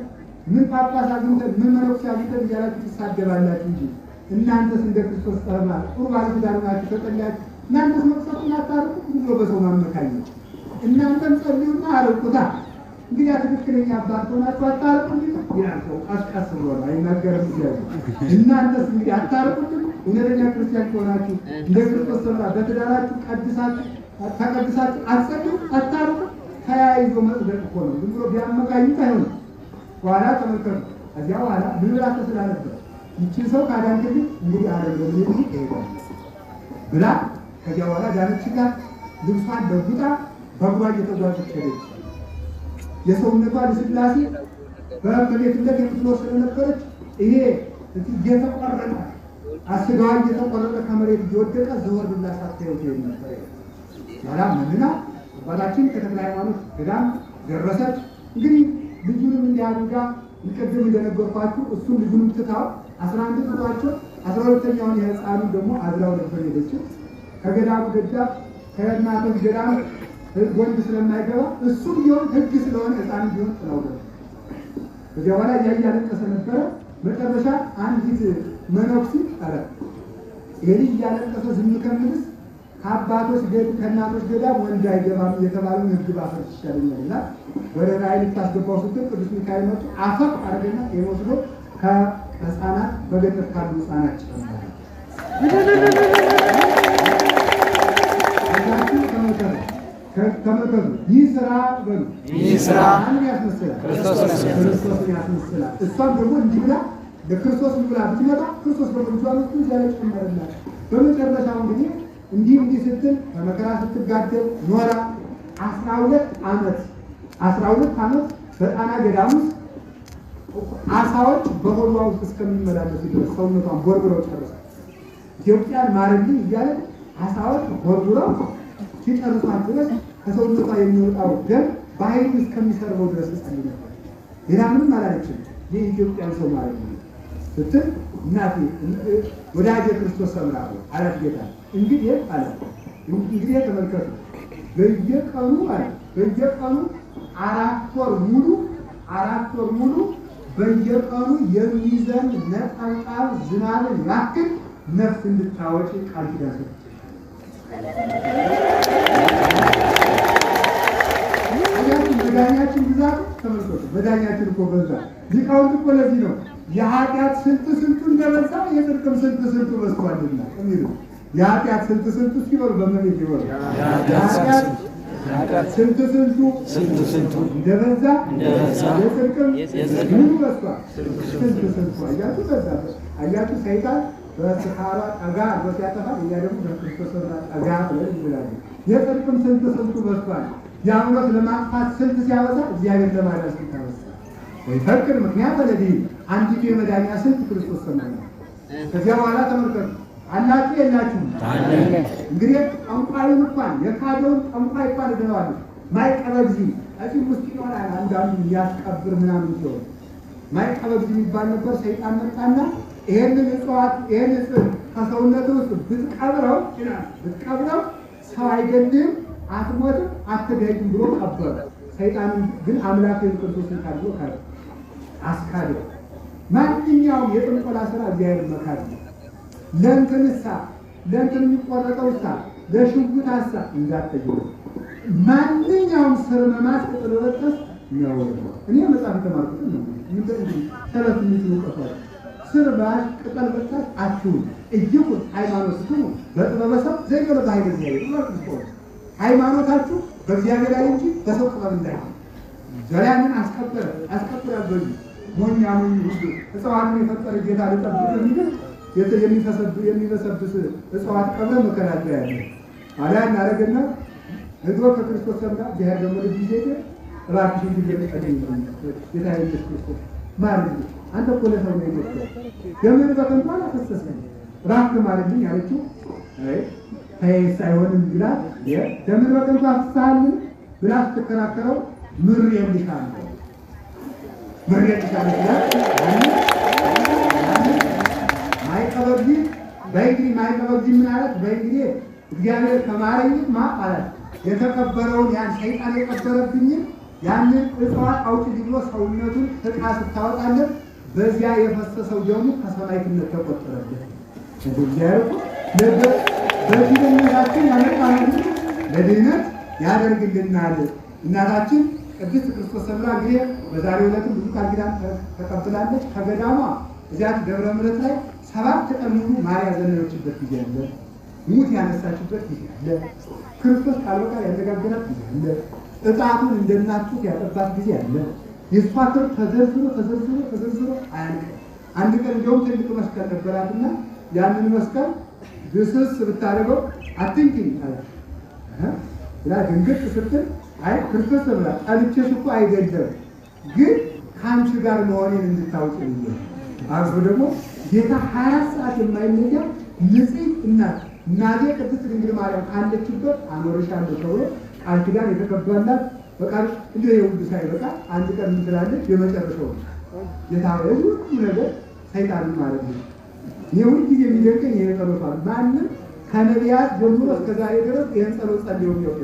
ምን ጳጳስ አግኝተን ምን መነኩሴ አግኝተን እያላችሁ ትሳደባላችሁ እንጂ እናንተስ እንደ ክርስቶስ ጠርማ ጥሩ ባለትዳር ናችሁ ተጠላችሁ። እናንተስ መቅሰፍቱን አታርቁ ብሎ በሰው ማመካኘት እናንተም ጸልዩና አርቁታ። እንግዲህ ትክክለኛ አባት ሆናችሁ አታርቁልኝ ይላል ሰው። ቀስቀስ ብሎ አይናገርም ይላል። እናንተስ እንግዲህ አታርቁልኝ እውነተኛ ክርስቲያን ከሆናችሁ እንደ ክርስቶስ ጠርማ በትዳራችሁ ተቀድሳችሁ አትጸልዩ አታርቁ። ተያይዞ መጽደቅ እኮ ነው። ዝም ብሎ ቢያመካኙት አይሆንም። በኋላ ተመልከቱ። ከዚያ በኋላ ብላ ተስላ ነበር ይቺን ሰው ካዳንክልኝ እንግዲህ አደረገ ይሄዳል ብላ ከዚያ በኋላ ዳነች ጋር ልብሷን ለውጣ በእግሯ እየተጓዘች ሄደች። የሰውነቷ ልስላሴ በእመቤትነት የምትኖር ስለነበረች ይሄ እየተቆረጠ አስጋዋ እየተቆረጠ ከመሬት እየወደቀ ዘወር ብላ ሳታየው ትሄድ ነበር። ኋላ መንና አባታችን ከተክለ ሃይማኖት ገዳም ደረሰች። እንግዲህ ልጁንም እንዲያድጋ ቅድም እንደነገርኳችሁ እሱን ልጁንም ትታው 11 ጥቷቸው 12ኛውን የህፃኑ ደግሞ አዝራው ነበር ሄደችው። ከገዳሙ ደጃፍ ከእናቶች ገዳም ወንድ ስለማይገባ እሱም ቢሆን ህግ ስለሆነ ህፃን ቢሆን ጥላው ነበር። ከዚያ በኋላ እያለቀሰ ነበረ። መጨረሻ አንዲት መነኩሴ አረ ይሄ እያለቀሰ ዝም ከምልስ ከአባቶች ከእናቶች ገዳም ወንድ አይገባም የተባለውን ህግ ባፈርስ ይሻለኛል እና ወደ ራእይ ልታስገባው ስትል ቅዱስ ሚካኤል መጡ። አፈፍ አድርገና የወስዶ ከህፃናት በገጠር ካሉ ህፃናት ጨምራል። ተመልከቱ። ይህ ስራ በሉ ማንን ያስመስላል? ክርስቶስን ያስመስላል። እሷም ደግሞ እንዲህ ብላ ለክርስቶስ ብላ ብትመጣ ክርስቶስ ደግሞ ልጇ ያለ ጨመረላት። በመጨረሻው እንግዲህ እንዲህ ስትል በመከራ ስትጋደል ኖራ 12 ዓመት በጣና ገዳም ውስጥ አሳዎች በሆዷ ውስጥ እስከሚመላለሱ ድረስ ሰውነቷን ቦርብረው ጨርሳል። ኢትዮጵያን ማረልኝ እያለ አሳዎች ቦርብረው ሲጨርሷት ድረስ ከሰውነቷ የሚወጣው ደም በኃይል እስከሚሰርበው ድረስ ጸልይ ነበር። ሌላ ምንም አላለችም። የኢትዮጵያን ሰው ማለት ነው ስትል እናቴ ወዳጄ ክርስቶስ ሰምራ አላት ጌታ። እንግዲህ አለ እንግዲህ ተመልከቱ በየቀኑ 4 ወር ሙሉ በየቀኑ የሚዘንብ ነጠብጣብ ዝናብን ያክል ነፍስ እንድታወጪ ቃል ኪዳን ሰጠች። መዳኛችን ብዛት ተመልከቱ። መዳኛችን እኮ በዛ። ሊቃውንት እኮ ለዚህ ነው የኃጢአት ስንቱ እንደበዛ የጽድቅም ስንቱ በዝቷልና የሚሉ የኃጢአት ስንቱ ሲበሉ በመሬት ይበሉ የኃጢአት ስንቱ እንደበዛ የጽድቅም ምኑ በዝቷል። ስንቱ አያችሁ በዛ አያችሁ። ሰይጣን በስካሯ ጠጋ አድርጎ ሲያጠፋል፣ እኛ ደግሞ በክርስቶስ ጠጋ ብለን እንላለን። የጽድቅም ስንቱ በዝቷል። ዲያብሎስ ለማጥፋት ስንት ሲያበዛ እግዚአብሔር ለማዳን ስንት አበዛ። ወይፈቅድ ምክንያት ለዚህ አንዲቱ የመዳኛ ስንት ክርስቶስ ሰማይ ነው። ከዚያ በኋላ ተመልከቱ አላችሁ የላችሁም? እንግዲህ ጠንቋዩን እንኳን የካደውን ጠንቋይ እንኳን እደዋለሁ ማይቀበብዚ እዚህ ውስጥ ይኖራል። አንዳንዱ ያስቀብር ምናምን ሲሆን ማይቀበብዚ የሚባል ነበር። ሰይጣን መጣና ይሄንን እጽዋት ከሰውነት ውስጥ ብትቀብረው ሰው አይገድም፣ አትሞትም፣ አትገኝም ብሎ ቀበረ። ሰይጣን ግን አምላክ ክርስቶስን ካድሎ አስካደ። ማንኛውም የጥንቆላ ስራ እግዚአብሔር መካድ ነው። ለእንትን የሚቆረጠውሳ ለሽጉጣሳ እንዳትጠይቁ። ማንኛውም ስር መማስ ቅጠል በበጠስ ነው። እኔ መጽሐፍ የተማርኩት ነው። ሰለፍ የሚችሉ ቀሷል ስር ባሽ ቅጠል በጠስ አትሁን። እጅጉን ሃይማኖት ስትሆኑ በጥበበ ሰብ ዘይገለ በኃይለ እግዚአብሔር ሃይማኖታችሁ በእግዚአብሔር ላይ እንጂ በሰው ጥበብ እንዳይሆን ዘላንን አስቀጥላል። በዚህ ሞኛ ሁሉ እጽዋትን የፈጠረ ጌታ ልጠብቅ የሚበሰብስ እጽዋት ቀብረ መከላከያ ያለ አሊያ እናደረግና ህዝቦ ከክርስቶስ ሰምራ ቢሄር ደግሞ ልጅ ዜገ እባክሽ እንጂ የሚቀደኝ ጌታ ኢየሱስ ክርስቶስ ማለት አንተ እኮ ለሰው ነው የመጣው የምን በከንቷን አፈሰሰ ራክ ማለልኝ አለችው። ታይስ አይሆንም ይላል። የምን በከንቷ አፈሰሃል ብላ ስትከራከረው ምር የሚካል ይላል። ማይቀበብዚ ምን አለት? በእንግዲህ እግዚአብሔር ከማረኝ አላት የተቀበረውን ያን ሰይጣን የቀበረብኝን ያንን እጽዋት አውጪ ብሎ ሰውነቱን ዕቃ ስታወጣለት በዚያ የፈሰሰው ደሙ ከሰማዕትነት ተቆጠረለት። በድህነታችን ያመጣነው ለድህነት ያደርግልናል። እናታችን ቅድስት ክርስቶስ ሰምራ እንግዲህ በዛሬው ዕለትም ብዙ ቃል ኪዳን ተቀብላለች። ከገዳሟ እዚያ ደብረ ምሕረት ላይ 7 ቀን ሙሉ ማር ያዘነችበት ጊዜ አለ። ሙት ያነሳችበት ጊዜ አለ። ክርስቶስ ቃል በቃል ያነጋገራት ጊዜ አለ። ዕጣኑን እንደ እናት ጡት ያጠባት ጊዜ አለ። የእሷ ክብር ተዘርዝሮ አያልቅም። አንድ ቀን እንደውም ትልቅ መስቀል ነበራትና ያንን መስቀል ግስስ ብታደርገው አትንኪኝ አለች ብላ ድንግጥ ስትል አይ ክርስቶስ ብላ ጠልቼሽ እኮ አይደለም ግን ከአንቺ ጋር መሆኔን እንድታውቂ ብዬ አርሶ ደግሞ ጌታ 24 ሰዓት የማይነጋ ንጽሕት እናቴ ቅድስት ድንግል ማርያም ካለችበት አኖርሻለሁ ተብሎ ቃል ኪዳን የተገባላት በቃል እንደ የሁሉ ሳይበቃ አንድ ቀን ምን ትላለች? የመጨረሻው ጌታ ሁሉ ነገር ሰይጣን ማለት ነው። የሁሉ ጊዜ የሚደንቀኝ ይሄ ጸሎት ነው። ማንም ከነቢያት ጀምሮ እስከ ዛሬ ድረስ ይሄን ጸሎት ጸልዮ የሚያውቅ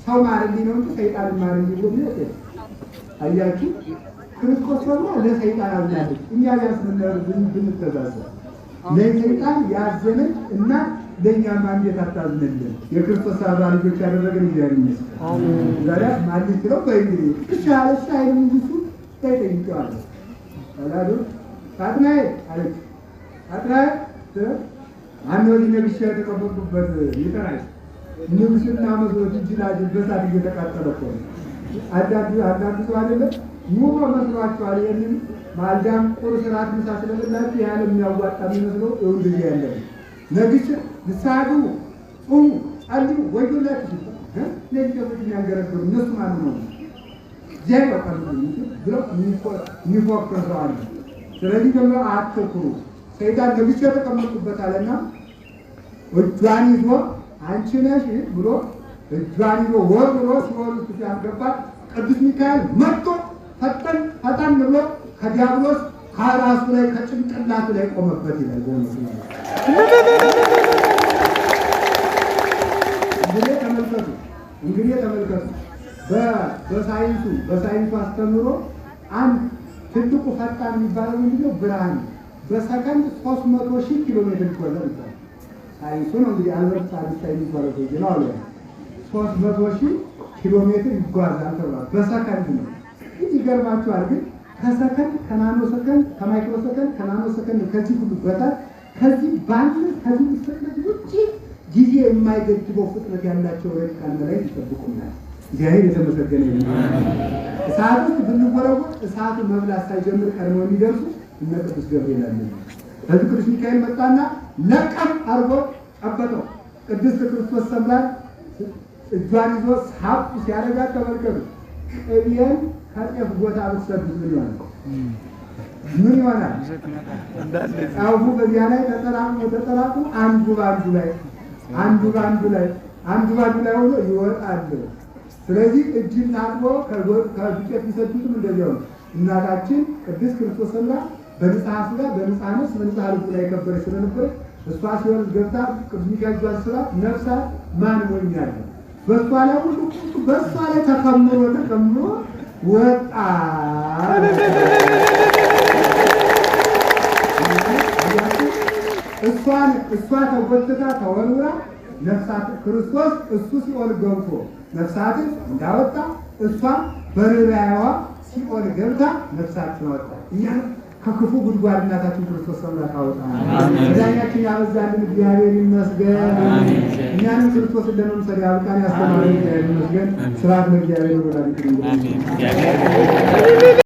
ሰው ማረልኝ ነው እንጂ ሰይጣን ማረልኝ ብሎ የሚያውቅ አያችሁ። ክርስቶስ ደግሞ ለሰይጣን አዝናለች። እኛ ቢያንስ ብንተዛዘብ ለሰይጣን ያዘነች እና ለእኛም እንዴት አታዝንልን? የክርስቶስ አባ ልጆች ያደረገን እግዚአብሔር ይመስገን። ዛሬ ማለት ነው በእንግዲህ እሻለሽ አይደል እንጂ ተጠይቀዋል። ወላዱ ታጥናይ አለች ታጥናይ አንወዲ ነብሽ የተቀበሉበት ይተራይ ንጉስና መዝሮት እጅላጅ በሳት እየተቃጠለ እኮ አንዳንዱ ሰው አይደለም ኑሮ መስሏቸዋል። ይህንን ማልዳም ቁርስ ራት ምሳ ስለበላችሁ ያለ የሚያዋጣ የሚመስለው ይሁን ጊዜ ያለ ነግሽ ንሳዱ ጾሙ ጸልዩ ወዮላችሁ ለእግዚአብሔር የሚያገለግሉ እነሱ ማለት ነው ጀርባ ቀርቡ ብለው የሚፎክሩ ሰው አለ። ስለዚህ ደግሞ አትኩሩ። ሰይጣን ነግሽ የተቀመጡበት አለና እጇን ይዞ አንቺ ነሽ ብሎ እጇን ይዞ ወርውሮ ሲወሩ ሲያስገባት ቅዱስ ሚካኤል መጥቶ ፈጠን ብሎ ከዲያብሎስ ከራሱ ላይ ከጭንቅላቱ ላይ ቆመበት ይላል። እንግዲህ ተመልከቱ። በሳይንሱ አስተምሮ አንድ ትልቁ ፈጣን የሚባለው ምንድነው? ብርሃን በሰከንድ 300,000 ኪሎ ሜትር ይጓዛል ይባላል። ሳይንሱ ነው እንግዲህ አልበርት አይንስታይን የሚባለው ሰው ነው አለ 300,000 ኪሎ ሜትር ይጓዛል ተብሏል። በሰከንድ ነው። ይገርማችኋል። ግን ከሰከንድ ከናኖ ሰከንድ ከማይክሮ ሰከንድ ከናኖ ሰከንድ ከዚህ ሁሉ በታች ከዚህ ፍጥነት ውጪ ጊዜ የማይገድበው ፍጥነት ያላቸው ረቂቃን መላእክት ይጠብቁናል። እግዚአብሔር የተመሰገነ ይሁን። እሳት ውስጥ ብንወረወር እሳቱ መብላት ሳይጀምር ቀድሞ የሚደርሱ እነ ቅዱስ ገብርኤል አለ። ከዚህ ቅዱስ ሚካኤል መጣና ለቀም አርጎ ጨበጠው። ቅድስት ክርስቶስ ሰምራ እጇን ይዞ ሳብ ሲያደርጋት ተመልከቱ። ቅቤን ከጤፍ ቦታ ብትሰዱት ምን ይሆናል? ምን ይሆናል? ጫፉ በዚያ ላይ ተጠራቅሞ አንዱ ባንዱ ላይ ሆኖ ይወጣል። ስለዚህ እጅን ታጥቦ ከዱቄት ቢሰዱትም እንደዚያው ነው። እናታችን ቅድስት ክርስቶስ ሰምራ በንጽሐ ሥጋ በንጽሐ ነፍስ በንጽሐ ልቡ ላይ የከበረች ስለነበረች እሷ ሲሆን ገብታ ቅዱስ ሚካኤል ጇን ስራት ነፍሳት ማን ሞኛለ በእሷ ላይ ሁሉ በእሷ ላይ ተከምሮ ወጣ። እሷ ተጎትታ ተወርውራ ነፍሳት ክርስቶስ እሱ ሲኦል ገብቶ ነፍሳትን እንዳወጣ እሷ በርባያዋ ሲኦል ገብታ ነፍሳትን አወጣ። እኛም ከክፉ ጉድጓድ እናታችን ክርስቶስ ሰምራ ታወጣ። መድኃኒታችን ያበዛልን እግዚአብሔር ይመስገን። እኛንም ክርስቶስ እንደመምሰል ያብቃን። ያስተማረን እግዚአብሔር ይመስገን። ስብሐት ለእግዚአብሔር ወለወላዲቱ ድንግል።